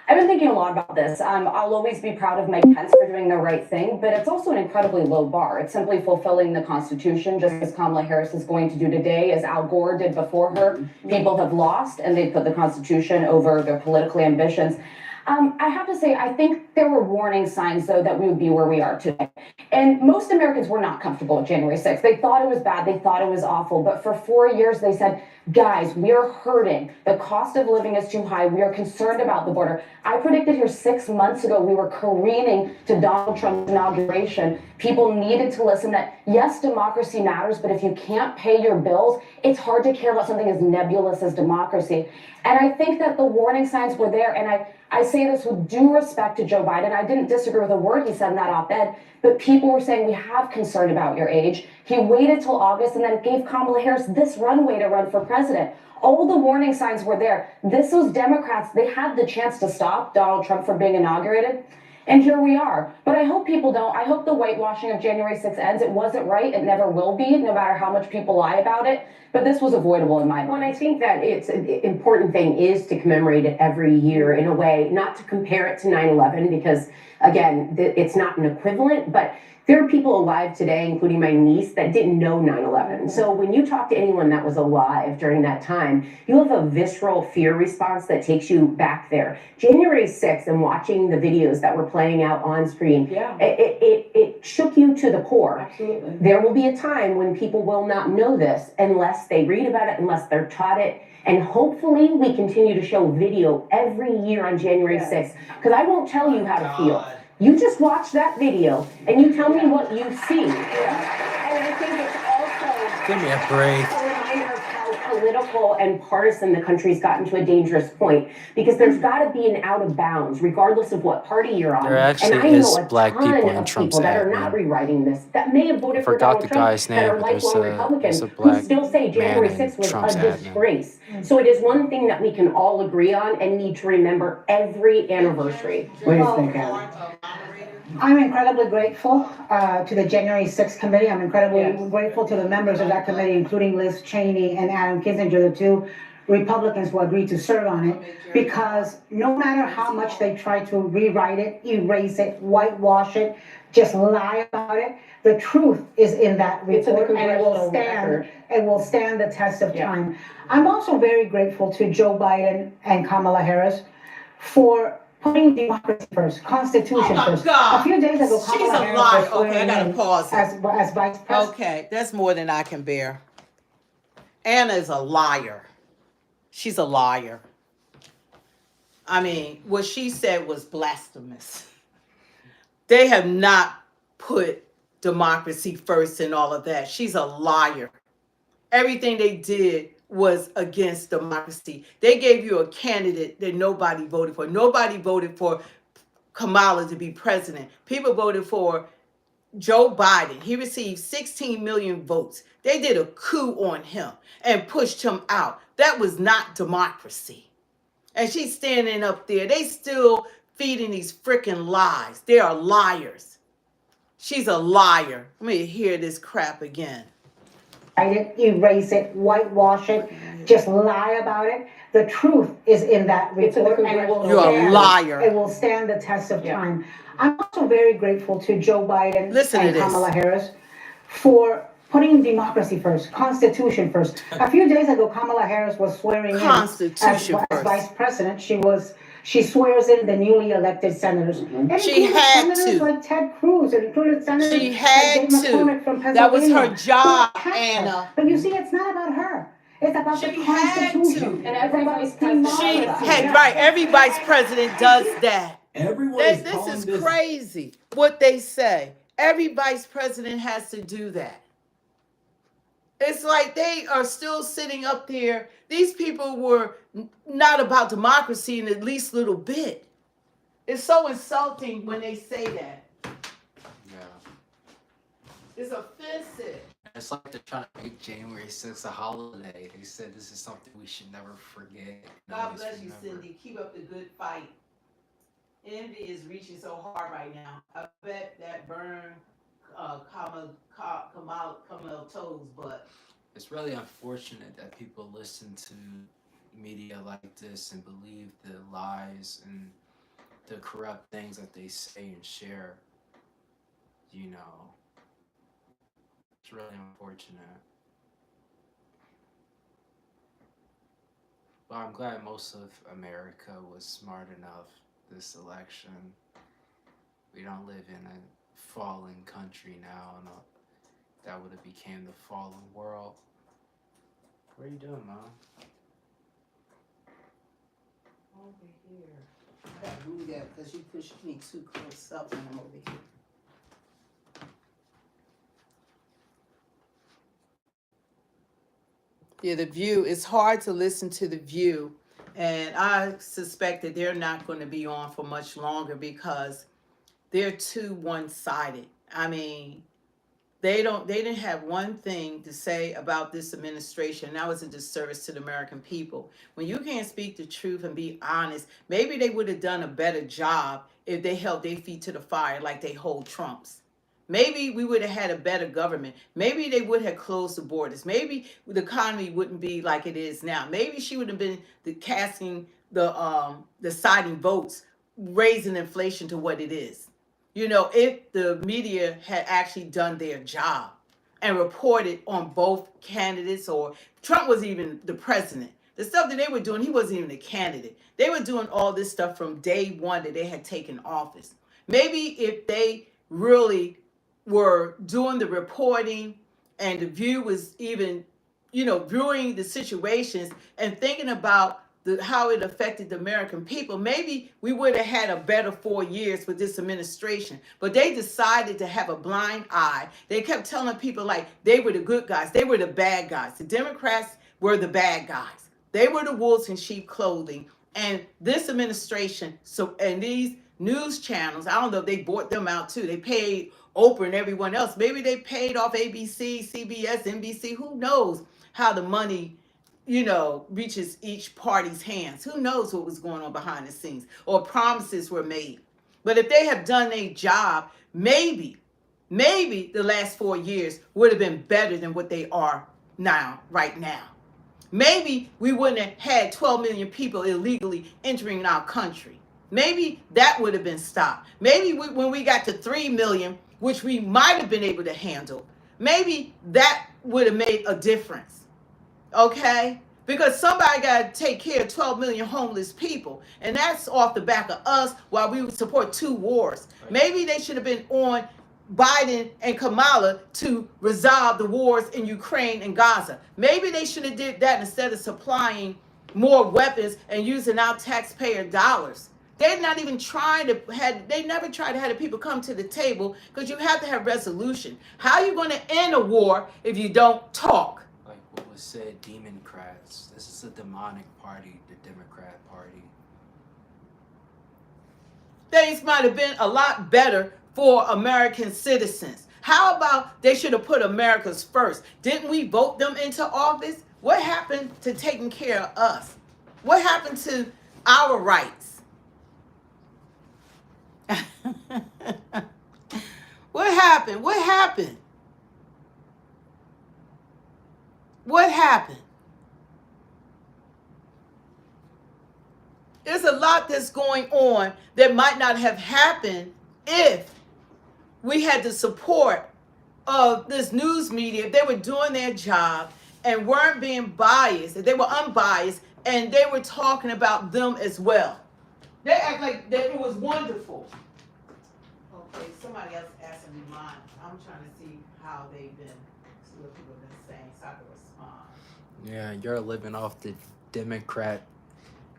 I've been thinking a lot about this. I'll always be proud of Mike Pence for doing the right thing, but it's also an incredibly low bar. It's simply fulfilling the Constitution, just as Kamala Harris is going to do today, as Al Gore did before her. People have lost, and they put the Constitution over their political ambitions. I have to say, I think there were warning signs, though, that we would be where we are today. And most Americans were not comfortable with January 6th. They thought it was bad. They thought it was awful. But for 4 years, they said, guys, we are hurting. The cost of living is too high. We are concerned about the border. I predicted here 6 months ago, we were careening to Donald Trump's inauguration. People needed to listen that, yes, democracy matters, but if you can't pay your bills, it's hard to care about something as nebulous as democracy. And I think that the warning signs were there. And I say this with due respect to Joe Biden. I didn't disagree with a word he said in that op-ed, but people were saying, we have concern about your age. He waited till August and then gave Kamala Harris this runway to run for president. All the warning signs were there. This was Democrats. They had the chance to stop Donald Trump from being inaugurated. And here we are. But I hope people don't. I hope the whitewashing of January 6th ends. It wasn't right. It never will be, no matter how much people lie about it. But this was avoidable in my mind. Well, I think that it's an important thing is to commemorate it every year in a way, not to compare it to 9/11 because, again, it's not an equivalent, but there are people alive today, including my niece, that didn't know 9/11. So when you talk to anyone that was alive during that time, you have a visceral fear response that takes you back there. January 6th and watching the videos that were playing out on screen, it shook you to the core. Absolutely. There will be a time when people will not know this unless they read about it, unless they're taught it. And hopefully we continue to show video every year on January 6th, because I won't tell you how to feel. You just watch that video and you tell me what you see. And I think it's also Give me a break. a reminder of how political and partisan the country's gotten to a dangerous point, because there's got to be an out of bounds, regardless of what party you're on. There actually and I is know a black ton people in of Trump's people that are ad, not man. rewriting this, that may have I voted for forgot Donald the Trump, guy's that name, are but there's lifelong a Republicans, who black still say man January in 6th was Trump's a ad, man. disgrace. So it is one thing that we can all agree on and need to remember every anniversary. What do you think, Anna? I'm incredibly grateful to the January 6th committee. I'm incredibly grateful to the members of that committee, including Liz Cheney and Adam Kinzinger, the two Republicans who agreed to serve on it, because no matter how much they try to rewrite it, erase it, whitewash it, just lie about it, the truth is in that report, and it will stand. It will stand the test of time. I'm also very grateful to Joe Biden and Kamala Harris for putting democracy first, Constitution first. God. A few days ago, She's Kamala a Harris liar. was swearing Okay, I gotta in pause it. as vice president. Okay, that's more than I can bear. Anna is a liar. She's a liar. I mean, what she said was blasphemous. They have not put democracy first and all of that. She's a liar. Everything they did was against democracy. They gave you a candidate that nobody voted for. Nobody voted for Kamala to be president. People voted for Joe Biden. He received 16 million votes. They did a coup on him and pushed him out. That was not democracy. And she's standing up there. They still feeding these freaking lies. They are liars. She's a liar. Let me hear this crap again. Write it, erase it, whitewash it, just lie about it. The truth is in that report, and it will You're stand. a liar. It will stand the test of time. I'm also very grateful to Joe Biden Listen to and this. Kamala Harris for putting democracy first, Constitution first. A few days ago, Kamala Harris was swearing in Constitution as first. vice president. She swears in the newly elected senators. And She included had senators to. like Ted Cruz, and included senators She like had Dave to. McCormick from That was Pennsylvania. her job, Who attacked her. Anna. But you see, it's not about her. It's about the She had Constitution. to. And every vice She president. had, right, every vice president does that. Everyone is This calling is this. crazy what they say. Every vice president has to do that. It's like they are still sitting up there. These people were not about democracy in the least little bit. It's so insulting when they say that. Yeah. It's offensive. It's like they're trying to make January 6th a holiday. They said this is something we should never forget. and God always bless you, remember. Cindy. Keep up the good fight. Envy is reaching so hard right now. I bet that burned Kamala toes, but It's really unfortunate that people listen to media like this and believe the lies and the corrupt things that they say and share. You know, it's really unfortunate. But I'm glad most of America was smart enough this election. We don't live in a fallen country now, and that would have became the fallen world. What are you doing, Mom? over here. I gotta move that because you pushed me too close up when I'm over here. Yeah, The View. It's hard to listen to The View. And I suspect that they're not going to be on for much longer because they're too one-sided. I mean, they didn't have one thing to say about this administration. That was a disservice to the American people. When you can't speak the truth and be honest, maybe they would have done a better job if they held their feet to the fire like they hold Trump's. Maybe we would have had a better government. Maybe they would have closed the borders. Maybe the economy wouldn't be like it is now. Maybe she would have been casting the deciding votes, raising inflation to what it is. You know, if the media had actually done their job and reported on both candidates, or Trump was even the president. The stuff that they were doing, he wasn't even a candidate. They were doing all this stuff from day one that they had taken office. Maybe if they really were doing the reporting and the View was even, viewing the situations and thinking about how it affected the American people, maybe we would have had a better 4 years with this administration. But they decided to have a blind eye. They kept telling people like they were the good guys. They were the bad guys. The Democrats were the bad guys. They were the wolves in sheep clothing. And this administration, and these news channels, I don't know if they bought them out too. They paid Oprah and everyone else. Maybe they paid off ABC, CBS, NBC. Who knows how the money reaches each party's hands. Who knows what was going on behind the scenes, or promises were made. But if they have done their job, maybe the last 4 years would have been better than what they are now, right now. Maybe we wouldn't have had 12 million people illegally entering our country. Maybe that would have been stopped. Maybe when we got to 3 million, which we might have been able to handle, maybe that would have made a difference. Okay? Because somebody got to take care of 12 million homeless people. And that's off the back of us while we would support 2 wars. Maybe they should have been on Biden and KAMALA to resolve the wars in Ukraine and Gaza. Maybe they should have did that instead of supplying more weapons and using our taxpayer dollars. They're not even trying to they never tried to have the people come to the table, because you have to have resolution. How are you going to end a war if you don't talk? Like what was said, Democrats. This is a demonic party, the Democrat Party. Things might have been a lot better for American citizens. How about they should have put America's first? Didn't we vote them into office? What happened to taking care of us? What happened to our rights? What happened? What happened? What happened? There's a lot that's going on that might not have happened if we had the support of this news media. If they were doing their job and weren't being biased, if they were unbiased and they were talking about them as well. They act like that it was wonderful. Okay, somebody else asked me mine. I'm trying to see how they've been, see what people have been saying so I can respond. Yeah, you're living off the Democrat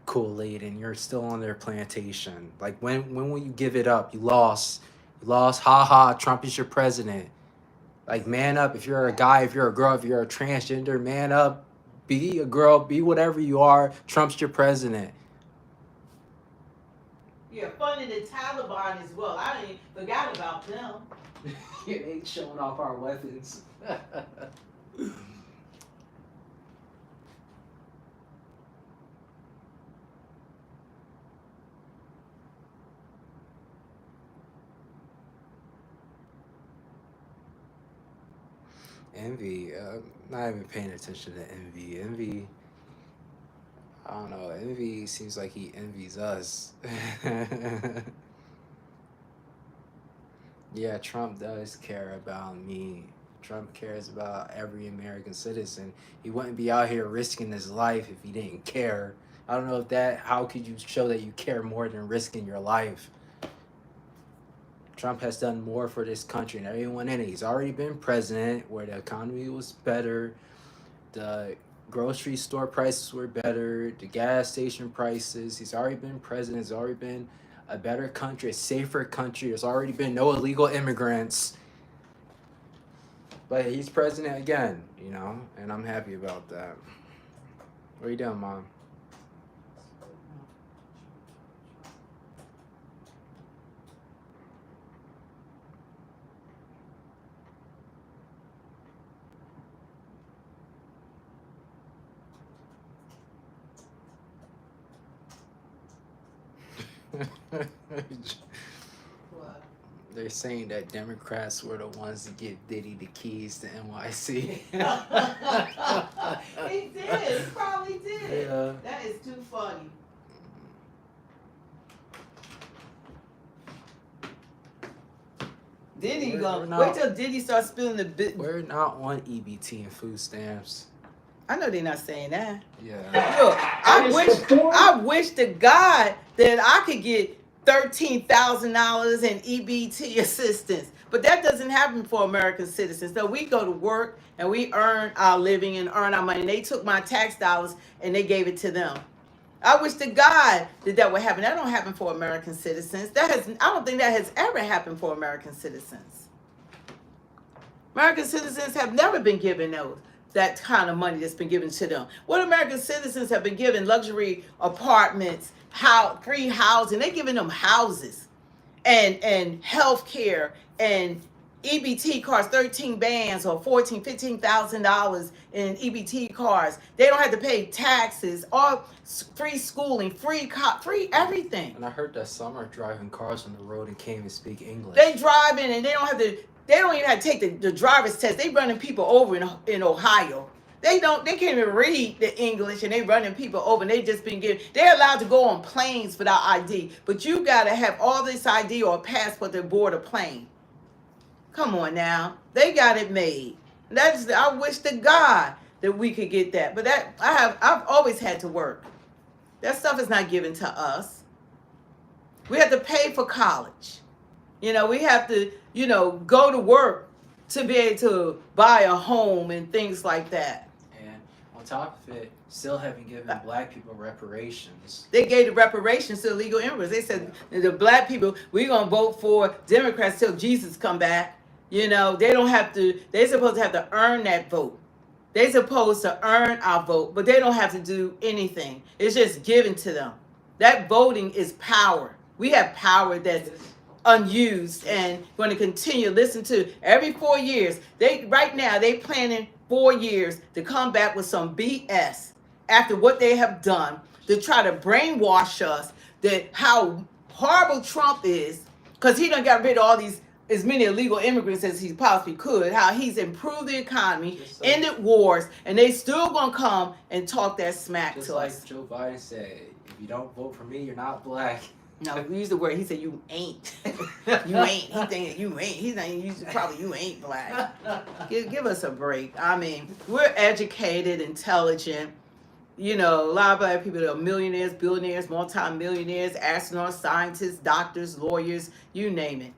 Kool-Aid and you're still on their plantation. Like when will you give it up? You lost. You lost. Ha ha, Trump is your president. Like, man up. If you're a guy, if you're a girl, if you're a transgender, man up. Be a girl, be whatever you are. Trump's your president. Yeah, funding the Taliban as well. I didn't forgot about them. Yeah, they showing off our weapons. Envy. Not even paying attention to envy. Envy. I don't know. Envy seems like he envies us. Yeah, Trump does care about me. Trump cares about every American citizen. He wouldn't be out here risking his life if he didn't care. I don't know if that, how could you show that you care more than risking your life? Trump has done more for this country and everyone in it. He's already been president where the economy was better. The grocery store prices were better. The gas station prices. He's already been president. He's already been a better country, a safer country. There's already been no illegal immigrants. But he's president again, you know, and I'm happy about that. What are you doing, Mom? They're saying that Democrats were the ones to give Diddy the keys to NYC. He did. He probably did. Yeah. That is too funny. Diddy wait till Diddy starts spilling the bit. We're not on EBT and food stamps. I know they're not saying that. Yeah. Look, I wish to God that I could get $13,000 in EBT assistance. But that doesn't happen for American citizens. So we go to work and we earn our living and earn our money. And they took my tax dollars and they gave it to them. I wish to God that would happen. That don't happen for American citizens. I don't think that has ever happened for American citizens. American citizens have never been given that kind of money that's been given to them. What American citizens have been given luxury apartments, free housing. They're giving them houses and health care and EBT cars, 13 bands or $14,000, $15,000 in EBT cars. They don't have to pay taxes, all free schooling, free everything. And I heard that some are driving cars on the road and can't even speak English. They drive in and they don't even have to take the driver's test. They running people over in Ohio. They can't even read the English and they running people over and they're allowed to go on planes without ID. But you gotta have all this ID or a passport to board a plane. Come on now. They got it made. I wish to God that we could get that. But I've always had to work. That stuff is not given to us. We have to pay for college. We have to, go to work to be able to buy a home and things like that. And on top of it, still haven't given black people reparations. They gave the reparations to illegal immigrants. They said the black people, we're going to vote for Democrats till Jesus come back. They're supposed to have to earn that vote. They're supposed to earn our vote, but they don't have to do anything. It's just given to them. That voting is power. We have power that's unused and going to continue. Listen to every 4 years. Right now they planning 4 years to come back with some BS after what they have done to try to brainwash us that how horrible Trump is because he done got rid of as many illegal immigrants as he possibly could, how he's improved the economy, ended wars, and they still gonna come and talk that smack just to like us. Joe Biden said, if you don't vote for me, you're not black. No, we use the word, he said you ain't. You ain't. He thinking you ain't. He's not using probably you ain't black. Give us a break. I mean, we're educated, intelligent. A lot of black people are millionaires, billionaires, multimillionaires, astronauts, scientists, doctors, lawyers, you name it.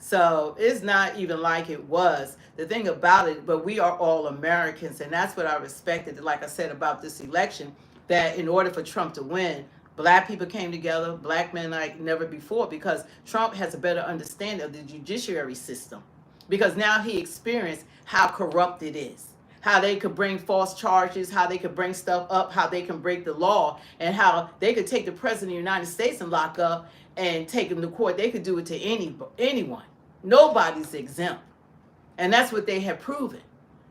So it's not even like it was. The thing about it, but we are all Americans, and that's what I respected, like I said about this election, that in order for Trump to win, black people came together, black men like never before, because Trump has a better understanding of the judiciary system. Because now he experienced how corrupt it is, how they could bring false charges, how they could bring stuff up, how they can break the law, and how they could take the president of the United States and lock up and take him to court. They could do it to anyone. Nobody's exempt. And that's what they have proven.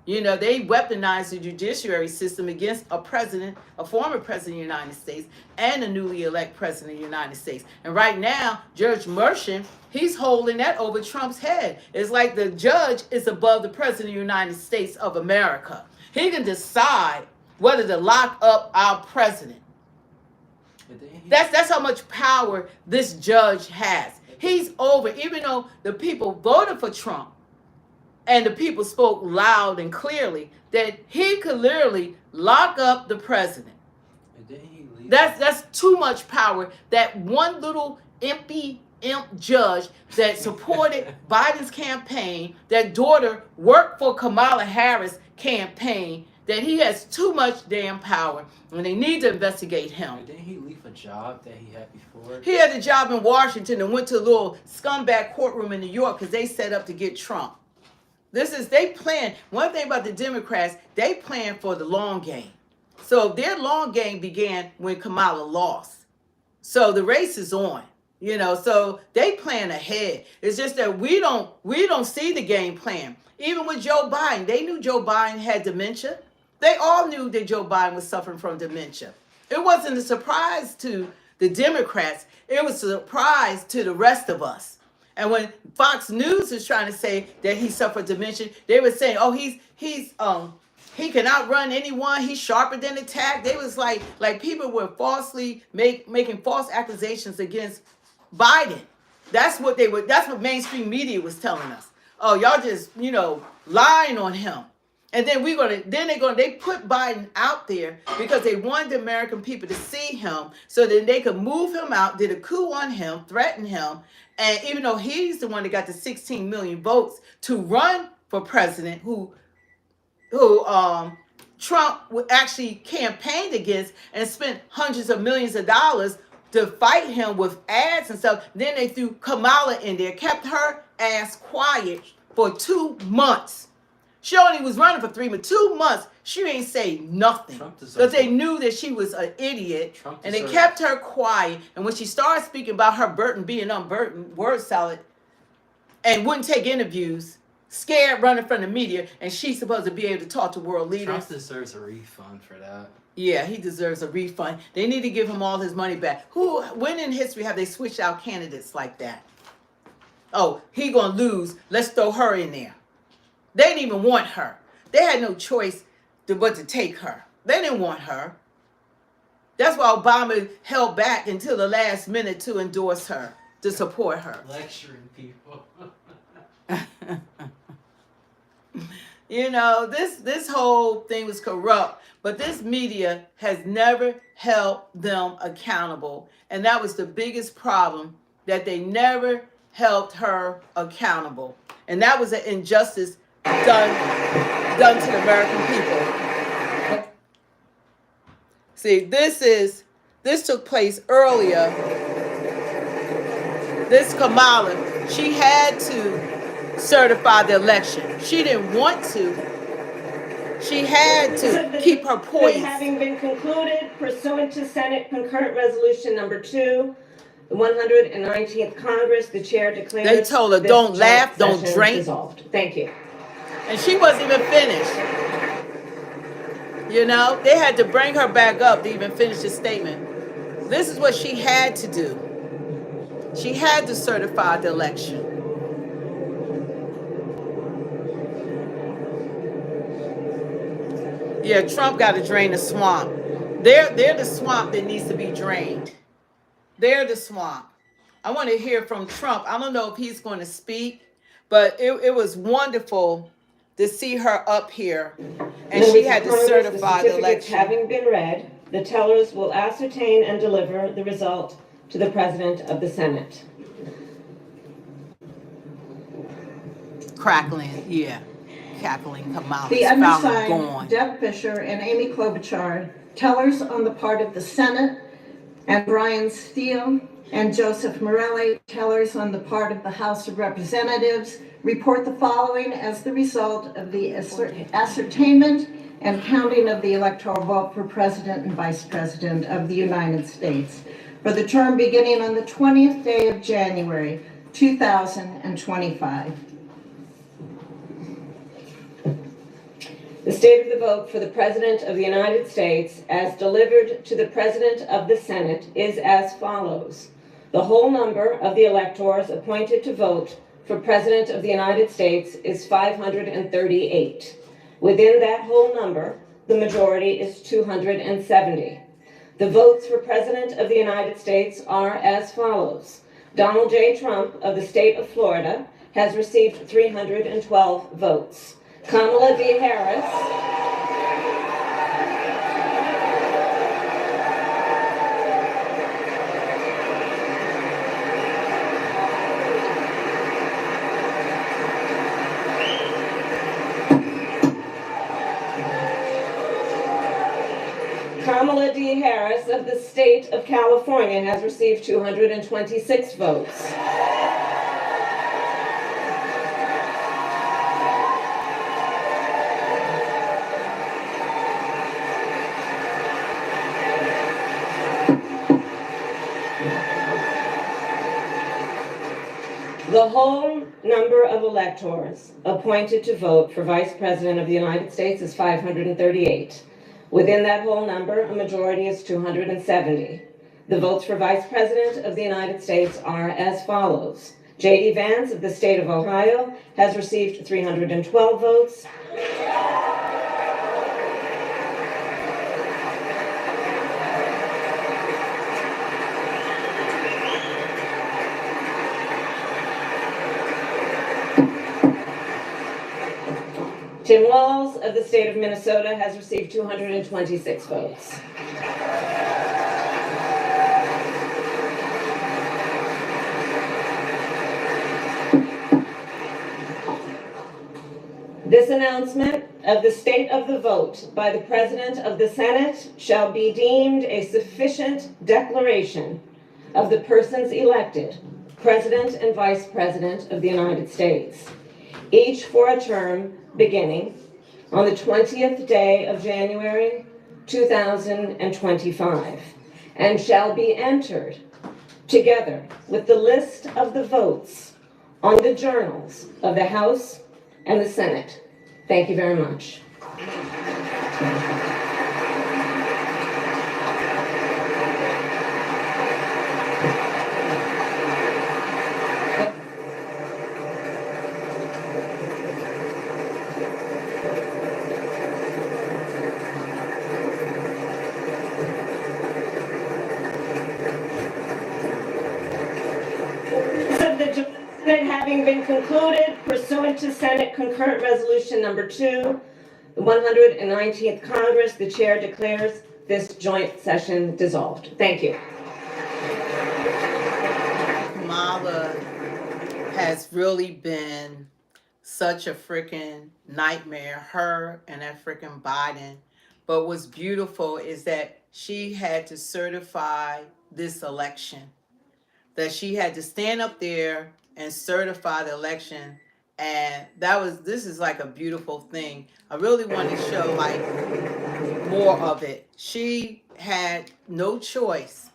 They weaponized the judiciary system against a former president of the United States, and a newly elected president of the United States. And right now, Judge Merchant, he's holding that over Trump's head. It's like the judge is above the president of the United States of America. He can decide whether to lock up our president. That's how much power this judge has. He's over, even though the people voted for Trump and the people spoke loud and clearly that he could literally lock up the president. That's too much power. That one little imp judge that supported Biden's campaign, that daughter worked for Kamala Harris' campaign, that he has too much damn power and they need to investigate him. Didn't he leave a job that he had before? He had a job in Washington and went to a little scumbag courtroom in New York because they set up to get Trump. They plan, one thing about the Democrats, they plan for the long game. So their long game began when Kamala lost. So the race is on, so they plan ahead. It's just that we don't see the game plan. Even with Joe Biden, they knew Joe Biden had dementia. They all knew that Joe Biden was suffering from dementia. It wasn't a surprise to the Democrats, it was a surprise to the rest of us. And when Fox News was trying to say that he suffered dementia, they were saying, "Oh, he can outrun anyone. He's sharper than a tack." They was like people were falsely making false accusations against Biden. That's what mainstream media was telling us. Oh, y'all just, lying on him. And then they put Biden out there because they wanted the American people to see him so that they could move him out, did a coup on him, threaten him. And even though he's the one that got the 16 million votes to run for president, who Trump actually campaigned against and spent hundreds of millions of dollars to fight him with ads and stuff. Then they threw KAMALA in there, kept her ass quiet for 2 months. She only was running for 3 months. 2 months, she ain't say nothing because they knew that she was an idiot, and they kept her quiet. And when she started speaking about her Burton being unburdened, word salad, and wouldn't take interviews, scared running from the media, and she's supposed to be able to talk to world leaders. Trump deserves a refund for that. Yeah, he deserves a refund. They need to give him all his money back. When in history have they switched out candidates like that? Oh, he gonna lose. Let's throw her in there. They didn't even want her. They had no choice but to take her. They didn't want her. That's why Obama held back until the last minute to endorse her, to support her. Lecturing people. This whole thing was corrupt, but this media has never held them accountable. And that was the biggest problem, that they never held her accountable. And that was an injustice done to the American people. See, this took place earlier. This KAMALA, she had to certify the election. She didn't want to. She had to keep her poise. Having been concluded pursuant to Senate Concurrent Resolution Number 2, the 119th Congress, the chair declares. They told her, don't laugh, don't drink. Dissolved. Thank you. And she wasn't even finished. They had to bring her back up to even finish the statement. This is what she had to do. She had to certify the election. Yeah, Trump got to drain the swamp. They're the swamp that needs to be drained. They're the swamp. I want to hear from Trump. I don't know if he's going to speak, but it was wonderful to see her up here, and she had to certify the election. Having been read, the tellers will ascertain and deliver the result to the President of the Senate. Crackling, yeah. Cackling KAMALA. The undersigned, Deb Fisher and Amy Klobuchar, tellers on the part of the Senate, and Brian Steele and Joseph Morelli, tellers on the part of the House of Representatives, report the following as the result of the ascertainment and counting of the electoral vote for President and Vice President of the United States for the term beginning on the 20th day of January, 2025. The state of the vote for the President of the United States, as delivered to the President of the Senate, is as follows. The whole number of the electors appointed to vote for President of the United States is 538. Within that whole number, the majority is 270. The votes for President of the United States are as follows. Donald J. Trump of the state of Florida has received 312 votes. Kamala D. Harris Kamala D. Harris of the state of California has received 226 votes. The whole number of electors appointed to vote for Vice President of the United States is 538. Within that whole number, a majority is 270. The votes for Vice President of the United States are as follows. J.D. Vance of the state of Ohio has received 312 votes. Tim Walz of the state of Minnesota has received 226 votes. This announcement of the state of the vote by the President of the Senate shall be deemed a sufficient declaration of the persons elected President and Vice President of the United States, each for a term beginning on the 20th day of January 2025, and shall be entered together with the list of the votes on the journals of the House and the Senate. Thank you very much. Having been concluded pursuant to Senate Concurrent Resolution Number 2, the 119th Congress, the chair declares this joint session dissolved. Thank you. Kamala has really been such a freaking nightmare, her and that freaking Biden. But what's beautiful is that she had to certify this election, that she had to stand up there and certify the election. And this is like a beautiful thing. I really want to show like more of it. She had no choice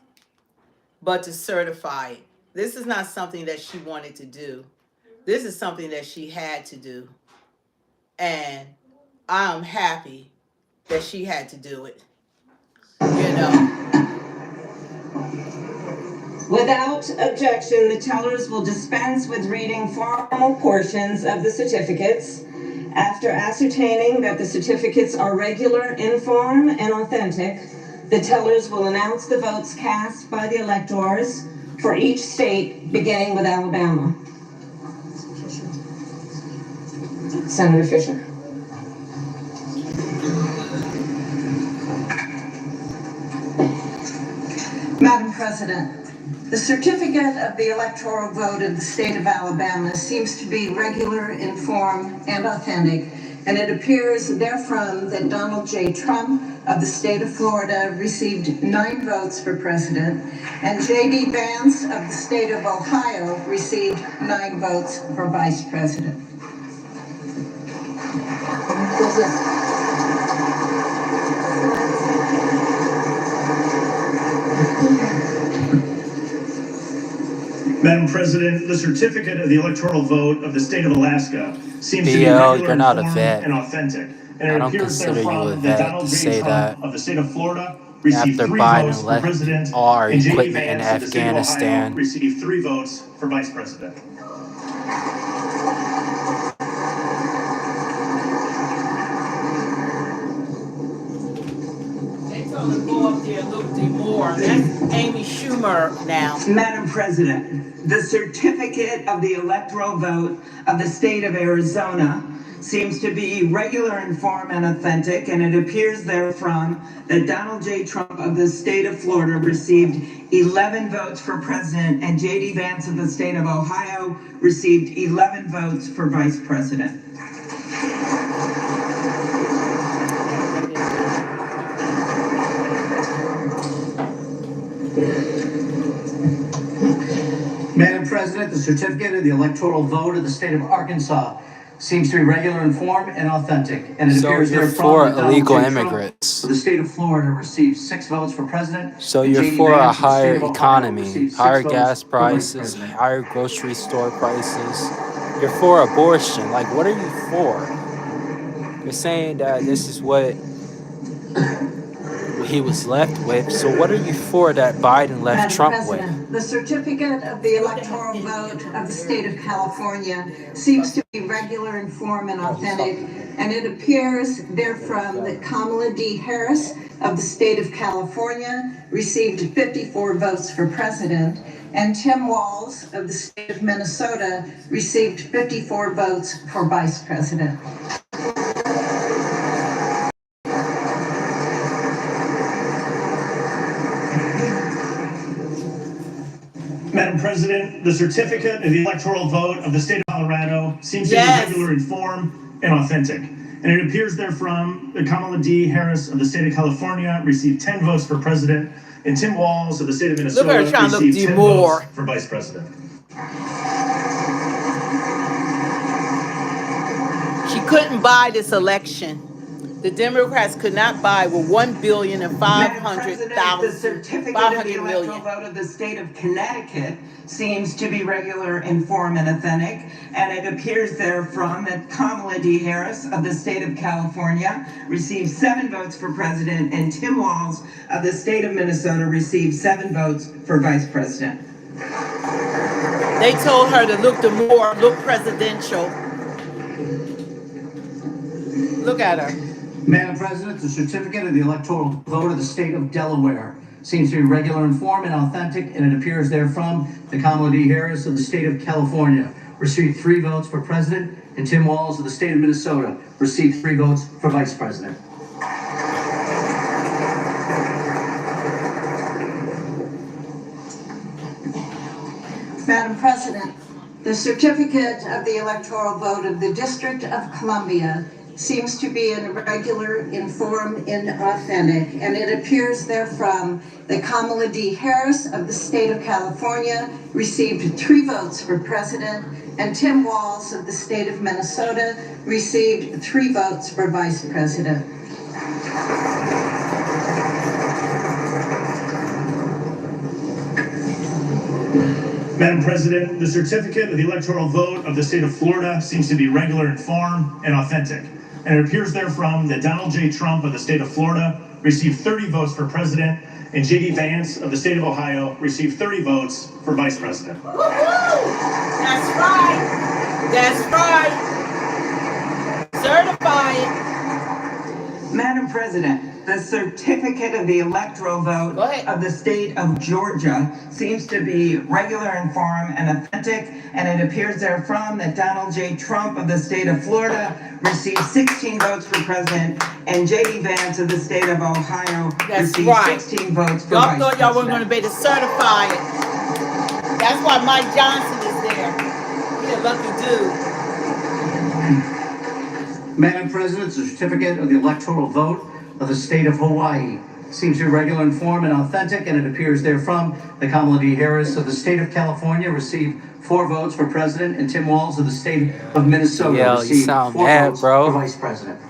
but to certify it. This is not something that she wanted to do. This is something that she had to do. And I'm happy that she had to do it. You know. Without objection, the tellers will dispense with reading formal portions of the certificates. After ascertaining that the certificates are regular, in form, and authentic, the tellers will announce the votes cast by the electors for each state, beginning with Alabama. Senator Fisher. Madam President, the certificate of the electoral vote of the state of Alabama seems to be regular in form and authentic, and it appears therefrom that Donald J. Trump of the state of Florida received 9 votes for president, and J.D. Vance of the state of Ohio received 9 votes for vice president. Madam President, the certificate of the electoral vote of the state of Alaska seems to be regular, you're not a informed, vet. and authentic. And I it don't appears consider you therefrom a that vet Donald to J. say Trump that. of the state of Florida received After 3 Biden votes for left president, all our and J.D. equipment in Vance of the state of Ohio Afghanistan. received 3 votes for vice president. Go up there a little bit more. That's Amy Schumer now. Madam President, the certificate of the electoral vote of the state of Arizona seems to be regular in form and authentic, and it appears therefrom that Donald J. Trump of the state of Florida received 11 votes for president, and J.D. Vance of the state of Ohio received 11 votes for vice president. Madam President, the certificate of the electoral vote of the state of Arkansas seems to be regular in form and authentic, and it appears you're therefrom for that Donald illegal J. Trump immigrants. of the state of Florida received 6 votes for president. So and you're J.D. for a Vance of the state higher of Ohio economy, received 6 higher votes gas for vice prices, president. higher grocery store prices. You're for abortion. Like, what are you for? You're saying that this is what he was left with. So what are you for that Biden left Madam Trump with? President, the certificate of the electoral vote of the state of California seems to be regular in form and authentic, and it appears therefrom that Kamala D. Harris of the state of California received 54 votes for president, and Tim Walz of the state of Minnesota received 54 votes for vice president. Madam President, the certificate of the electoral vote of the state of Colorado seems to be regular in form and authentic. And it appears therefrom that Kamala D. Harris of the state of California received 10 votes for president, and Tim Walz of the state of Minnesota received 10 votes for vice president. She couldn't buy this election. The Democrats could not buy with $1,500,000,000. The certificate of the electoral vote of the state of Connecticut seems to be regular in form and authentic, and it appears therefrom that Kamala D. Harris of the state of California received 7 votes for president, and Tim Walz of the state of Minnesota received 7 votes for vice president. They told her to look presidential. Look at her. Madam President, the certificate of the electoral vote of the state of Delaware seems to be regular in form and authentic, and it appears therefrom that Kamala D. Harris of the state of California received 3 votes for president, and Tim Walz of the state of Minnesota received 3 votes for vice president. Madam President, the certificate of the electoral vote of the District of Columbia seems to be irregular in form and authentic, and it appears therefrom that Kamala D. Harris of the state of California received 3 votes for president, and Tim Walz of the state of Minnesota received 3 votes for vice president. Madam President, the certificate of the electoral vote of the state of Florida seems to be regular in form and authentic. And it appears therefrom that Donald J. Trump of the state of Florida received 30 votes for president, and J.D. Vance of the state of Ohio received 30 votes for vice president. Woo-hoo! That's right. That's right. Certify it. Madam President, the certificate of the electoral vote of the state of Georgia seems to be regular in form and authentic, and it appears therefrom that Donald J. Trump of the state of Florida received 16 votes for president, and J.D. Vance of the state of Ohio received 16 votes for vice president. Y'all thought y'all weren't going to be able to certify it. That's why Mike Johnson is there. He's a lucky dude. Madam President, the certificate of the electoral vote of the state of Hawaii seems to be regular in form and authentic, and it appears therefrom that Kamala D. Harris of the state of California received 4 votes for president, and Tim Walz of the state of Minnesota received 4 votes for vice president.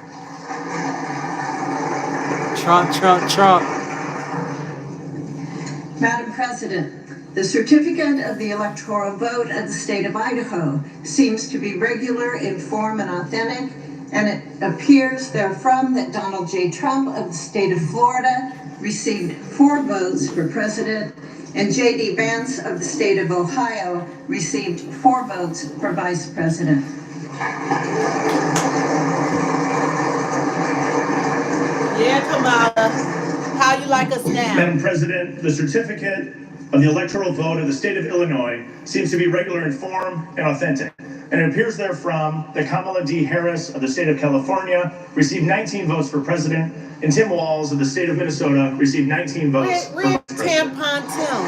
Trump. Madam President, the certificate of the electoral vote of the state of Idaho seems to be regular in form and authentic, and it appears therefrom that Donald J. Trump of the state of Florida received 4 votes for president, and J.D. Vance of the state of Ohio received 4 votes for vice president. Yeah, Kamala. How you like us now? Madam President, the certificate of the electoral vote of the state of Illinois seems to be regular in form and authentic. And it appears therefrom that Kamala D. Harris of the state of California received 19 votes for president, and Tim Walz of the state of Minnesota received 19 votes for vice president. Tampon Tim.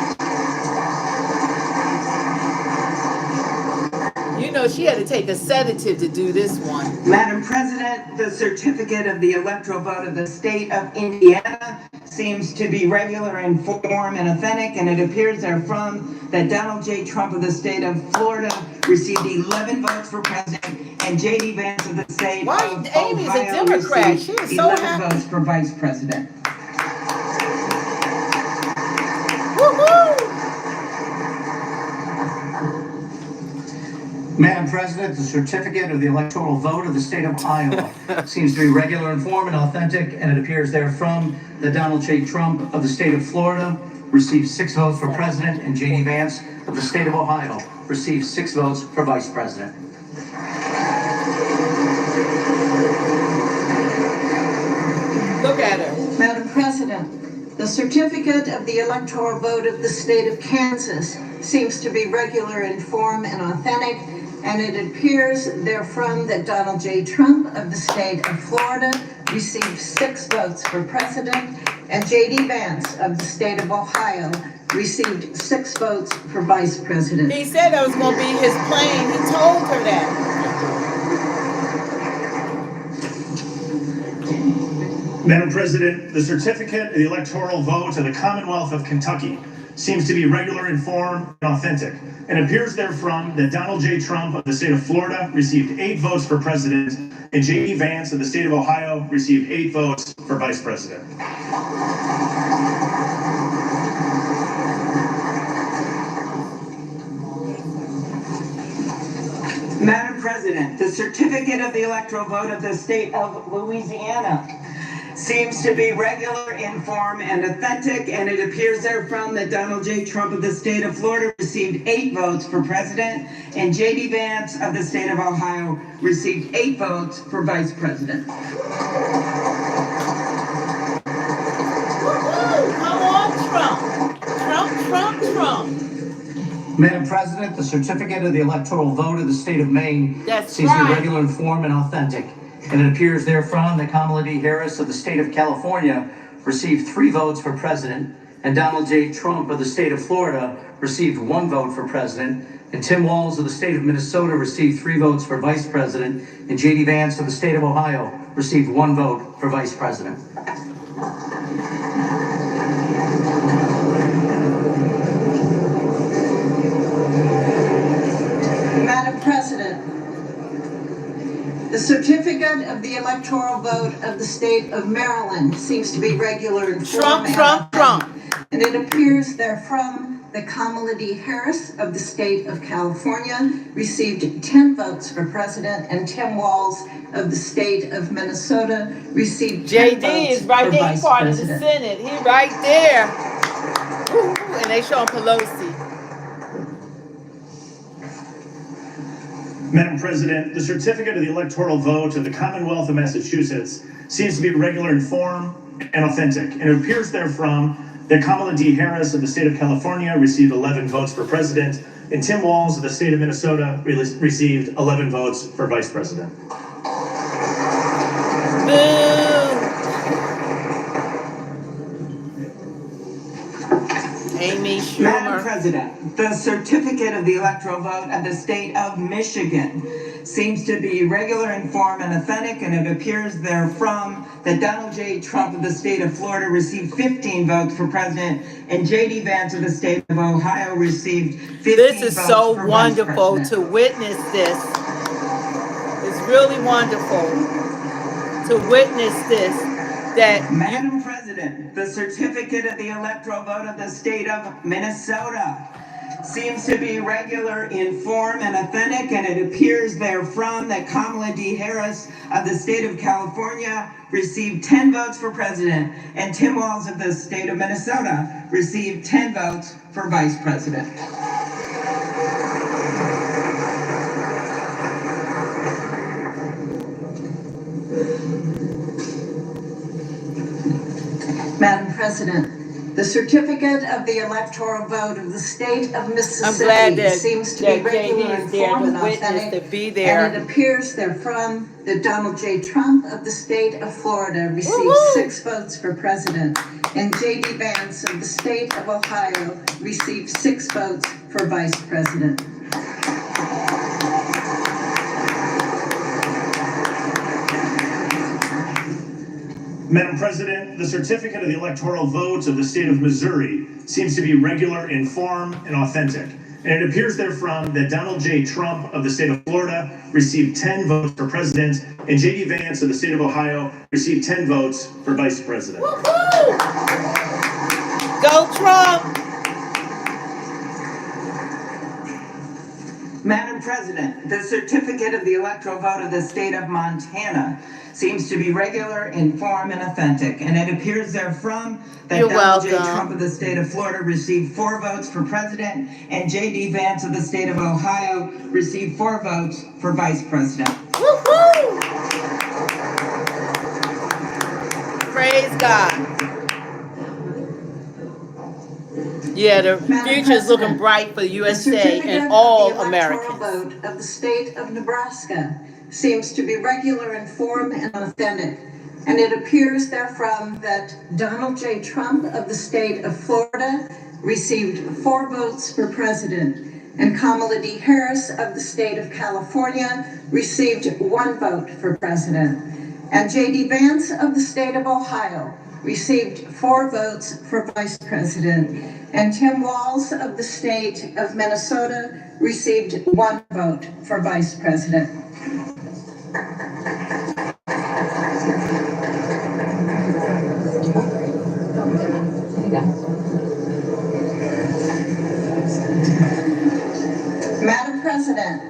You know she had to take a sedative to do this one. Madam President, the certificate of the electoral vote of the state of Indiana seems to be regular in form and authentic, and it appears therefrom that Donald J. Trump of the state of Florida received 11 votes for president, and J.D. Vance of the state of Amy's Ohio a Democrat. received She is so 11 happy. votes for vice president. Madam President, the certificate of the electoral vote of the state of Iowa seems to be regular in form and authentic, and it appears therefrom that Donald J. Trump of the state of Florida received 6 votes for president, and J.D. Vance of the state of Ohio received 6 votes for vice president. Look at her. Madam President, the certificate of the electoral vote of the state of Kansas seems to be regular in form and authentic, and it appears therefrom that Donald J. Trump of the state of Florida received 6 votes for president, and J.D. Vance of the state of Ohio received 6 votes for vice president. He said that was going to be his plane. He told her that. Madam President, the certificate of the electoral vote of the Commonwealth of Kentucky seems to be regular in form and authentic, and appears therefrom that Donald J. Trump of the state of Florida received 8 votes for president, and J.D. Vance of the state of Ohio received 8 votes for vice president. Madam President, the certificate of the electoral vote of the state of Louisiana seems to be regular in form and authentic, and it appears therefrom that Donald J. Trump of the state of Florida received 8 votes for president, and J.D. Vance of the state of Ohio received 8 votes for vice president. Come on, Trump. Trump. Madam President, the certificate of the electoral vote of the state of Maine seems to be regular in form and authentic, and it appears therefrom that Kamala D. Harris of the state of California received 3 votes for president, and Donald J. Trump of the state of Florida received 1 vote for president, and Tim Walz of the state of Minnesota received 3 votes for vice president, and J.D. Vance of the state of Ohio received 1 vote for vice president. Madam President, the certificate of the electoral vote of the state of Maryland seems to be regular in form and it appears therefrom that Kamala D. Harris of the state of California received 10 votes for president, and Tim Walz of the state of Minnesota received 10 votes JD is right for there. vice He's part of the president. Senate. He right there. Woo, and they showing Pelosi. Madam President, the certificate of the electoral vote of the Commonwealth of Massachusetts seems to be regular in form and authentic, and it appears therefrom that Kamala D. Harris of the state of California received 11 votes for president, and Tim Walz of the state of Minnesota received 11 votes for vice president. Amy Schumer. Madam President, the certificate of the electoral vote of the state of Michigan seems to be regular in form and authentic, and it appears therefrom that Donald J. Trump of the state of Florida received 15 votes for president, and J.D. Vance of the state of Ohio received 15 votes for vice president. This is so wonderful to witness this. It's really wonderful to witness this. Madam President, the certificate of the electoral vote of the state of Minnesota seems to be regular in form and authentic, and it appears therefrom that Kamala D. Harris of the state of California received 10 votes for president, and Tim Walz of the state of Minnesota received 10 votes for vice president. Madam President, the certificate of the electoral vote of the state of Mississippi seems to be regular in form and authentic, and it appears therefrom that Donald J. Trump of the state of Florida received 6 votes for president, and J.D. Vance of the state of Ohio received 6 votes for vice president. Madam President, the certificate of the electoral vote of the state of Missouri seems to be regular in form and authentic, and it appears therefrom that Donald J. Trump of the state of Florida received 10 votes for president, and J.D. Vance of the state of Ohio received 10 votes for vice president. Go Trump! Madam President, the certificate of the electoral vote of the state of Montana seems to be regular in form and authentic, and it appears therefrom that Donald J. Trump of the state of Florida received 4 votes for president, and J.D. Vance of the state of Ohio received 4 votes for vice president. Woo-hoo! Praise God. Yeah, the future is looking bright for the USA and all Americans. The electoral vote of the state of Nebraska seems to be regular in form and authentic, and it appears therefrom that Donald J. Trump of the state of Florida received 4 votes for president, and Kamala D. Harris of the state of California received 1 vote for president, and J.D. Vance of the state of Ohio received 4 votes for vice president, and Tim Walz of the state of Minnesota received 1 vote for vice president. Madam President,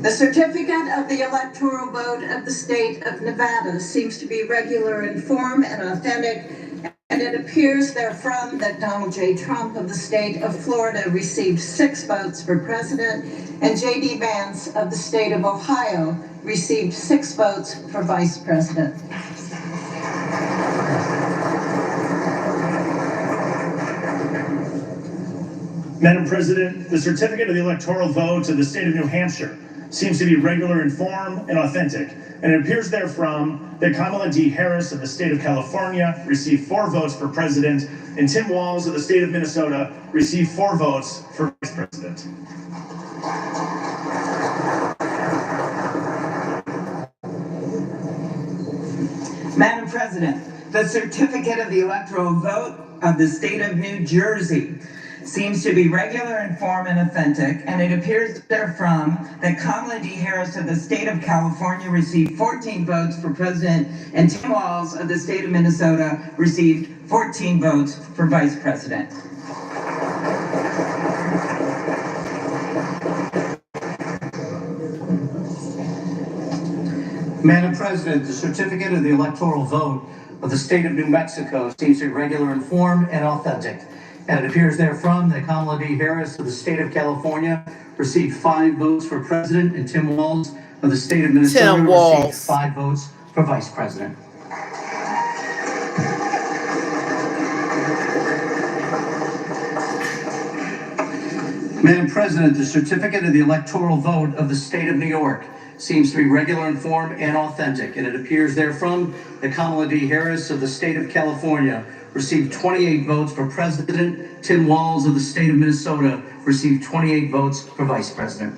the certificate of the electoral vote of the state of Nevada seems to be regular in form and authentic, and it appears therefrom that Donald J. Trump of the state of Florida received 6 votes for president, and J.D. Vance of the state of Ohio received 6 votes for vice president. Madam President, the certificate of the electoral vote of the state of New Hampshire seems to be regular in form and authentic, and it appears therefrom that Kamala D. Harris of the state of California received 4 votes for president, and Tim Walz of the state of Minnesota received 4 votes for vice president. Madam President, the certificate of the electoral vote of the state of New Jersey seems to be regular in form and authentic, and it appears therefrom that Kamala D. Harris of the state of California received 14 votes for president, and Tim Walz of the state of Minnesota received 14 votes for vice president. Madam President, the certificate of the electoral vote of the state of New Mexico seems to be regular in form and authentic, and it appears therefrom that Kamala D. Harris of the state of California received 5 votes for president, and Tim Walz of the state of Minnesota received 5 votes for vice president. Madam President, the certificate of the electoral vote of the state of New York seems to be regular in form and authentic, and it appears therefrom that Kamala D. Harris of the state of California received 28 votes for president. Tim Walz of the state of Minnesota received 28 votes for vice president.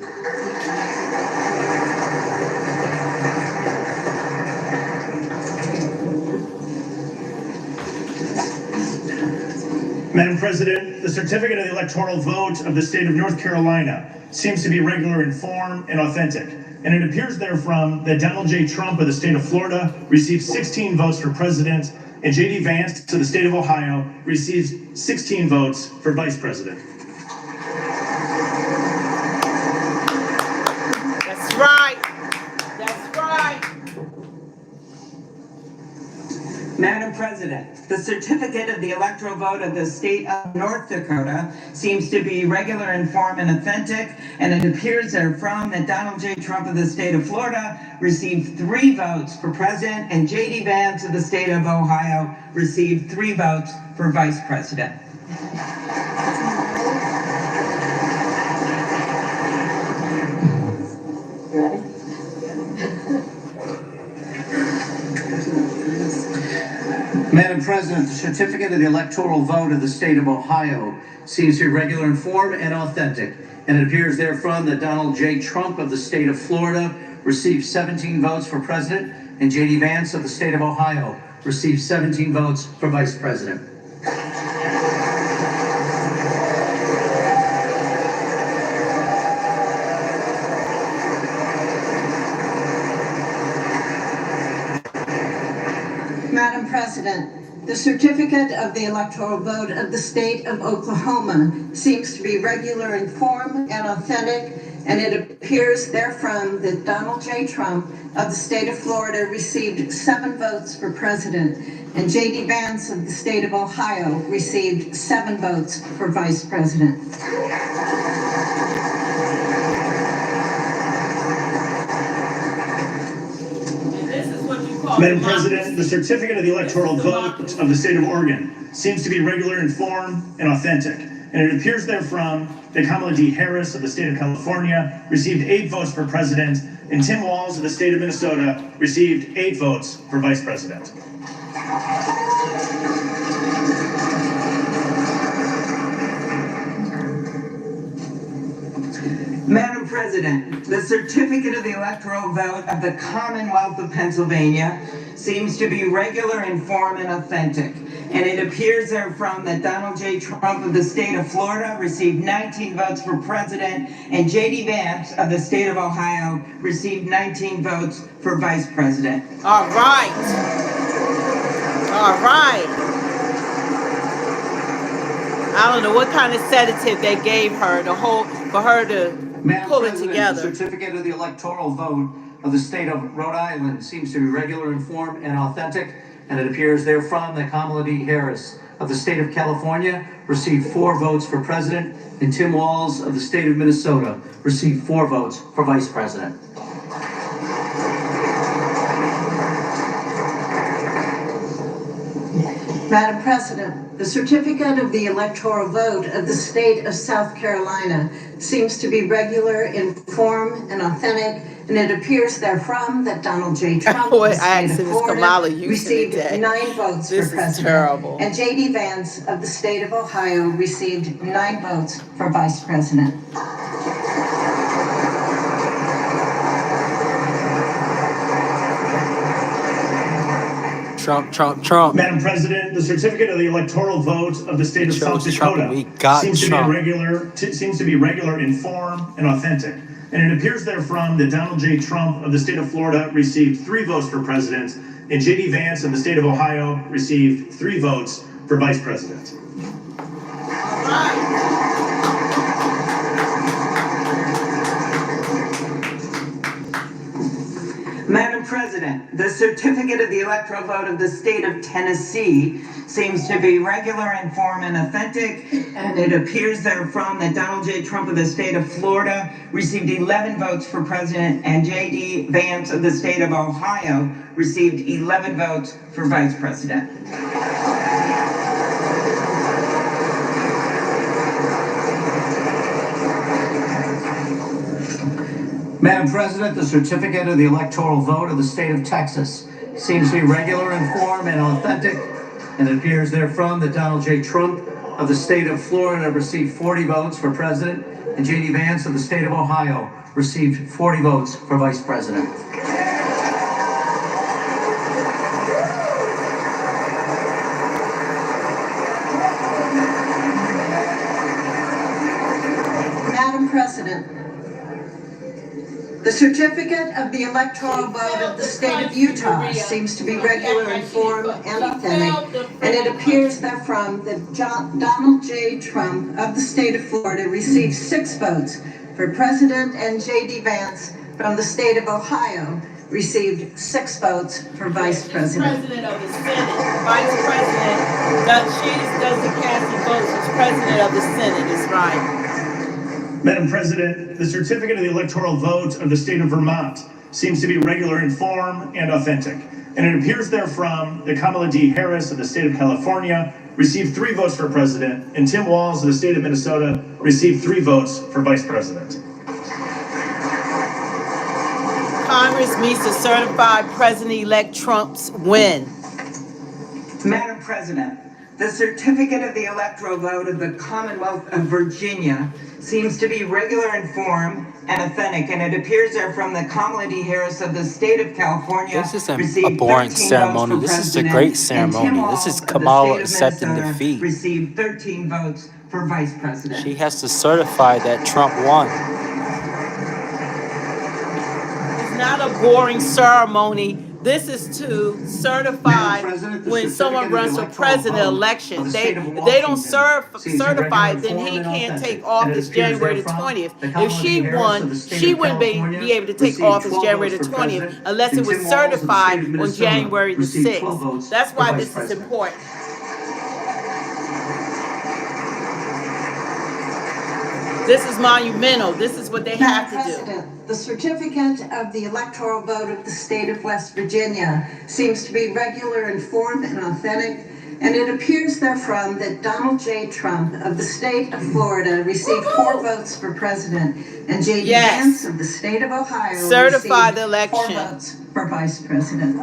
Madam President, the certificate of the electoral vote of the state of North Carolina seems to be regular in form and authentic, and it appears therefrom that Donald J. Trump of the state of Florida received 16 votes for president, and J.D. Vance to the state of Ohio received 16 votes for vice president. That's right. That's right. Madam President, the certificate of the electoral vote of the state of North Dakota seems to be regular in form and authentic, and it appears therefrom that Donald J. Trump of the state of Florida received 3 votes for president, and J.D. Vance of the state of Ohio received 3 votes for vice president. Madam President, the certificate of the electoral vote of the state of Ohio seems to be regular in form and authentic, and it appears therefrom that Donald J. Trump of the state of Florida received 17 votes for president, and J.D. Vance of the state of Ohio received 17 votes for vice president. Madam President, the certificate of the electoral vote of the state of Oklahoma seems to be regular in form and authentic, and it appears therefrom that Donald J. Trump of the state of Florida received 7 votes for president, and J.D. Vance of the state of Ohio received 7 votes for vice president. Madam President, the certificate of the electoral vote of the state of Oregon seems to be regular in form and authentic, and it appears therefrom that Kamala D. Harris of the state of California received 8 votes for president, and Tim Walz of the state of Minnesota received 8 votes for vice president. Madam President, the certificate of the electoral vote of the Commonwealth of Pennsylvania seems to be regular in form and authentic, and it appears therefrom that Donald J. Trump of the state of Florida received 19 votes for president, and J.D. Vance of the state of Ohio received 19 votes for vice president. All right. All right. I don't know what kind of sedative they gave her for her to pull it together. The certificate of the electoral vote of the state of Rhode Island seems to be regular in form and authentic, and it appears therefrom that Kamala D. Harris of the state of California received 4 votes for president, and Tim Walz of the state of Minnesota received 4 votes for vice president. Madam President, the certificate of the electoral vote of the state of South Carolina seems to be regular in form and authentic, and it appears therefrom that Donald J. Trump of the state of Florida received 9 votes for president, and J.D. Vance of the state of Ohio received 9 votes for vice president. Trump. Madam President, the certificate of the electoral vote of the state of South Dakota seems to be regular in form and authentic, and it appears therefrom that Donald J. Trump of the state of Florida received 3 votes for president, and J.D. Vance of the state of Ohio received 3 votes for vice president. Madam President, the certificate of the electoral vote of the state of Tennessee seems to be regular in form and authentic, and it appears therefrom that Donald J. Trump of the state of Florida received 11 votes for president, and J.D. Vance of the state of Ohio received 11 votes for vice president. Madam President, the certificate of the electoral vote of the state of Texas seems to be regular in form and authentic, and it appears therefrom that Donald J. Trump of the state of Florida received 40 votes for president, and J.D. Vance of the state of Ohio received 40 votes for vice president. Madam President, the certificate of the electoral vote of the state of Utah seems to be regular in form and authentic, and it appears therefrom that Donald J. Trump of the state of Florida received 6 votes for president, and J.D. Vance from the state of Ohio received 6 votes for vice president. President of the Senate, vice president, she doesn't cast the votes as president of the Senate, is right. Madam President, the certificate of the electoral vote of the state of Vermont seems to be regular in form and authentic, and it appears therefrom that Kamala D. Harris of the state of California received 3 votes for president, and Tim Walz of the state of Minnesota received 3 votes for vice president. Congress meets to certify President-elect Trump's win. Madam President, the certificate of the electoral vote of the Commonwealth of Virginia seems to be regular in form and authentic, and it appears therefrom that Kamala D. Harris of the state of California This isn't a boring ceremony. This is a great ceremony. This is Kamala accepting defeat. Received 13 votes for vice president. She has to certify that Trump won. It's not a boring ceremony. This is to certify when someone runs for president election. If they don't certify, then he can't take office January the 20th. If she won, she wouldn't be able to take office January the 20th unless it was certified on January the 6th. That's why this is important. This is monumental. This is what they have to do. The certificate of the electoral vote of the state of West Virginia seems to be regular in form and authentic, and it appears therefrom that Donald J. Trump of the state of Florida received 4 votes for president, and J.D. Vance of the state of Ohio certify the received 4 election. votes for vice president.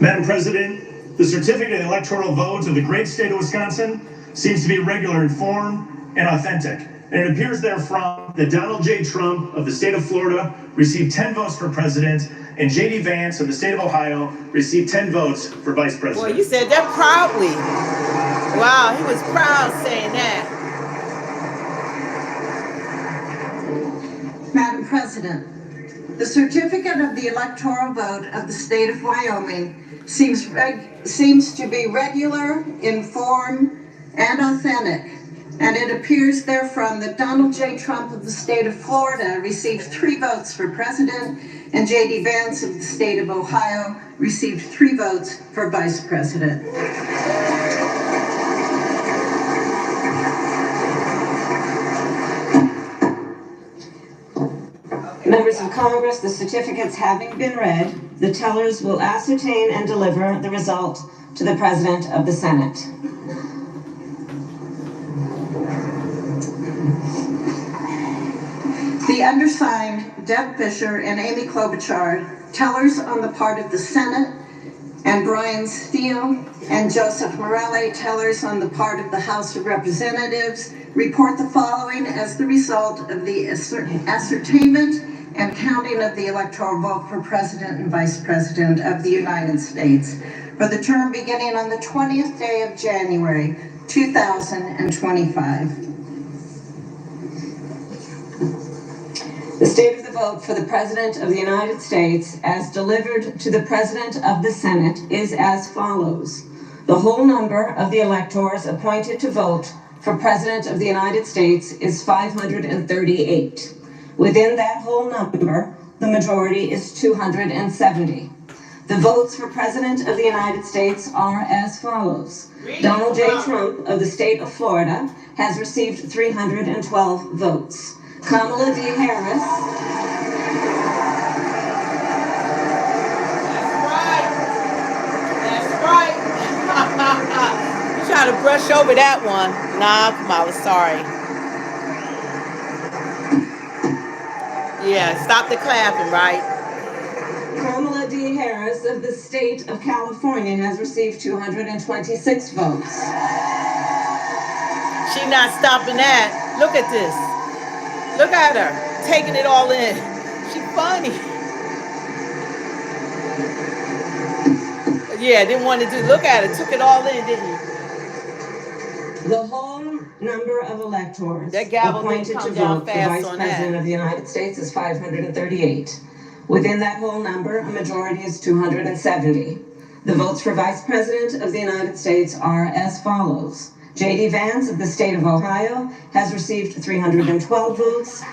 Madam President, the certificate of the electoral vote of the great state of Wisconsin seems to be regular in form and authentic. And it appears therefrom that Donald J. Trump of the state of Florida received 10 votes for president, and J.D. Vance of the state of Ohio received 10 votes for vice president. Well, you said that proudly. Wow, he was proud saying that. Madam President, the certificate of the electoral vote of the state of Wyoming seems to be regular in form and authentic, and it appears therefrom that Donald J. Trump of the state of Florida received 3 votes for president, and J.D. Vance of the state of Ohio received 3 votes for vice president. Members of Congress, the certificates having been read, the tellers will ascertain and deliver the result to the President of the Senate. The undersigned, Deb Fisher and Amy Klobuchar, tellers on the part of the Senate, and Brian Steele and Joseph Morelli, tellers on the part of the House of Representatives, report the following as the result of the ascertainment and counting of the electoral vote for President and Vice President of the United States for the term beginning on the 20th day of January, 2025. The state of the vote for the President of the United States as delivered to the President of the Senate is as follows. The whole number of the electors appointed to vote for President of the United States is 538. Within that whole number, the majority is 270. The votes for President of the United States are as follows. Donald J. Trump of the state of Florida has received 312 votes. Kamala D. Harris. That's right. You trying to brush over that one. Nah, Kamala, sorry. Yeah, stop the clapping, right? Kamala D. Harris of the state of California has received 226 votes. She's not stopping that. Look at this. Look at her, taking it all in. She's funny. Yeah, didn't want to do, look at her, took it all in, didn't you? The whole number of electors that gavel appointed to down vote for fast Vice on President that. of the United States is 538. Within that whole number, a majority is 270. The votes for Vice President of the United States are as follows. J.D. Vance of the state of Ohio has received 312 votes.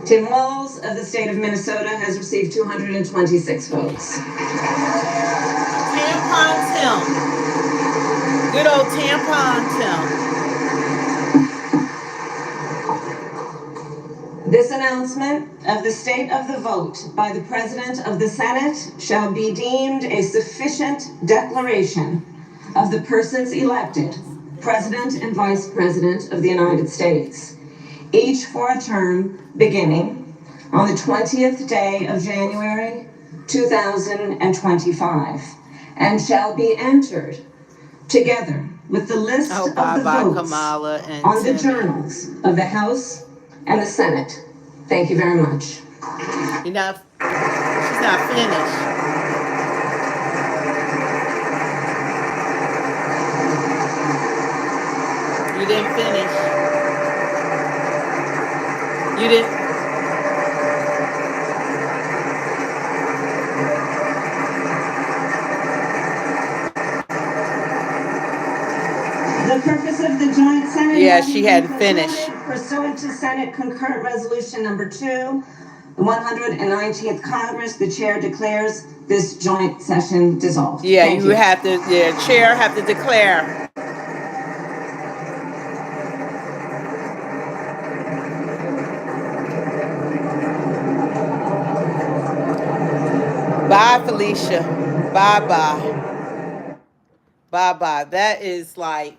Tim Walz of the state of Minnesota has received 226 votes. Tampon Tim. Good old Tampon Tim. This announcement of the state of the vote by the President of the Senate shall be deemed a sufficient declaration of the persons elected President and Vice President of the United States, each for a term beginning on the 20th day of January 2025, and shall be entered together with the list of the votes Kamala and on the journals of the House and the Senate. Thank you very much. Enough. She's not finished. You didn't finish. You didn't. The purpose of the joint Senate. Yeah, she hadn't finished. Pursuant to Senate Concurrent Resolution Number 2, the 119th Congress, the chair declares this joint session dissolved. Yeah, Thank you have to, the chair have to declare. Bye, Felicia. Bye-bye. Bye-bye. That is like,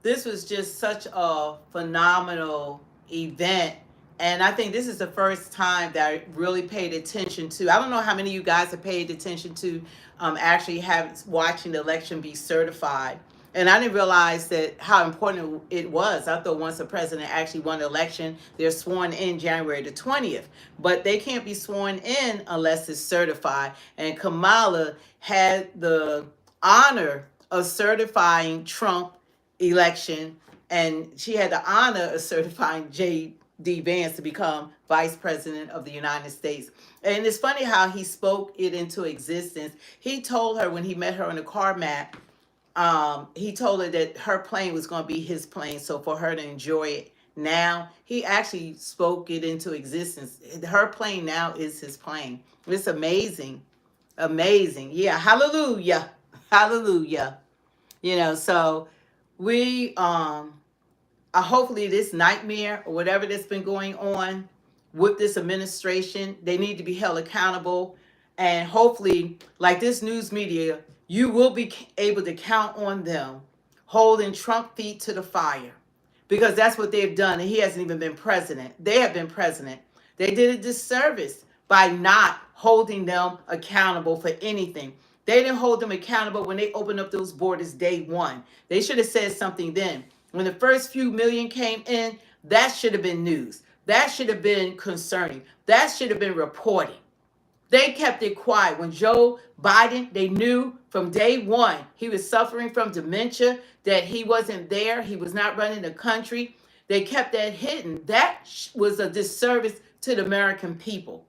this was just such a phenomenal event. And I think this is the first time that I really paid attention to. I don't know how many of you guys have paid attention to actually watching the election be certified. And I didn't realize that how important it was. I thought once a president actually won the election, they're sworn in January the 20th. But they can't be sworn in unless it's certified. And KAMALA had the honor of certifying Trump election, and she had the honor of certifying J.D. Vance to become vice president of the United States. And it's funny how he spoke it into existence. He told her when he met her on the tarmac, he told her that her plane was going to be his plane, so for her to enjoy it now, he actually spoke it into existence. Her plane now is his plane. It's amazing. Amazing. Yeah, hallelujah. Hallelujah. You know, so we hopefully this nightmare or whatever that's been going on with this administration, they need to be held accountable. And hopefully, like this news media, you will be able to count on them holding Trump feet to the fire, because that's what they've done. And he hasn't even been president. They have been president. They did a disservice by not holding them accountable for anything. They didn't hold them accountable when they opened up those borders day one. They should have said something then. When the first few million came in, that should have been news. That should have been concerning. That should have been reporting. They kept it quiet. When Joe Biden, they knew from day one he was suffering from dementia, that he wasn't there. He was not running the country. They kept that hidden. That was a disservice to the American people.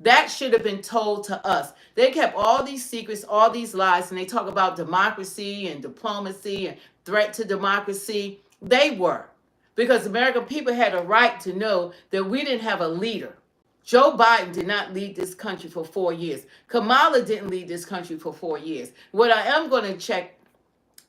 That should have been told to us. They kept all these secrets, all these lies, and they talk about democracy and diplomacy and threat to democracy. They were. Because the American people had a right to know that we didn't have a leader. Joe Biden did not lead this country for 4 years. KAMALA didn't lead this country for 4 years. What I am going to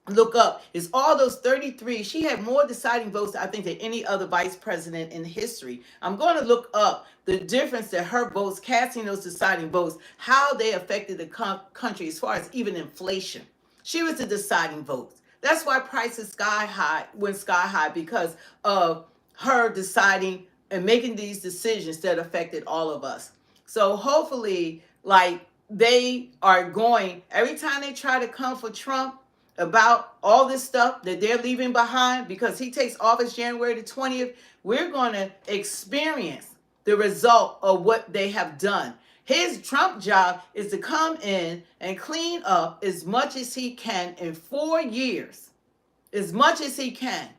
look up is all those 33. She had more deciding votes, I think, than any other vice president in history. I'm going to look up the difference that her votes, casting those deciding votes, how they affected the country as far as even inflation. She was the deciding vote. That's why prices went sky high, because of her deciding and making these decisions that affected all of us. So hopefully, like, they are going, every time they try to come for Trump about all this stuff that they're leaving behind, because he takes office January the 20th, we're going to experience the result of what they have done. His Trump job is to come in and clean up as much as he can in 4 years, as much as he can.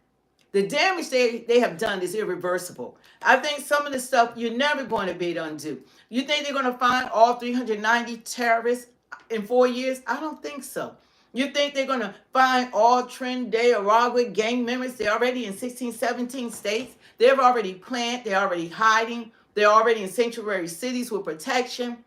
The damage they have done is irreversible. I think some of the stuff you're never going to be able to undo. You think they're going to find all 390 terrorists in 4 years? I don't think so. You think they're going to find all Trinidad, Aragua gang members? They're already in 16, 17 states. They're already planned. They're already hiding. They're already in sanctuary cities with protection.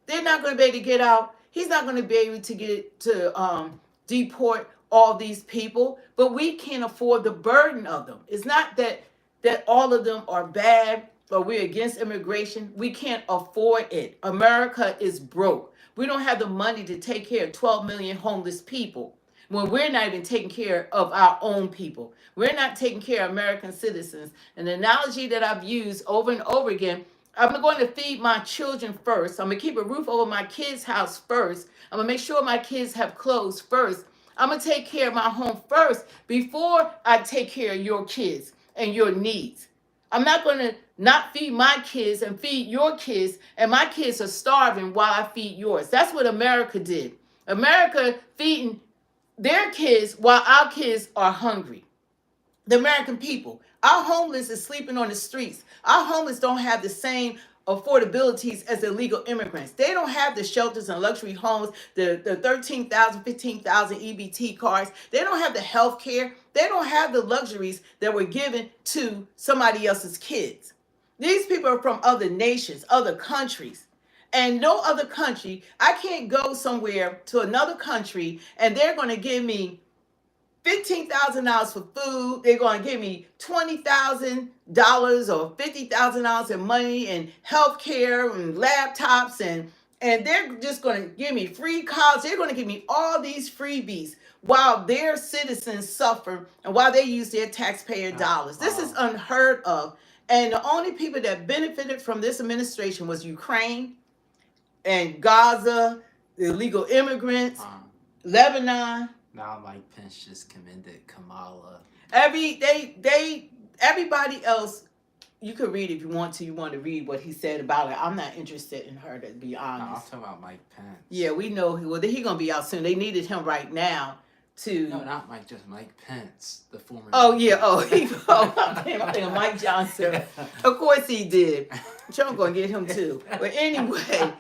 They're not going to be able to get out. He's not going to be able to deport all these people, but we can't afford the burden of them. It's not that all of them are bad or we're against immigration. We can't afford it. America is broke. We don't have the money to take care of 12 million homeless people when we're not even taking care of our own people. We're not taking care of American citizens. And the analogy that I've used over and over again, I'm going to feed my children first. I'm going to keep a roof over my kids' house first. I'm going to make sure my kids have clothes first. I'm going to take care of my home first before I take care of your kids and your needs. I'm not going to not feed my kids and feed your kids, and my kids are starving while I feed yours. That's what America did. America feeding their kids while our kids are hungry. The American people. Our homeless is sleeping on the streets. Our homeless don't have the same affordabilities as illegal immigrants. They don't have the shelters and luxury homes, the 13,000, 15,000 EBT cards. They don't have the health care. They don't have the luxuries that were given to somebody else's kids. These people are from other nations, other countries. And no other country, I can't go somewhere to another country and they're going to give me $15,000 for food. They're going to give me $20,000 or $50,000 in money and health care and laptops, and they're just going to give me free college. They're going to give me all these freebies while their citizens suffer and while they use their taxpayer dollars. This is unheard of. And the only people that benefited from this administration was Ukraine and Gaza, the illegal immigrants, Lebanon. Now Mike Pence just commended KAMALA. Everybody else, you could read if you want to. You want to read what he said about it. I'm not interested in her, to be honest. No, I'm talking about Mike Pence. Yeah, we know he's gonna be out soon. They needed him right now to. No, not Mike, just Mike Pence, the former. Oh yeah. Oh, I'm thinking Mike Johnson. Of course he did. Trump gonna get him too. But anyway,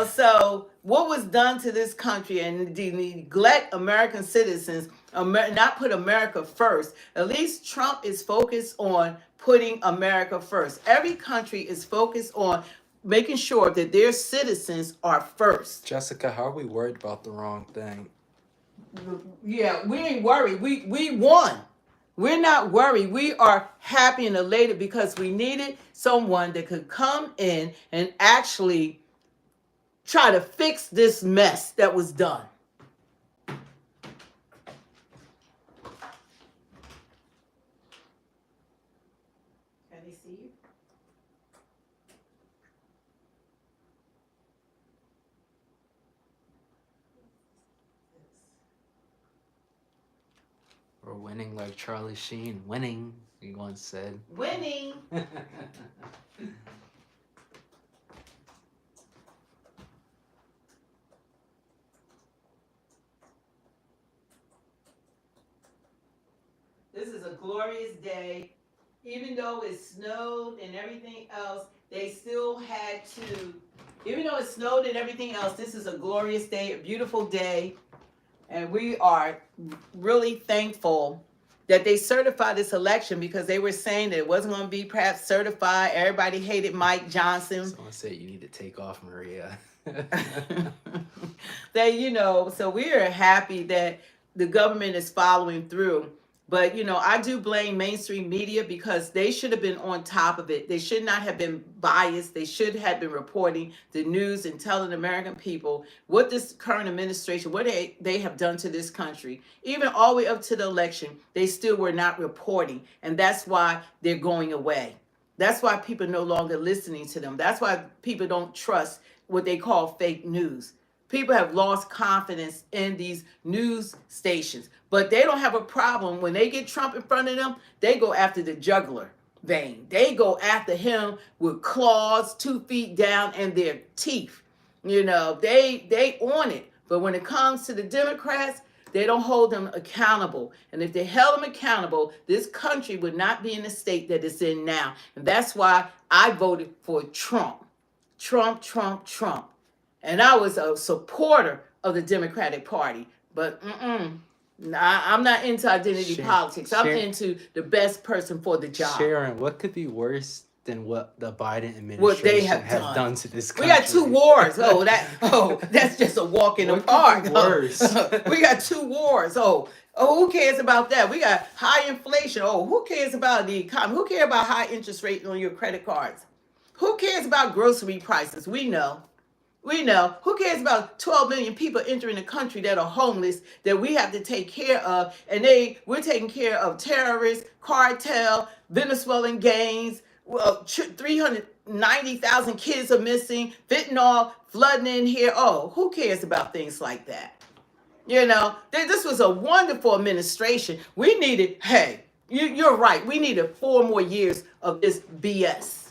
so what was done to this country and the neglect American citizens, not put America first. At least Trump is focused on putting America first. Every country is focused on making sure that their citizens are first. Jessica, how are we worried about the wrong thing? Yeah, we ain't worried. We won. We're not worried. We are happy and elated because we needed someone that could come in and actually try to fix this mess that was done. Can they see you? We're winning like Charlie Sheen. Winning, he once said. Winning. This is a glorious day. Even though it snowed and everything else, they still had to, even though it snowed and everything else, this is a glorious day, a beautiful day. And we are really thankful that they certified this election because they were saying that it wasn't going to be perhaps certified. Everybody hated Mike Johnson. Someone said you need to take off, Maria. So we are happy that the government is following through. But, I do blame mainstream media because they should have been on top of it. They should not have been biased. They should have been reporting the news and telling American people what this current administration, what they have done to this country. Even all the way up to the election, they still were not reporting. And that's why they're going away. That's why people are no longer listening to them. That's why people don't trust what they call fake news. People have lost confidence in these news stations, but they don't have a problem. When they get Trump in front of them, they go after the jugular vein. They go after him with claws 2 feet down and their teeth. They on it. But when it comes to the Democrats, they don't hold them accountable. And if they held them accountable, this country would not be in the state that it's in now. And that's why I voted for Trump. Trump, Trump, Trump. And I was a supporter of the Democratic Party. But I'm not into identity politics. I'm into the best person for the job. Sharon, what could be worse than what the Biden administration has done to this country? We got 2 wars. That's just a walk in the park. Worse. We got 2 wars. Who cares about that? We got high inflation. Who cares about the economy? Who cares about high interest rate on your credit cards? Who cares about grocery prices? We know. Who cares about 12 million people entering the country that are homeless that we have to take care of? And we're taking care of terrorists, cartel, Venezuelan gangs. 390,000 kids are missing, fentanyl flooding in here. Who cares about things like that? This was a wonderful administration. We needed, You're right. We needed 4 more years of this BS.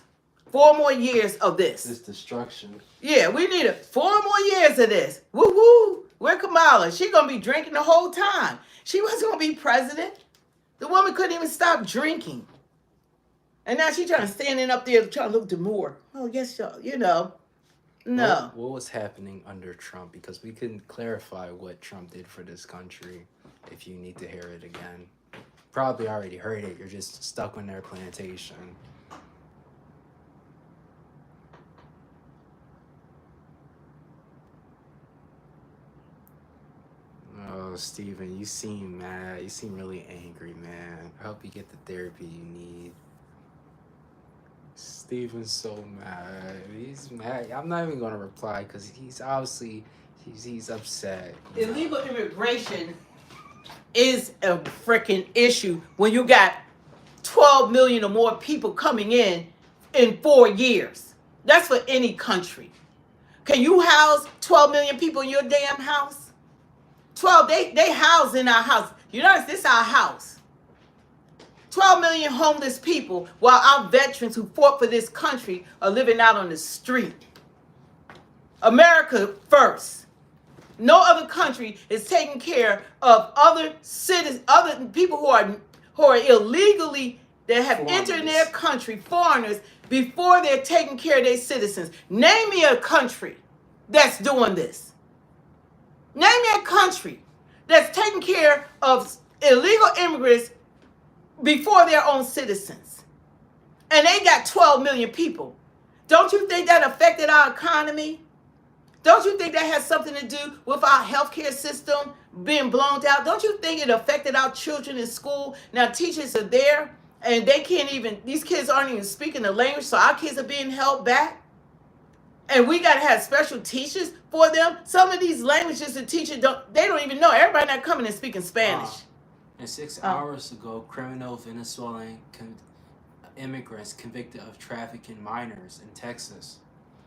4 more years of this. This destruction. Yeah, we needed 4 more years of this. Woo woo. Where Kamala? She gonna be drinking the whole time. She wasn't gonna be president. The woman couldn't even stop drinking. And now she's trying to standing up there trying to look demure. Oh, yes, you know. No. What was happening under Trump? Because we couldn't clarify what Trump did for this country. If you need to hear it again, probably already heard it. You're just stuck on their plantation. Oh, Steven, you seem mad. You seem really angry, man. I hope you get the therapy you need. Steven's so mad. He's mad. I'm not even going to reply because he's obviously, he's upset. Illegal immigration is a freaking issue when you got 12 million or more people coming in 4 years. That's for any country. Can you house 12 million people in your damn house? 12, they house in our house. You notice this is our house. 12 million homeless people while our veterans who fought for this country are living out on the street. America first. No other country is taking care of other citizens, other people who are illegally, that have entered in their country, foreigners, before they're taking care of their citizens. Name me a country that's doing this. Name me a country that's taking care of illegal immigrants before their own citizens. And they got 12 million people. Don't you think that affected our economy? Don't you think that has something to do with our healthcare system being blown out? Don't you think it affected our children in school? Now teachers are there and they can't even, these kids aren't even speaking the language, so our kids are being held back. And we got to have special teachers for them. Some of these languages the teachers don't even know. Everybody not coming and speaking Spanish. And 6 hours ago, criminal Venezuelan immigrants convicted of trafficking minors in Texas.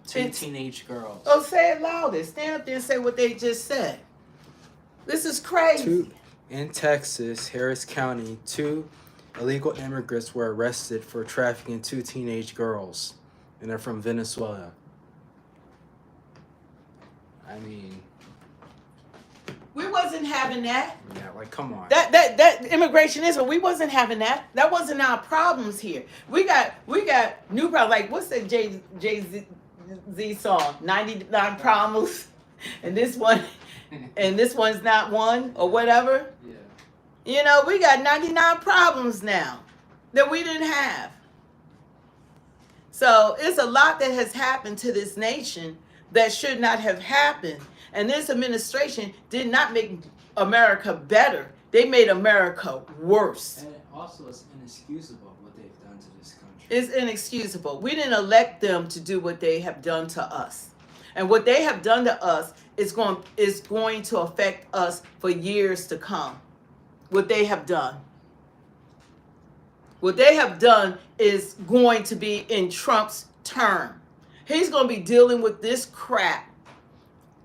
2 teenage girls. Oh, say it louder. Stand up there and say what they just said. This is crazy. In Texas, Harris County, 2 illegal immigrants were arrested for trafficking 2 teenage girls. And they're from Venezuela. I mean, we wasn't having that. Yeah, like come on. That immigration is, but we wasn't having that. That wasn't our problems here. We got new problems. Like what's that Jay-Z song? 99 Problems, and this one's not one or whatever. Yeah. You know, we got 99 problems now that we didn't have. So it's a lot that has happened to this nation that should not have happened. And this administration did not make America better. They made America worse. And also, it's inexcusable what they've done to this country. It's inexcusable. We didn't elect them to do what they have done to us. And what they have done to us is going to affect us for years to come. What they have done. What they have done is going to be in Trump's term. He's going to be dealing with this crap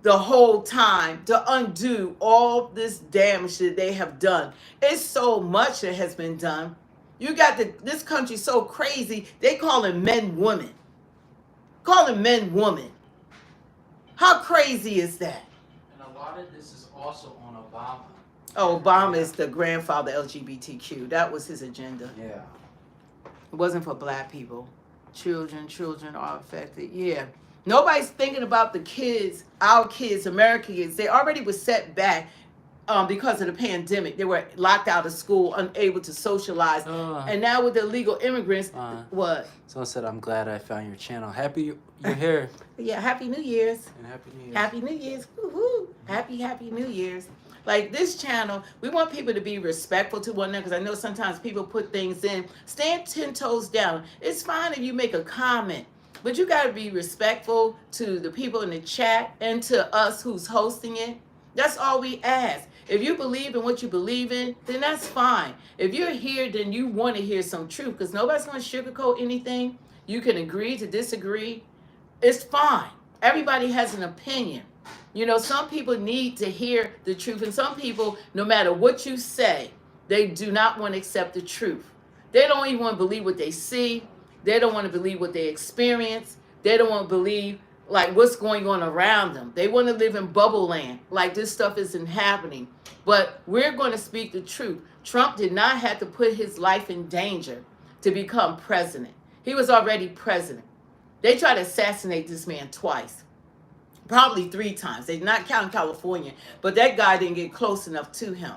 the whole time to undo all this damage that they have done. It's so much that has been done. You got this country so crazy, they calling men women. Calling men women. How crazy is that? And a lot of this is also on Obama. Oh, Obama is the grandfather LGBTQ. That was his agenda. Yeah. It wasn't for black people. Children are affected. Yeah. Nobody's thinking about the kids, our kids, American kids. They already were set back because of the pandemic. They were locked out of school, unable to socialize. And now with the illegal immigrants, what? Someone said, I'm glad I found your channel. Happy you're here. Yeah, Happy New Year's. And Happy New Year's. Happy New Year's. Woohoo. Happy New Year's. Like this channel, we want people to be respectful to one another because I know sometimes people put things in. Stand 10 toes down. It's fine if you make a comment, but you got to be respectful to the people in the chat and to us who's hosting it. That's all we ask. If you believe in what you believe in, then that's fine. If you're here, then you want to hear some truth because nobody's going to sugarcoat anything. You can agree to disagree. It's fine. Everybody has an opinion. You know, some people need to hear the truth, and some people, no matter what you say, They do not want to accept the truth. They don't even want to believe what they see. They don't want to believe what they experience. They don't want to believe like what's going on around them. They want to live in bubble land, like this stuff isn't happening. But we're going to speak the truth. Trump did not have to put his life in danger to become president. He was already president. They tried to assassinate this man twice, probably 3 times. They did not count California, but that guy didn't get close enough to him.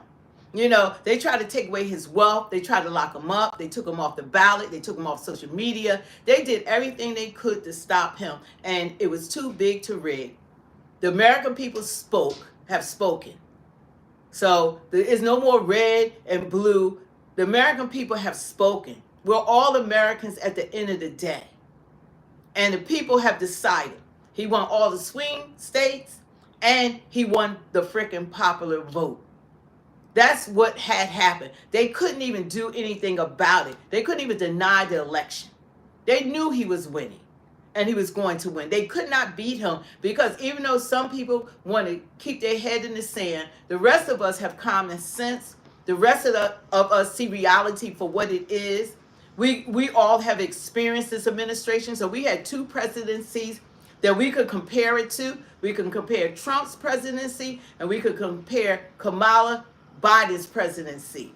You know, they tried to take away his wealth. They tried to lock him up. They took him off the ballot. They took him off social media. They did everything they could to stop him, and it was too big to rig. The American people have spoken. So there is no more red and blue. The American people have spoken. We're all Americans at the end of the day. And the people have decided. He won all the swing states, and he won the freaking popular vote. That's what had happened. They couldn't even do anything about it. They couldn't even deny the election. They knew he was winning, and he was going to win. They could not beat him because even though some people want to keep their head in the sand, the rest of us have common sense. The rest of us see reality for what it is. We all have experienced this administration. So we had 2 presidencies that we could compare it to. We can compare Trump's presidency, and we could compare KAMALA Biden's presidency.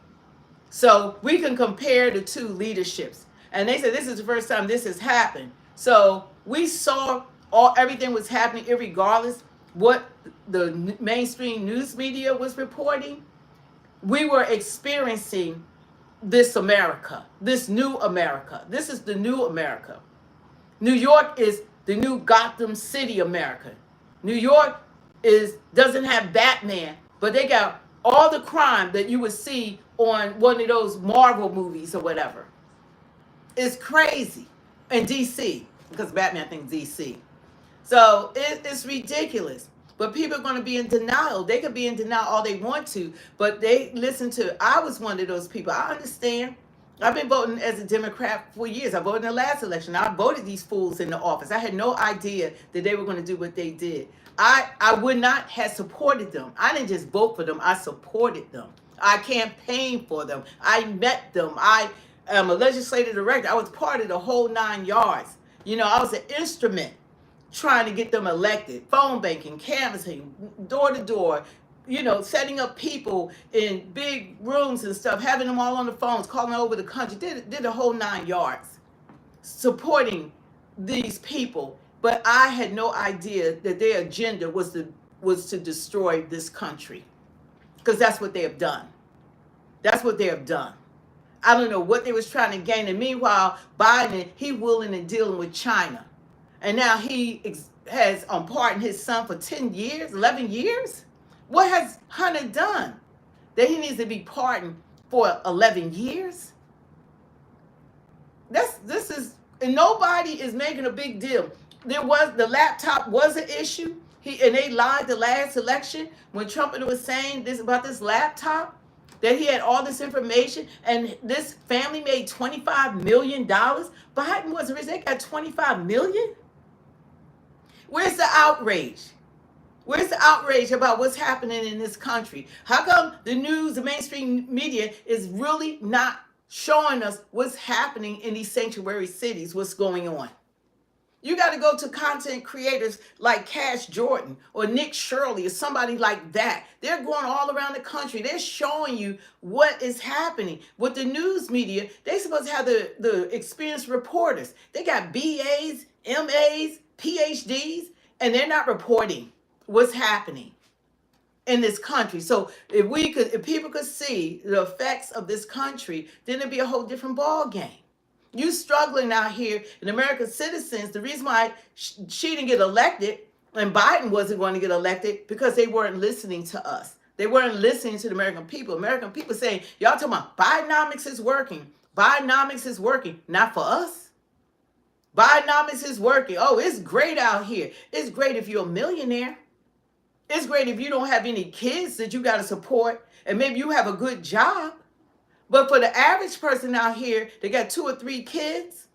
So we can compare the 2 leaderships. And they said this is the first time this has happened. So we saw everything was happening irregardless what the mainstream news media was reporting. We were experiencing this America, this new America. This is the new America. New York is the new Gotham City America. New York doesn't have Batman, but they got all the crime that you would see on one of those Marvel movies or whatever. It's crazy. In DC, because Batman thinks DC. So it's ridiculous. But people are going to be in denial. They could be in denial all they want to, but they listen to, I was one of those people. I understand. I've been voting as a Democrat for years. I voted in the last election. I voted these fools in the office. I had no idea that they were going to do what they did. I would not have supported them. I didn't just vote for them. I supported them. I campaigned for them. I met them. I am a legislative director. I was part of the whole 9 yards. You know, I was an instrument trying to get them elected. Phone banking, canvassing, door to door, you know, setting up people in big rooms and stuff, having them all on the phones, calling over the country, did the whole 9 yards, supporting these people. But I had no idea that their agenda was to destroy this country, because that's what they have done. That's what they have done. I don't know what they was trying to gain. And meanwhile, Biden, he willing and dealing with China. And now he has pardoned his son for 10 years, 11 years. What has Hunter done that he needs to be pardoned for 11 years? And nobody is making a big deal. The laptop was an issue. And they lied the last election when Trump was saying this about this laptop, that he had all this information, and this family made $25 million. Biden wasn't rich. They got $25 million. Where's the outrage? Where's the outrage about what's happening in this country? How come the news, the mainstream media is really not showing us what's happening in these sanctuary cities, what's going on? You got to go to content creators like Cash Jordan or Nick Shirley or somebody like that. They're going all around the country. They're showing you what is happening. With the news media, they're supposed to have the experienced reporters. They got BAs, MAs, PhDs, and they're not reporting what's happening in this country. So if people could see the effects of this country, then it'd be a whole different ball game. You struggling out here, and American citizens, the reason why she didn't get elected and Biden wasn't going to get elected, because they weren't listening to us. They weren't listening to the American people. American people saying, y'all talking about Bidenomics is working. Bidenomics is working. Not for us. Bidenomics is working. Oh, it's great out here. It's great if you're a millionaire. It's great if you don't have any kids that you got to support, and maybe you have a good job. But for the average person out here, they got 2 or 3 kids,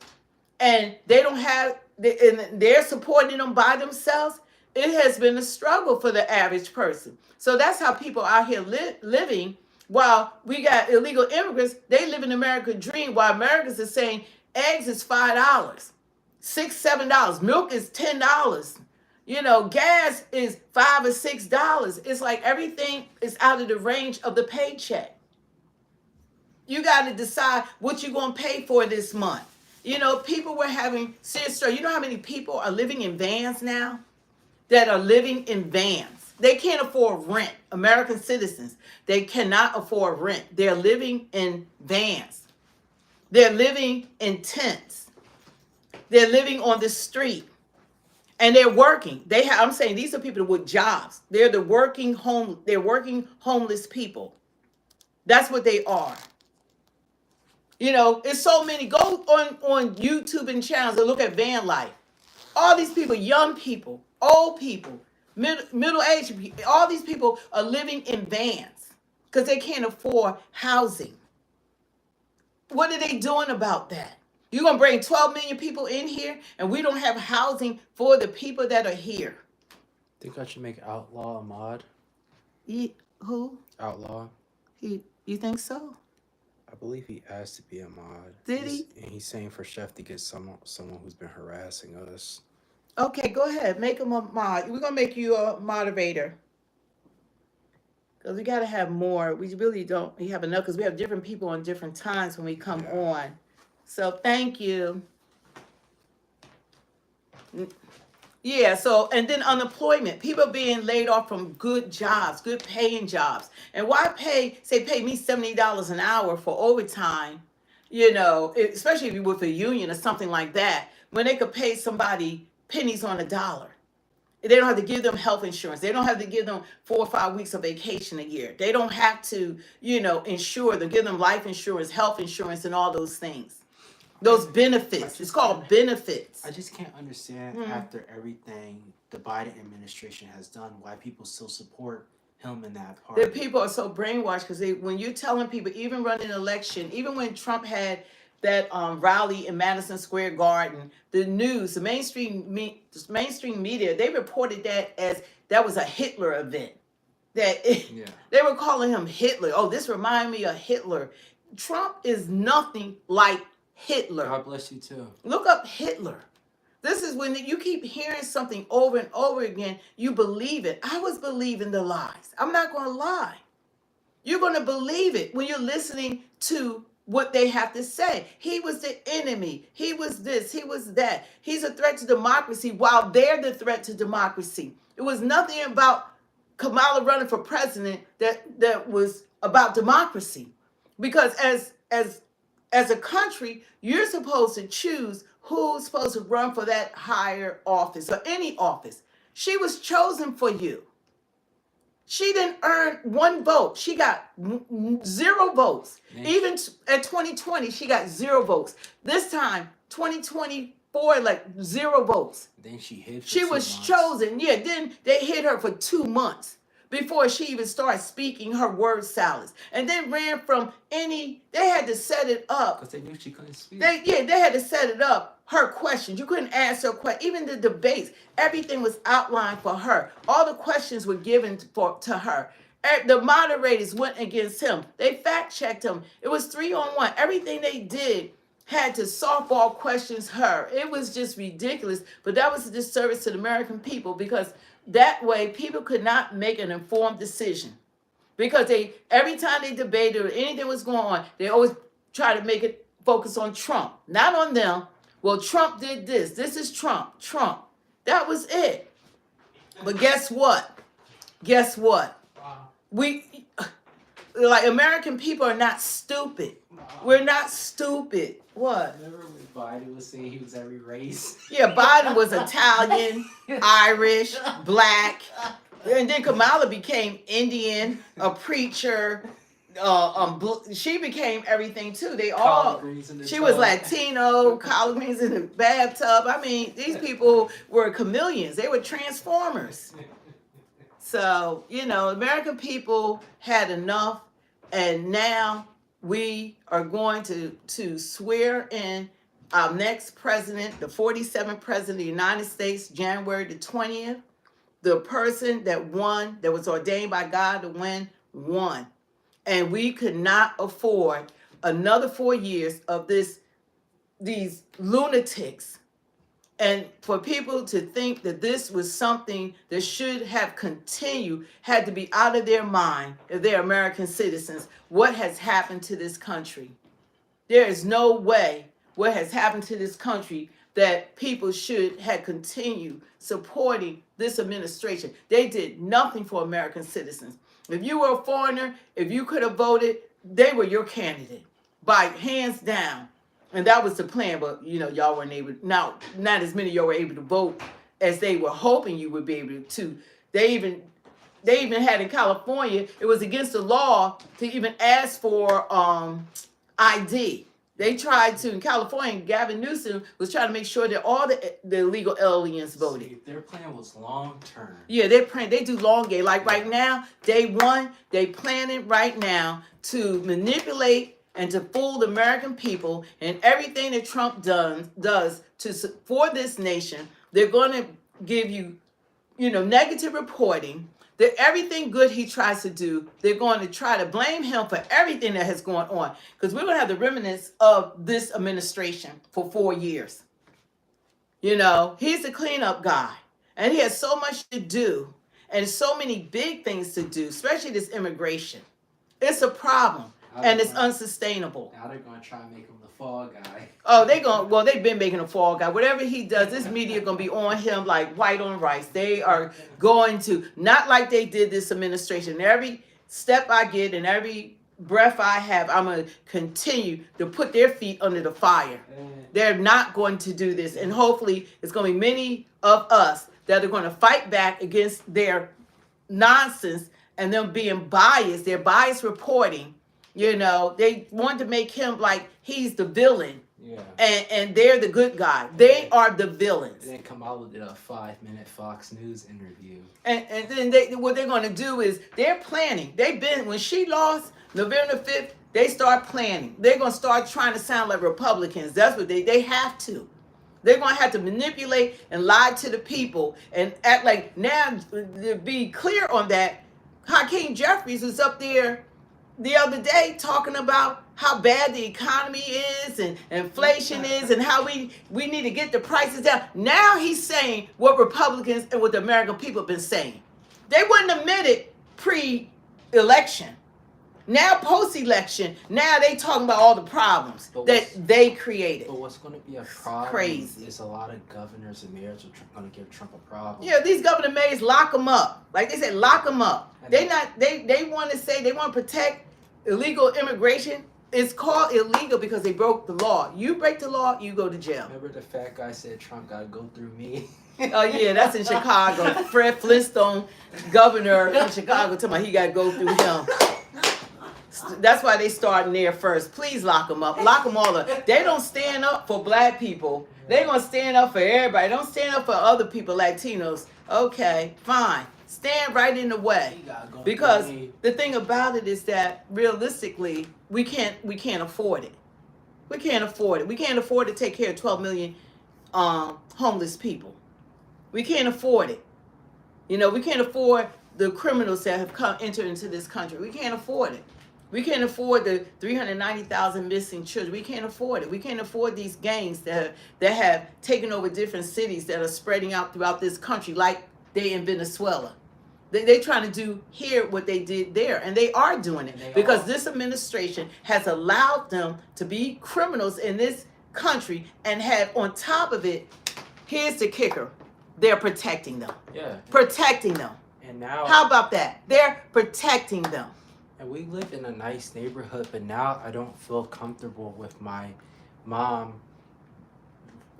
and they don't have, and they're supporting them by themselves. It has been a struggle for the average person. So that's how people out here living While we got illegal immigrants, they live in American dream. While Americans are saying eggs is $5, $6, $7, milk is $10. You know, gas is $5 or $6. It's like everything is out of the range of the paycheck. You got to decide what you're going to pay for this month. You know, people were having serious struggle. You know how many people are living in vans now? That are living in vans. They can't afford rent. American citizens, they cannot afford rent. They're living in vans. They're living in tents. They're living on the street. And they're working. I'm saying these are people with jobs. They're the working homeless people. That's what they are. You know, it's so many. Go on YouTube and channels and look at van life. All these people, young people, old people, middle-aged people, all these people are living in vans because they can't afford housing. What are they doing about that? You're going to bring 12 million people in here and we don't have housing for the people that are here. Think I should make Outlaw a mod? Who? Outlaw. You think so? I believe he asked to be a mod. Did he? And he's saying for Chef to get someone who's been harassing us. Okay, go ahead. Make him a mod. We're going to make you a moderator. Because we got to have more. We really don't have enough because we have different people on different times when we come on. So thank you. Yeah, so, and then unemployment. People being laid off from good jobs, good paying jobs. And why pay me $70 an hour for overtime, you know, especially if you're with a union or something like that, when they could pay somebody pennies on a dollar. They don't have to give them health insurance. They don't have to give them 4 or 5 weeks of vacation a year. They don't have to, you know, insure them, give them life insurance, health insurance, and all those things. Those benefits. It's called benefits. I just can't understand after everything the Biden administration has done why people still support him in that party. The people are so brainwashed because when you're telling people, even running an election, even when Trump had that rally in Madison Square Garden, the news, the mainstream media, they reported that as that was a Hitler event. They were calling him Hitler. Oh, this reminded me of Hitler. Trump is nothing like Hitler. God bless you too. Look up Hitler. This is when you keep hearing something over and over again, you believe it. I was believing the lies. I'm not going to lie. You're going to believe it when you're listening to what they have to say. He was the enemy. He was this. He was that. He's a threat to democracy while they're the threat to democracy. It was nothing about Kamala running for president that was about democracy. Because as a country, you're supposed to choose who's supposed to run for that higher office or any office. She was chosen for you. She didn't earn 1 vote. She got 0 votes. Even at 2020, she got 0 votes. This time, 2024, like 0 votes. Then she hid for She 2 was months. chosen. Yeah, then they hid her for 2 months before she even started speaking her word salads. And then ran from they had to set it up. Because they knew she couldn't speak. They had to set it up. Her questions. You couldn't ask her questions. Even the debates, everything was outlined for her. All the questions were given to her. The moderators went against him. They fact-checked him. It was 3-on-1. Everything they did had to softball questions her. It was just ridiculous. But that was a disservice to the American people because that way people could not make an informed decision. Because every time they debated or anything was going on, they always try to make it focus on Trump, not on them. Well, Trump did this. This is Trump. Trump. That was it. But guess what? Guess what? Like American people are not stupid. We're not stupid. What? Remember when Biden was saying he was every race? Yeah, Biden was Italian, Irish, black. And then Kamala became Indian, a preacher. She became everything too. She was Latino, collard greens in the bathtub. I mean, these people were chameleons. They were transformers. So, you know, American people had enough, and now we are going to swear in our next president, the 47th president of the United States, January the 20th. The person that won, that was ordained by God to win, won. And we could not afford another 4 years of these lunatics. And for people to think that this was something that should have continued, had to be out of their mind if they're American citizens. What has happened to this country? There is no way what has happened to this country that people should have continued supporting this administration. They did nothing for American citizens. If you were a foreigner, if you could have voted, they were your candidate by hands down. And that was the plan, but y'all weren't able. Now, not as many of y'all were able to vote as they were hoping you would be able to. They even had in California, it was against the law to even ask for ID. They tried to in California. Gavin Newsom was trying to make sure that all the illegal aliens voted. See, their plan was long term. Yeah, they do long game. Like right now, day one, they planning right now to manipulate and to fool the American people, and everything that Trump does for this nation. They're going to give you, negative reporting. That everything good he tries to do, they're going to try to blame him for everything that has gone on. Because we're going to have the remnants of this administration for 4 years. He's the cleanup guy. And he has so much to do. And so many big things to do, especially this immigration. It's a problem. And it's unsustainable. Now they're going to try to make him the fall guy. Oh, they've been making a fall guy. Whatever he does, this media going to be on him like white on rice. They are going to, not like they did this administration. Every step I get and every breath I have, I'm going to continue to put their feet under the fire. They're not going to do this. And hopefully it's going to be many of us that are going to fight back against their nonsense and them being biased, their biased reporting. They want to make him like he's the villain. Yeah. And they're the good guy. They are the villains. And then KAMALA did a 5-minute Fox News interview. And then what they're going to do is they're planning. When she lost November 5th, they start planning. They're going to start trying to sound like Republicans. That's what they have to. They're going to have to manipulate and lie to the people and act like, now to be clear on that, Hakeem Jeffries was up there the other day talking about how bad the economy is and inflation is and how we need to get the prices down. Now he's saying what Republicans and what the American people have been saying. They wouldn't admit it pre-election. Now post-election, now they talking about all the problems that they created. But what's going to be a problem is a lot of governors and mayors are going to give Trump a problem. Yeah, these governor mayors, lock them up. Like they said, lock them up. They want to protect illegal immigration. It's called illegal because they broke the law. You break the law, you go to jail. Remember the fat guy said Trump got to go through me? Oh yeah, that's in Chicago. Fred Flintstone, governor in Chicago, talking about he got to go through him. That's why they starting there first. Please lock them up. Lock them all up. They don't stand up for black people. They're going to stand up for everybody. Don't stand up for other people, Latinos. Okay, fine. Stand right in the way. Because the thing about it is that realistically, we can't afford it. We can't afford it. We can't afford to take care of 12 million homeless people. We can't afford it. We can't afford the criminals that have entered into this country. We can't afford it. We can't afford the 390,000 missing children. We can't afford it. We can't afford these gangs that have taken over different cities that are spreading out throughout this country like they in Venezuela. They're trying to do here what they did there, and they are doing it because this administration has allowed them to be criminals in this country and have, on top of it, here's the kicker, they're protecting them. Yeah. Protecting them. And now, how about that? They're protecting them. And we live in a nice neighborhood, but now I don't feel comfortable with my mom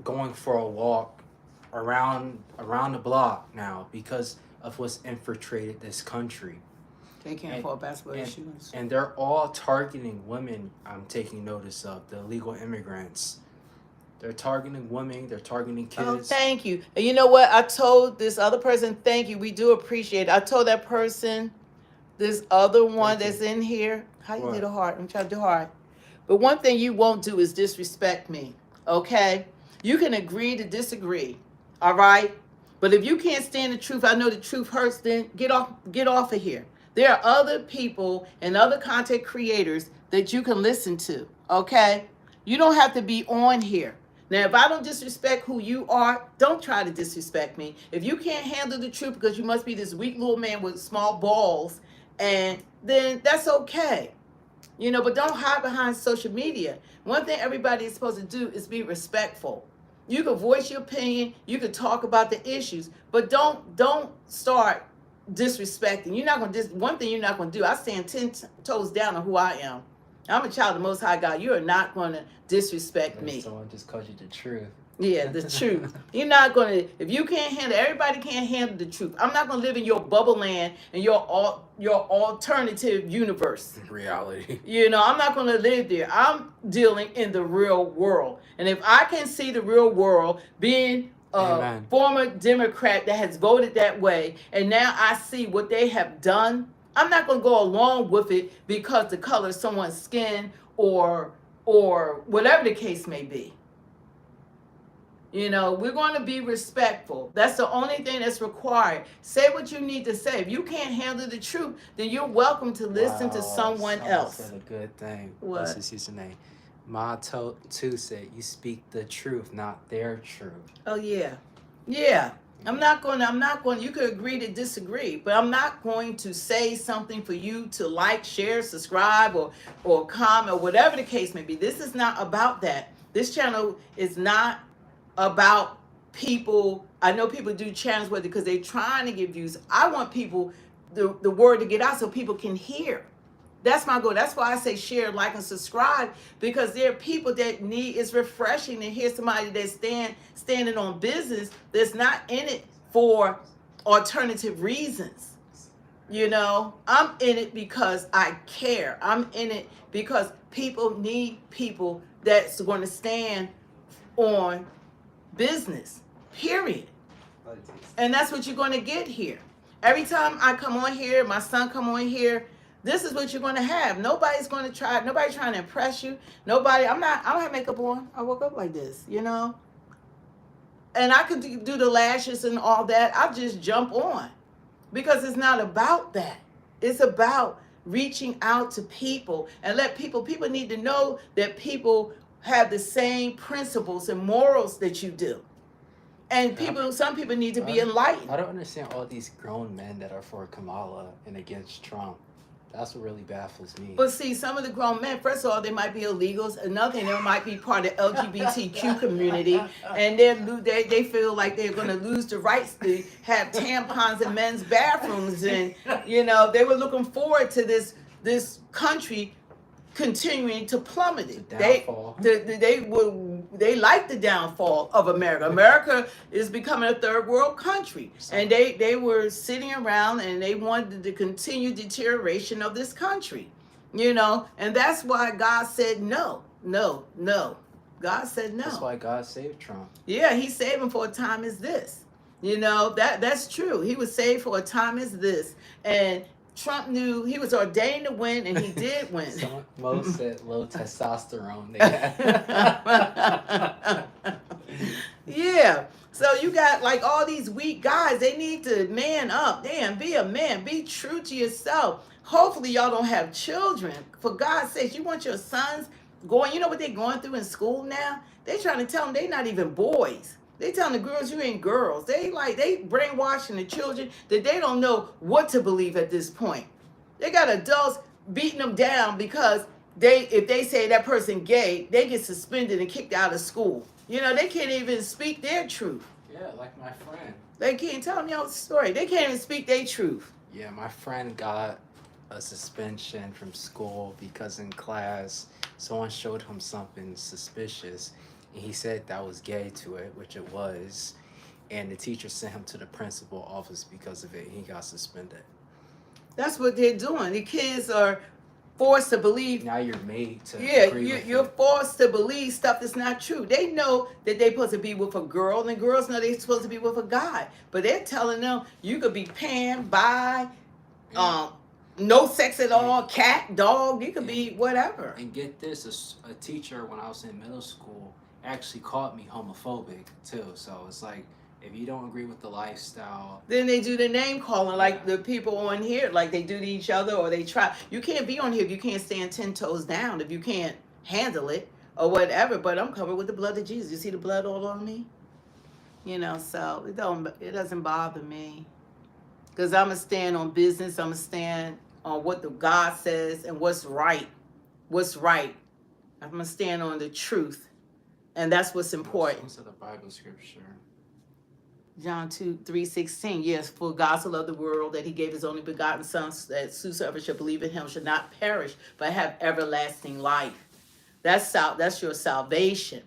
going for a walk around the block now because of what's infiltrated this country. They can't afford basketball shoes. And they're all targeting women, I'm taking notice of, the illegal immigrants. They're targeting women, they're targeting kids. Oh, thank you. And you know what? I told this other person, thank you. We do appreciate it. I told that person, this other one that's in here, how you do the heart? I'm trying to do heart. But one thing you won't do is disrespect me, okay? You can agree to disagree, all right? But if you can't stand the truth, I know the truth hurts, then get off of here. There are other people and other content creators that you can listen to, okay? You don't have to be on here. Now, if I don't disrespect who you are, don't try to disrespect me. If you can't handle the truth because you must be this weak little man with small balls, and then that's okay. You know, but don't hide behind social media. One thing everybody is supposed to do is be respectful. You can voice your opinion, you can talk about the issues, but don't start disrespecting. You're not gonna one thing you're not gonna do. I stand 10 toes down on who I am. I'm a child of the Most High God. You are not gonna disrespect me. Someone just called you the truth. Yeah, the truth. You're not gonna. If you can't handle, everybody can't handle the truth. I'm not gonna live in your bubble land and your alternative universe. Reality. You know, I'm not gonna live there. I'm dealing in the real world, and if I can see the real world, being a former Democrat that has voted that way, and now I see what they have done, I'm not gonna go along with it because the color of someone's skin or whatever the case may be. You know, we're going to be respectful. That's the only thing that's required. Say what you need to say. If you can't handle the truth, then you're welcome to listen to someone else. Said a good thing. What? What's his username? Ma too said, you speak the truth, not their truth. Oh, yeah. Yeah. I'm not going, you could agree to disagree, but I'm not going to say something for you to like, share, subscribe, or comment, or whatever the case may be. This is not about that. This channel is not about people. I know people do channels with it because they're trying to get views. I want people, the word to get out so people can hear. That's my goal. That's why I say share, like, and subscribe, because there are people that need, it's refreshing to hear somebody that's standing on business that's not in it for alternative reasons. You know, I'm in it because I care. I'm in it because people need people that's going to stand on business, period. And that's what you're going to get here. Every time I come on here, my son come on here, this is what you're going to have. Nobody's going to try, nobody's trying to impress you. Nobody, I don't have makeup on. I woke up like this, you know. And I could do the lashes and all that. I just jump on because it's not about that. It's about reaching out to people and let people need to know that people have the same principles and morals that you do. And some people need to be enlightened. I don't understand all these grown men that are for Kamala and against Trump. That's what really baffles me. But see, some of the grown men, first of all, they might be illegals. Another thing, they might be part of the LGBTQ community, and they feel like they're going to lose the rights to have tampons in men's bathrooms. And, you know, they were looking forward to this country continuing to plummet it. They like the downfall of America. America is becoming a third world country, and they were sitting around and they wanted the continued deterioration of this country, you know. And that's why God said no. God said no. That's why God saved Trump. Yeah, he saved him for a time as this. You know, that's true. He was saved for a time as this, and Trump knew he was ordained to win, and he did win. Most said low testosterone. Yeah. So you got like all these weak guys. They need to man up. Damn, be a man. Be true to yourself. Hopefully y'all don't have children. For God's sake, you want your sons going. You know what they're going through in school now? They're trying to tell them they're not even boys. They telling the girls you ain't girls. They brainwashing the children that they don't know what to believe at this point. They got adults beating them down because if they say that person gay, they get suspended and kicked out of school. You know, they can't even speak their truth. Yeah, like my friend. They can't tell me the story. They can't even speak their truth. Yeah, my friend got a suspension from school because in class someone showed him something suspicious. And he said that was gay to it, which it was. And the teacher sent him to the principal office because of it. He got suspended. That's what they're doing. The kids are forced to believe. Now you're made to you're forced to believe stuff that's not true. They know that they're supposed to be with a girl, and girls know they're supposed to be with a guy. But they're telling them you could be pan, bi, no sex at all, cat, dog. You could be whatever. And get this, a teacher when I was in middle school actually called me homophobic too. So it's like If you don't agree with the lifestyle, then they do the name calling like the people on here, like they do to each other, or they try. You can't be on here if you can't stand 10 toes down, if you can't handle it or whatever. But I'm covered with the blood of Jesus. You see the blood all on me? You know, so it doesn't bother me. Because I'm going to stand on business. I'm going to stand on what the God says and what's right. What's right. I'm going to stand on the truth. And that's what's important. What's the Bible scripture? John 3:16. Yes, for God so loved the world that he gave his only begotten son, that whosoever shall believe in him should not perish, but have everlasting life. That's your salvation,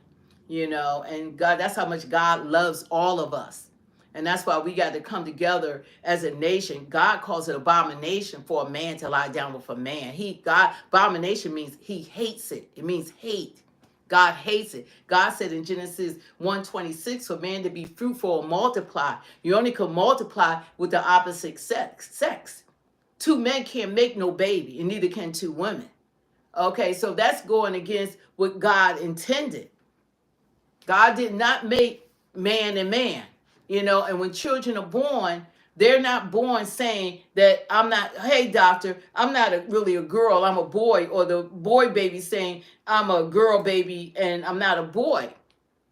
you know, and God, that's how much God loves all of us. And that's why we got to come together as a nation. God calls it abomination for a man to lie down with a man. Abomination means he hates it. It means hate. God hates it. God said in Genesis 1:26 for man to be fruitful and multiply. You only can multiply with the opposite sex. Two men can't make no baby, and neither can two women. Okay, so that's going against what God intended. God did not make man and man, you know, and when children are born, they're not born saying that I'm not, hey doctor, I'm not really a girl, I'm a boy, or the boy baby saying I'm a girl baby and I'm not a boy.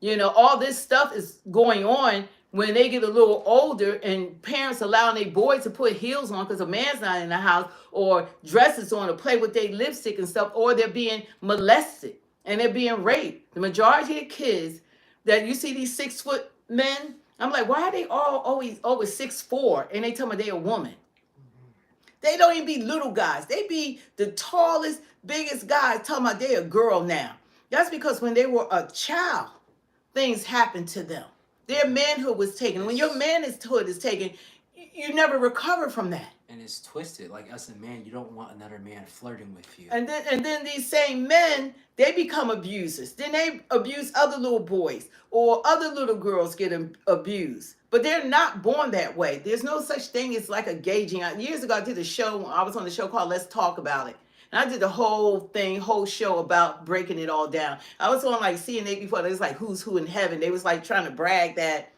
You know, all this stuff is going on when they get a little older and parents allowing their boys to put heels on because a man's not in the house, or dresses on, or play with their lipstick and stuff, or they're being molested and they're being raped. The majority of kids that you see, these 6-foot men, I'm like, why are they all always over 6'4" and they tell me they're a woman? They don't even be little guys. They be the tallest, biggest guys talking about they're a girl now. That's because when they were a child, things happened to them. Their manhood was taken. When your manhood is taken, you never recover from that. And it's twisted. Like, as a man, you don't want another man flirting with you. And then these same men, they become abusers. Then they abuse other little boys, or other little girls get abused. But they're not born that way. There's no such thing as like a gauging. Years ago, I did a show. I was on a show called Let's Talk About It. And I did the whole show about breaking it all down. I was on like CNN before. It was like who's who in heaven. They was like trying to brag that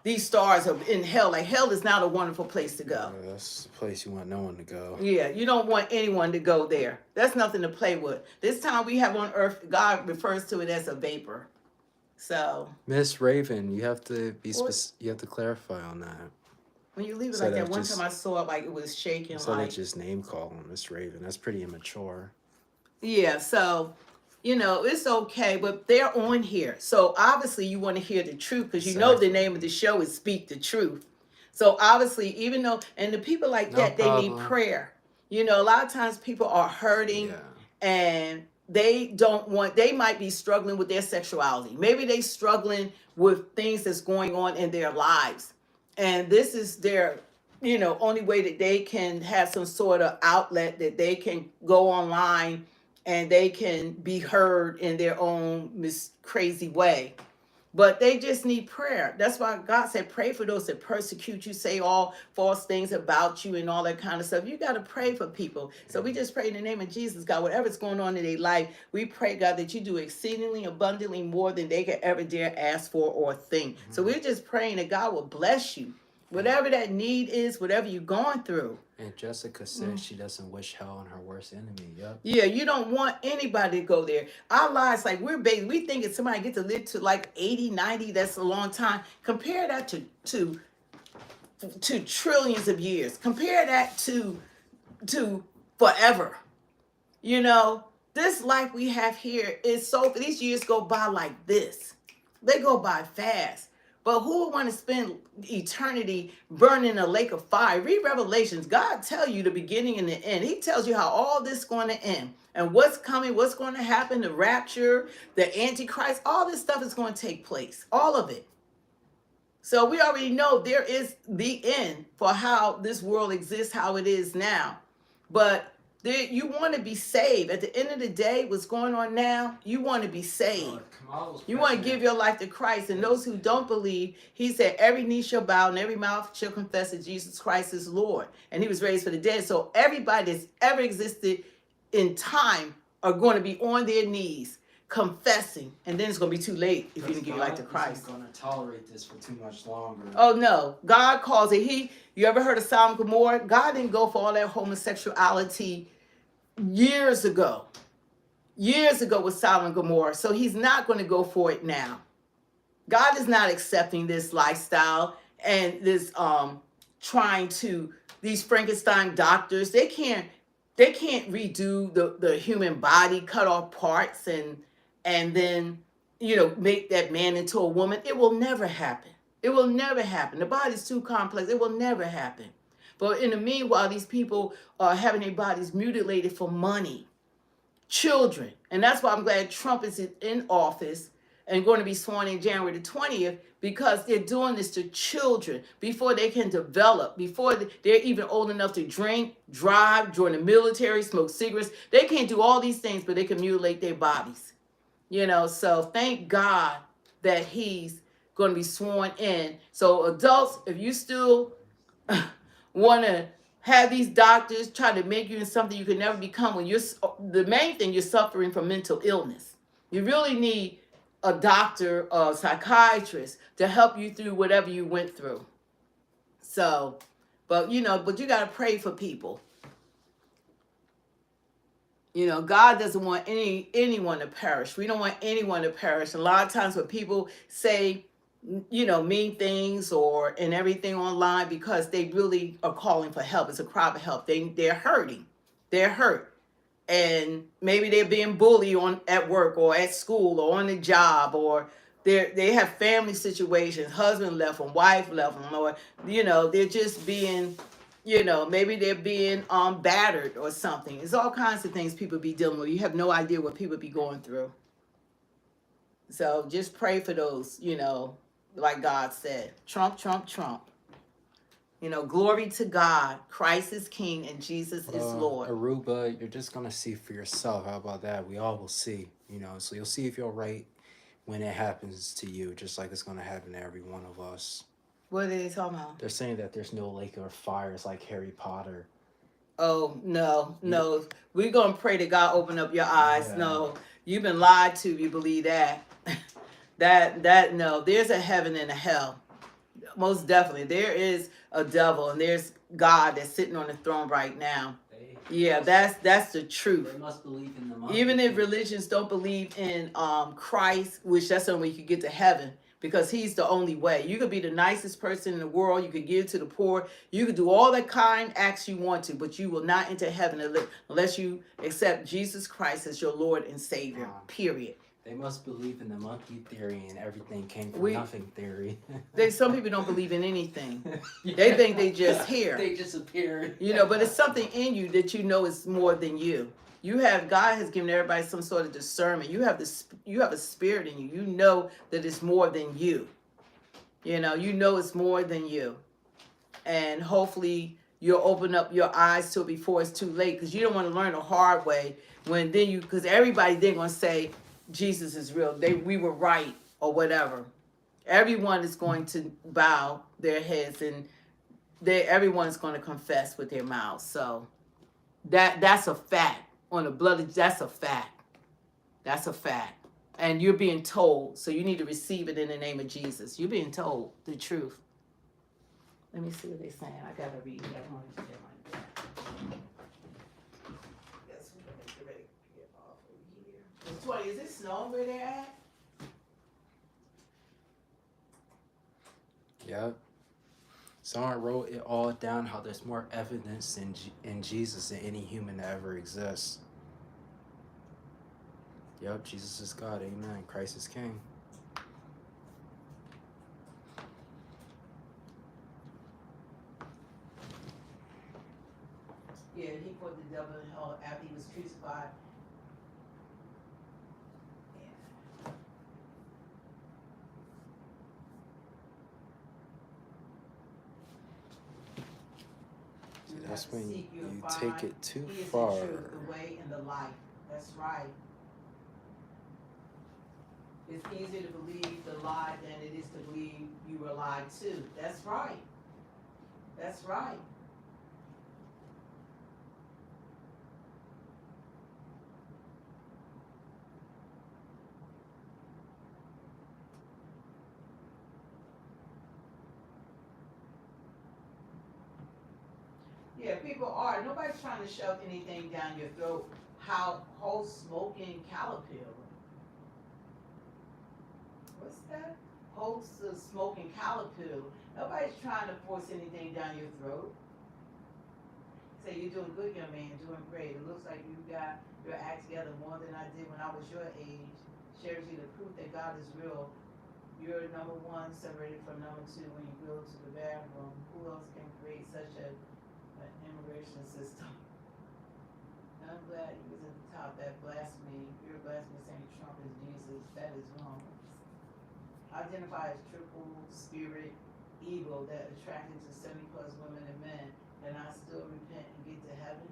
these stars are in hell. Like, hell is not a wonderful place to go. Yeah, that's the place you want no one to go. Yeah, you don't want anyone to go there. That's nothing to play with. This time we have on earth, God refers to it as a vapor. So Miss Raven, you have to be you have to clarify on that. When you leave it like that, one time I saw it like it was shaking. Instead of just name calling Miss Raven, that's pretty immature. Yeah, so you know, it's okay, but they're on here. So obviously you want to hear the truth, because you know the name of the show is Speak the Truth. So obviously, even though, and the people like that, they need prayer. You know, a lot of times people are hurting and they might be struggling with their sexuality. Maybe they struggling with things that's going on in their lives. And this is their, you know, only way that they can have some sort of outlet, that they can go online and they can be heard in their own crazy way. But they just need prayer. That's why God said, pray for those that persecute you, say all false things about you and all that kind of stuff. You got to pray for people. So we just pray in the name of Jesus, God, whatever's going on in their life, we pray, God, that you do exceedingly abundantly more than they could ever dare ask for or think. So we're just praying that God will bless you. Whatever that need is, whatever you're going through. And Jessica says she doesn't wish hell on her worst enemy. Yep. Yeah, you don't want anybody to go there. Our lives, like we think if somebody gets to live to like 80, 90, that's a long time. Compare that to trillions of years. Compare that to forever. You know, this life we have here is these years go by like this. They go by fast. But who would want to spend eternity burning in a lake of fire? Read Revelations. God tells you the beginning and the end. He tells you how all this is going to end and what's coming, what's going to happen, the rapture, the Antichrist. All this stuff is going to take place. All of it. So we already know there is the end for how this world exists, how it is now. But you want to be saved. At the end of the day, what's going on now, you want to be saved. You want to give your life to Christ. And those who don't believe, he said, every knee shall bow and every mouth shall confess that Jesus Christ is Lord. And he was raised for the dead. So everybody that's ever existed in time are going to be on their knees, confessing, and then it's going to be too late if you didn't give your life to Christ. God isn't going to tolerate this for too much longer. Oh no, God calls it. You ever heard of Sodom and Gomorrah? God didn't go for all that homosexuality years ago with Sodom and Gomorrah, so he's not going to go for it now. God is not accepting this lifestyle and this these Frankenstein doctors, they can't redo the human body, cut off parts and then make that man into a woman. It will never happen. It will never happen. The body's too complex. It will never happen. But in the meanwhile, these people are having their bodies mutilated for money. Children. And that's why I'm glad Trump is in office and going to be sworn in January the 20th, because they're doing this to children before they can develop, before they're even old enough to drink, drive, join the military, smoke cigarettes. They can't do all these things, but they can mutilate their bodies. So thank God that he's going to be sworn in. So adults, if you still want to have these doctors try to make you into something you can never become, when the main thing, you're suffering from mental illness. You really need a doctor, a psychiatrist to help you through whatever you went through. So, but you got to pray for people. God doesn't want anyone to perish. We don't want anyone to perish. A lot of times when people say, mean things and everything online, because they really are calling for help. It's a cry for help. They're hurting. They're hurt. And maybe they're being bullied at work or at school or on the job, or they have family situations, husband left them, wife left them, or they're just being, maybe they're being battered or something. It's all kinds of things people be dealing with. You have no idea what people be going through. So just pray for those, like God said, Trump. Glory to God. Christ is King and Jesus is Lord. Aruba, you're just going to see for yourself. How about that? We all will see, so you'll see if you're right when it happens to you, just like it's going to happen to every one of us. What are they talking about? They're saying that there's no lake of fire. It's like Harry Potter. Oh, no. We're going to pray that God open up your eyes. Yeah. No, you've been lied to if you believe that. No, there's a heaven and a hell. Most definitely. There is a devil and there's God that's sitting on the throne right now. Yeah, that's the truth. They must believe in the monkey. Even if religions don't believe in Christ, which that's the only way you can get to heaven, because he's the only way. You could be the nicest person in the world. You could give to the poor. You could do all the kind acts you want to, but you will not enter heaven unless you accept Jesus Christ as your Lord and Savior, period. They must believe in the monkey theory and everything came from nothing theory. Some people don't believe in anything. Yeah. They think they just here. They just appeared. But it's something in you that is more than you. God has given everybody some sort of discernment. You have a spirit in you. You know that it's more than you. It's more than you. And hopefully you'll open up your eyes to it before it's too late, because you don't want to learn the hard way because everybody then going to say, Jesus is real. We were right or whatever. Everyone is going to bow their heads and everyone's going to confess with their mouths. So that's a fact. On the blood, that's a fact. That's a fact. And you're being told, so you need to receive it in the name of Jesus. You're being told the truth. Let me see what they're saying. I gotta read that one. Is it snowing where they're at? Yep. Someone wrote it all down, how there's more evidence in Jesus than any human that ever exists. Yep, Jesus is God. Amen. Christ is King. Yeah, he put the devil in hell after he was crucified. That's when you take it too far. He is the truth, the way, and the life. That's right. It's easier to believe the lie than it is to believe you were lied to. That's right. That's right. people are. Nobody's trying to shove anything down your throat. How whole smoking caterpillar. What's that? Whole smoking caterpillar. Nobody's trying to force anything down your throat. Say you're doing good, young man, doing great. It looks like you got your act together more than I did when I was your age. Shares you the proof that God is real. You're number one, separated from number two when you go to the bathroom. Who else can create such an immigration system? I'm glad you was at the top. That blasphemy, you're blasphemy saying Trump is Jesus. That is wrong. Identify as triple spirit evil that attracted to 70+ women and men, and I still repent and get to heaven.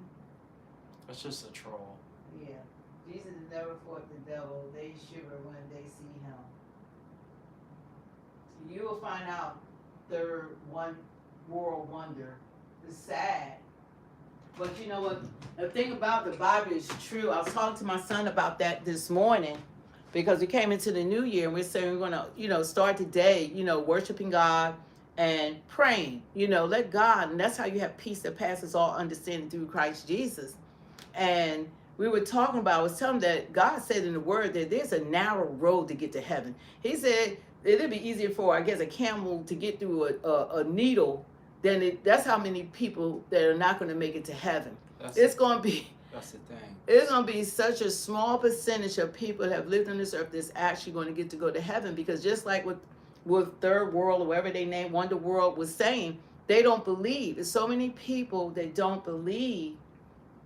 That's just a troll. Yeah. Jesus never fought the devil. They shiver when they see him. You will find out third one world wonder. It's sad. But you know what? The thing about the Bible is true. I was talking to my son about that this morning because we came into the new year and we're saying we're going to, start the day, worshiping God and praying, let God, and that's how you have peace that passes all understanding through Christ Jesus. And we were talking about, I was telling him that God said in the word that there's a narrow road to get to heaven. He said it'd be easier for, I guess, a camel to get through a needle than that's how many people that are not going to make it to heaven. That's the thing. It's going to be such a small percentage of people that have lived on this earth that's actually going to go to heaven, because just like with Third World or whatever they name Wonder World was saying, they don't believe. There's so many people that don't believe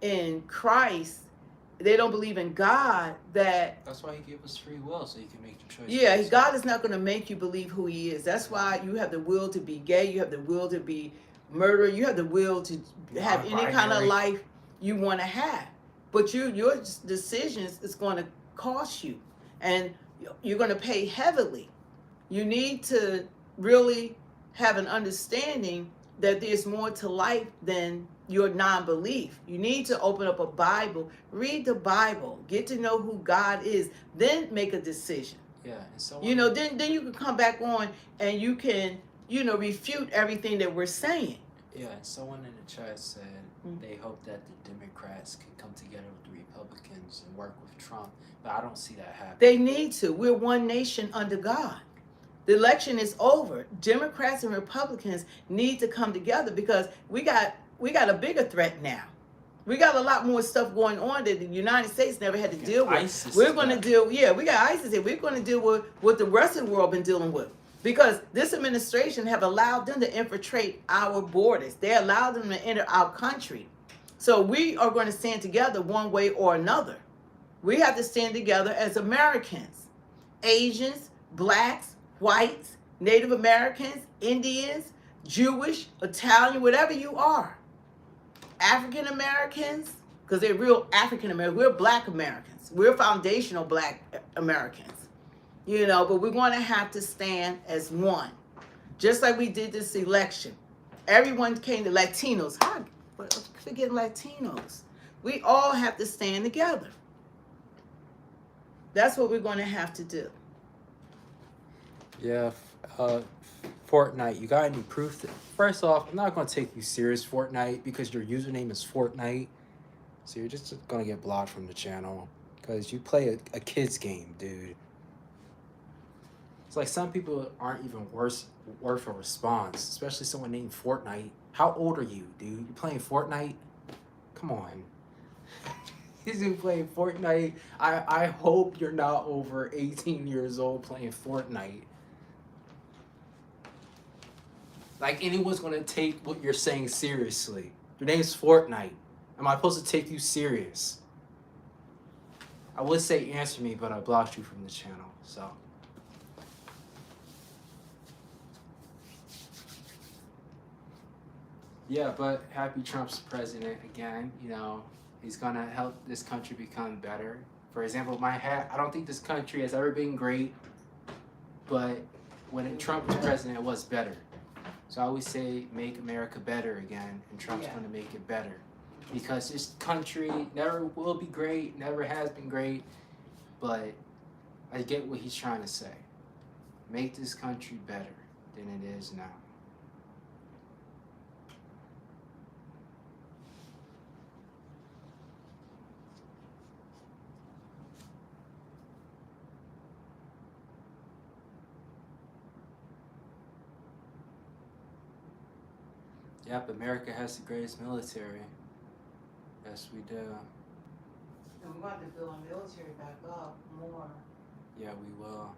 in Christ. They don't believe in God. That's why he gave us free will, so you can make your choice. Yeah, God is not going to make you believe who he is. That's why you have the will to be gay. You have the will to be murdered. You have the will to have any kind of life you want to have. But your decisions is going to cost you, and you're going to pay heavily. You need to really have an understanding that there's more to life than your non-belief. You need to open up a Bible, read the Bible, get to know who God is, then make a decision. Yeah, and so then you can come back on and you can, refute everything that we're saying. Yeah, and someone in the chat said they hope that the Democrats can come together with the Republicans and work with Trump, but I don't see that happening. They need to. We're one nation under God. The election is over. Democrats and Republicans need to come together because we got a bigger threat now. We got a lot more stuff going on that the United States never had to deal with. ISIS We're going to deal, we got ISIS here. We're going to deal with what the rest of the world been dealing with, because this administration have allowed them to infiltrate our borders. They allowed them to enter our country. So we are going to stand together one way or another. We have to stand together as Americans, Asians, blacks, whites, Native Americans, Indians, Jewish, Italian, whatever you are. African Americans, because they're real African Americans. We're black Americans. We're foundational black Americans. But we're going to have to stand as one. Just like we did this election. Everyone came to Latinos. Forget Latinos. We all have to stand together. That's what we're going to have to do. Yeah, Fortnite, you got any proof that, first off, I'm not going to take you serious, Fortnite, because your username is Fortnite, so you're just going to get blocked from the channel, because you play a kid's game, dude. It's like some people aren't even worth a response, especially someone named Fortnite. How old are you, dude? You playing Fortnite? Come on. He's been playing Fortnite. I hope you're not over 18 years old playing Fortnite. Like anyone's gonna take what you're saying seriously. Your name's Fortnite. Am I supposed to take you serious? I would say answer me, but I blocked you from the channel, so. Yeah, but happy Trump's president again. He's gonna help this country become better. For example, my hat, I don't think this country has ever been great, but when Trump was president, it was better. So I always say, make America better again, and Trump's going to make it better. Because this country never will be great, never has been great, but I get what he's trying to say. Make this country better than it is now. Yep, America has the greatest military. Yes, we do. And we're going to build our military back up more. Yeah, we will.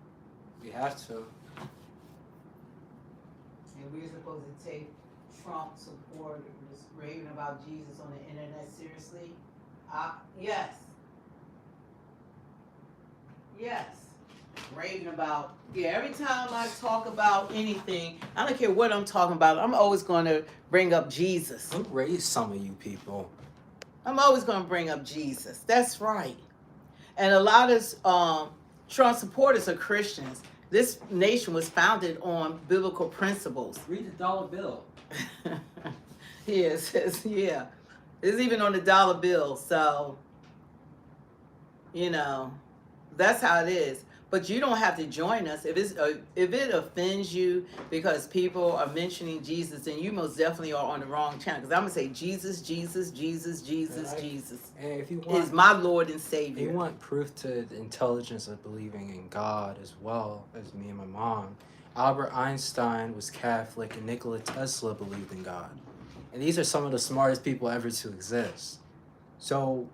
We have to. And we're supposed to take Trump support, just raving about Jesus on the internet seriously. Yes. Yes. Raving about, yeah, every time I talk about anything, I don't care what I'm talking about, I'm always going to bring up Jesus. Who raised some of you people? I'm always going to bring up Jesus. That's right. And a lot of Trump supporters are Christians. This nation was founded on biblical principles. Read the dollar bill. Yes, yeah. It's even on the dollar bill. So, you know, that's how it is. But you don't have to join us. If it offends you because people are mentioning Jesus, then you most definitely are on the wrong channel. Because I'm going to say Jesus, Jesus, Jesus, Jesus, Right. Jesus And if you want, is my Lord and Savior. If you want proof to the intelligence of believing in God as well as me and my mom, Albert Einstein was Catholic and Nikola Tesla believed in God. And these are some of the smartest people ever to exist. So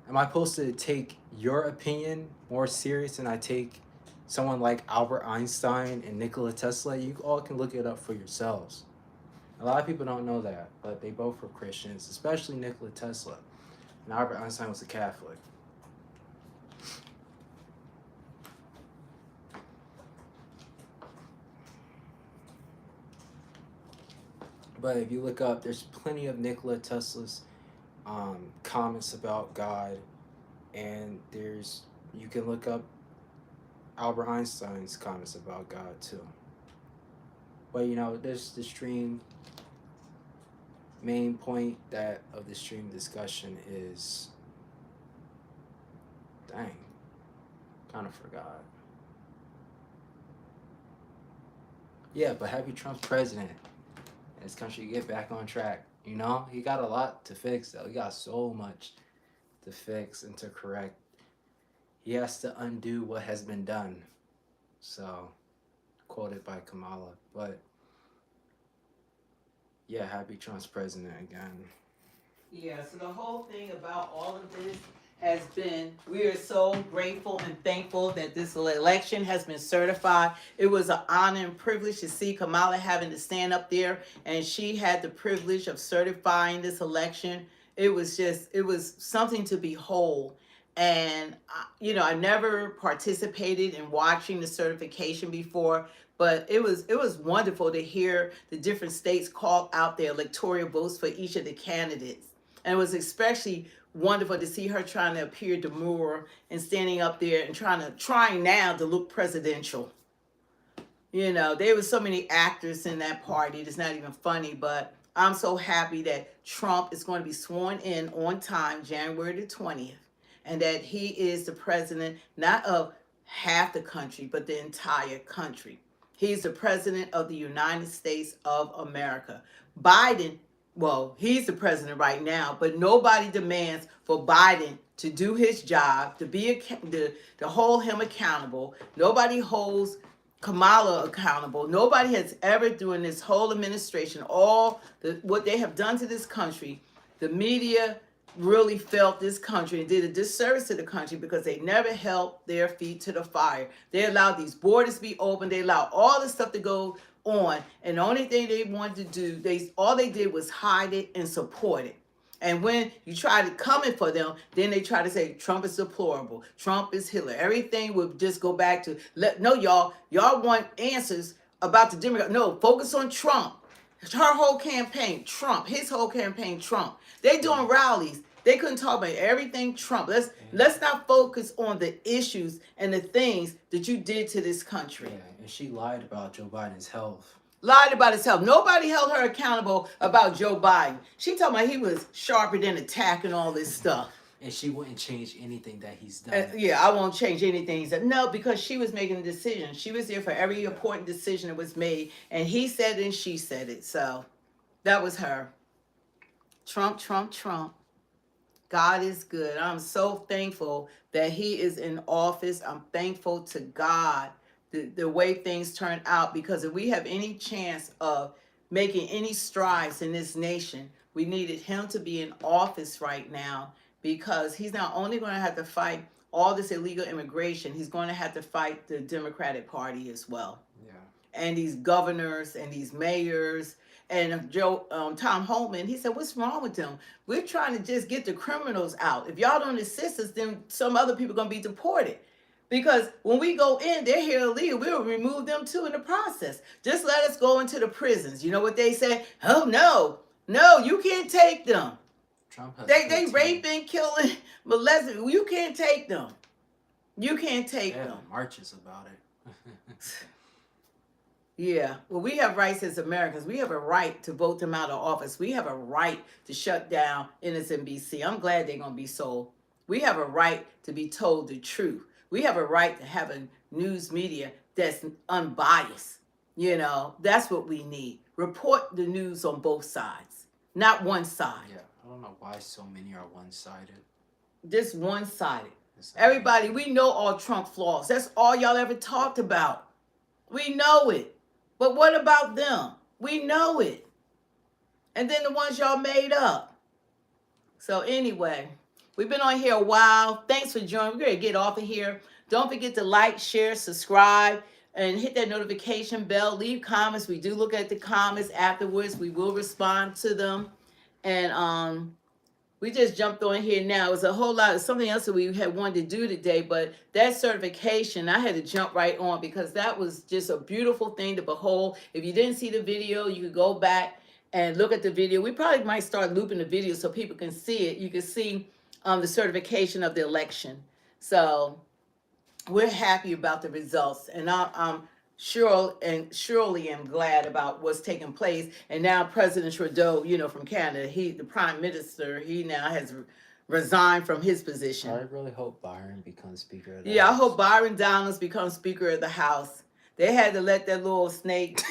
am I supposed to take your opinion more serious than I take someone like Albert Einstein and Nikola Tesla? You all can look it up for yourselves. A lot of people don't know that, but they both were Christians, especially Nikola Tesla. And Albert Einstein was a Catholic. But if you look up, there's plenty of Nikola Tesla's comments about God, and you can look up Albert Einstein's comments about God too. But you know, this the stream main point of the stream discussion is, dang, kind of forgot. Yeah, but happy Trump's president. This country get back on track. You know, he got a lot to fix though. He got so much to fix and to correct. He has to undo what has been done. So, quoted by KAMALA. But yeah, happy Trump's president again. Yeah, so the whole thing about all of this has been, we are so grateful and thankful that this election has been certified. It was an honor and privilege to see KAMALA having to stand up there, and she had the privilege of certifying this election. It was something to behold. And, you know, I never participated in watching the certification before, but it was wonderful to hear the different states call out their electoral votes for each of the candidates. And it was especially wonderful to see her trying to appear demure and standing up there and trying now to look presidential. You know, there were so many actors in that party. It's not even funny, but I'm so happy that Trump is going to be sworn in on time, January the 20th, and that he is the president, not of half the country, but the entire country. He's the president of the United States of America. Biden, well, he's the president right now, but nobody demands for Biden to do his job, to hold him accountable. Nobody holds KAMALA accountable. Nobody has ever, during this whole administration, what they have done to this country, the media really felt this country and did a disservice to the country because they never held their feet to the fire. They allowed these borders to be open. They allowed all this stuff to go on, and the only thing they wanted to do, all they did was hide it and support it. And when you try to come in for them, then they try to say Trump is deplorable, Trump is Hitler. Everything would just go back to, no, y'all want answers about the Democrat. No, focus on Trump. Her whole campaign, Trump. His whole campaign, Trump. They doing rallies. They couldn't talk about everything Trump. Let's not focus on the issues and the things that you did to this country. Yeah, and she lied about Joe Biden's health. Lied about his health. Nobody held her accountable about Joe Biden. She talking about he was sharper than attack and all this stuff. And she wouldn't change anything that he's done. Yeah, I won't change anything. He said, no, because she was making a decision. She was there for every important decision that was made. And he said it and she said it. So that was her. Trump, Trump, Trump. God is good. I'm so thankful that he is in office. I'm thankful to God the way things turn out, because if we have any chance of making any strides in this nation. We needed him to be in office right now because he's not only going to have to fight all this illegal immigration, he's going to have to fight the Democratic Party as well. Yeah. And these governors and these mayors and Tom Homan, he said, what's wrong with them? We're trying to just get the criminals out. If y'all don't assist us, then some other people are going to be deported. Because when we go in, they're here illegal. We'll remove them too in the process. Just let us go into the prisons. You know what they say? Oh, no, you can't take them. Trump has They raping, killing, molesting. You can't take them. You can't take them. Marches about it. Yeah, well, we have rights as Americans. We have a right to vote them out of office. We have a right to shut down MSNBC. I'm glad they're going to be sold. We have a right to be told the truth. We have a right to have a news media that's unbiased. You know, that's what we need. Report the news on both sides, not one side. Yeah, I don't know why so many are one-sided. Just one-sided. Everybody, we know all Trump flaws. That's all y'all ever talked about. We know it. But what about them? We know it. And then the ones y'all made up. So anyway, we've been on here a while. Thanks for joining. We're going to get off of here. Don't forget to like, share, subscribe, and hit that notification bell. Leave comments. We do look at the comments afterwards. We will respond to them. And we just jumped on here now. It was a whole lot of something else that we had wanted to do today, but that certification, I had to jump right on because that was just a beautiful thing to behold. If you didn't see the video, you could go back and look at the video. We probably might start looping the video so people can see it. You can see the certification of the election. So we're happy about the results, and I'm surely am glad about what's taking place. And now President Trudeau, you know, from Canada, the Prime Minister, he now has resigned from his position. I really hope Byron becomes Speaker of the House. I hope Byron Donalds becomes Speaker of the House. They had to let that little snake,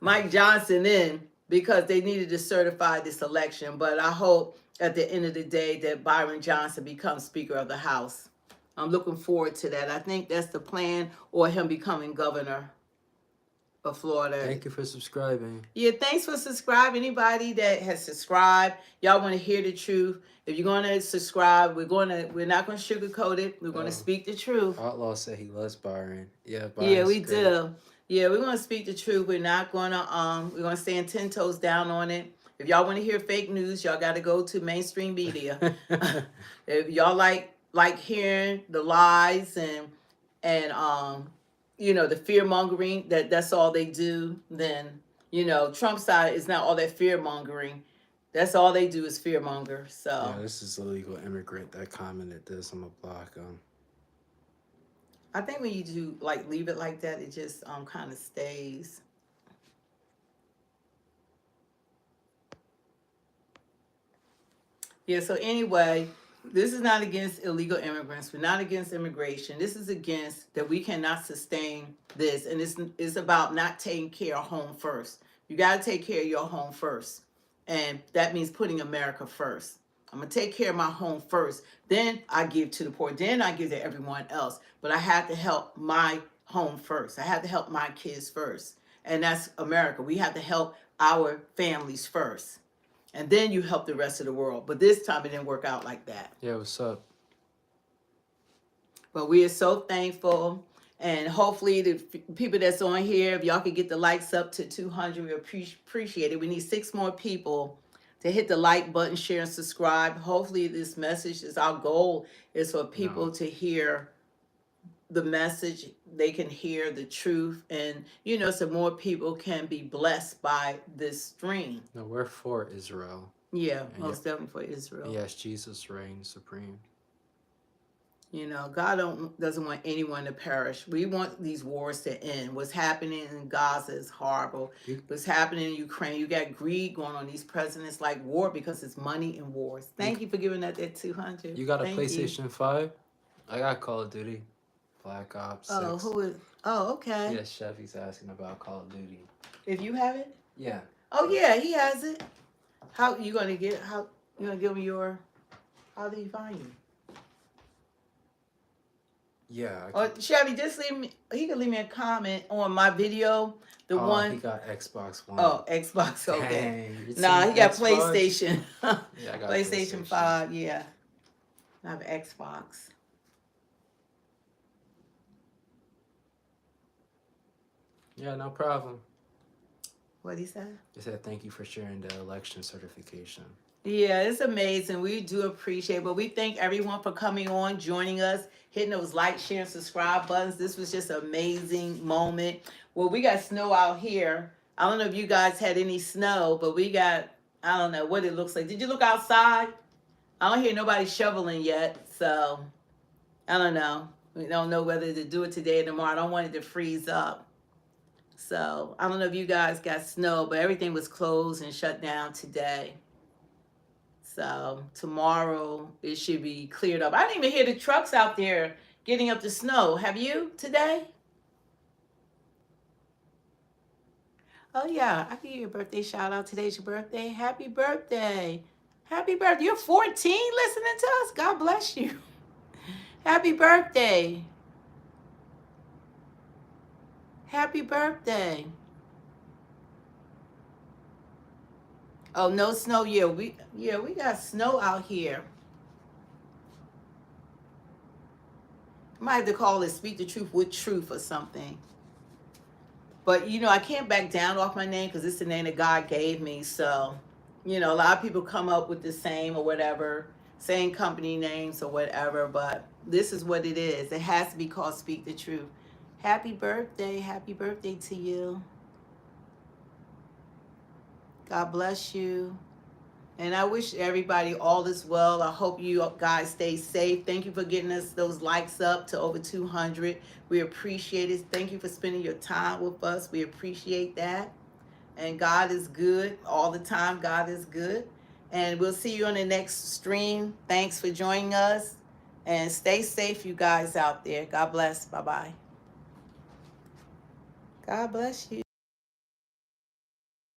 Mike Johnson, in because they needed to certify this election. But I hope at the end of the day that Byron Johnson becomes Speaker of the House. I'm looking forward to that. I think that's the plan, or him becoming governor of Florida. Thank you for subscribing. Yeah, thanks for subscribing. Anybody that has subscribed, y'all want to hear the truth. If you're going to subscribe, we're not going to sugarcoat it. We're going to speak the truth. Outlaw said he loves Byron. Yeah, yeah, we do. Yeah, we're going to speak the truth. We're not going to we're going to stand 10 toes down on it. If y'all want to hear fake news, y'all got to go to mainstream media. If y'all like hearing the lies and you know, the fear mongering, that's all they do, then, you know, Trump's side is not all that fear mongering. That's all they do is fear monger. So yeah, this is a legal immigrant that commented this. I'm gonna block him. I think when you do leave it like that, it just kind of stays. Yeah, so anyway, this is not against illegal immigrants. We're not against immigration. This is against that we cannot sustain this. And it's about not taking care of home first. You got to take care of your home first. And that means putting America first. I'm going to take care of my home first. Then I give to the poor. Then I give to everyone else. But I have to help my home first. I have to help my kids first. And that's America. We have to help our families first. And then you help the rest of the world. But this time it didn't work out like that. Yeah, what's up? But we are so thankful. And hopefully the people that's on here, if y'all could get the likes up to 200, we appreciate it. We need 6 more people to hit the like button, share, and subscribe. Hopefully this message is our goal is for people to hear the message. They can hear the truth, and you know, so more people can be blessed by this stream. No, we're for Israel. Yeah, most definitely for Israel. Yes, Jesus reigns supreme. You know, God doesn't want anyone to perish. We want these wars to end. What's happening in Gaza is horrible. What's happening in Ukraine, you got greed going on. These presidents like war because it's money and wars. Thank you for giving that 200. You got a PlayStation 5? I got Call of Duty. Black Ops 6. Oh, who is? Oh, okay. Yeah, Chef, he's asking about Call of Duty. If you have it? Yeah. Oh, yeah, he has it. How you gonna get? How you gonna give me your? How do you find you? Yeah. Or Chevy, just leave me. He can leave me a comment on my video. The one. He got Xbox One. Oh, Xbox. Okay. Dang, Nah, he got Xbox? PlayStation. Yeah, I got PlayStation 5. Yeah. I have Xbox. Yeah, no problem. What'd he say? He said thank you for sharing the election certification. Yeah, it's amazing. We do appreciate it. But we thank everyone for coming on, joining us, hitting those like, share, and subscribe buttons. This was just an amazing moment. Well, we got snow out here. I don't know if you guys had any snow, but we got, I don't know what it looks like. Did you look outside? I don't hear nobody shoveling yet. So, I don't know. We don't know whether to do it today or tomorrow. I don't want it to freeze up. So, I don't know if you guys got snow, but everything was closed and shut down today. So tomorrow it should be cleared up. I didn't even hear the trucks out there getting up the snow. Have you today? Oh yeah, I can hear your birthday shout out. Today's your birthday. Happy birthday. Happy birthday. You're 14 listening to us. God bless you. Happy birthday. Happy birthday. Oh, no snow. Yeah, we got snow out here. Might have to call it Speak the Truth with Truth or something. But, I can't back down off my name because it's the name that God gave me. So, a lot of people come up with the same or whatever, same company names or whatever. But this is what it is. It has to be called Speak the Truth. Happy birthday. Happy birthday to you. God bless you. And I wish everybody all is well. I hope you guys stay safe. Thank you for getting us those likes up to over 200. We appreciate it. Thank you for spending your time with us. We appreciate that. And God is good all the time. God is good. And we'll see you on the next stream. Thanks for joining us. And stay safe, you guys out there. God bless. Bye-bye. God bless you.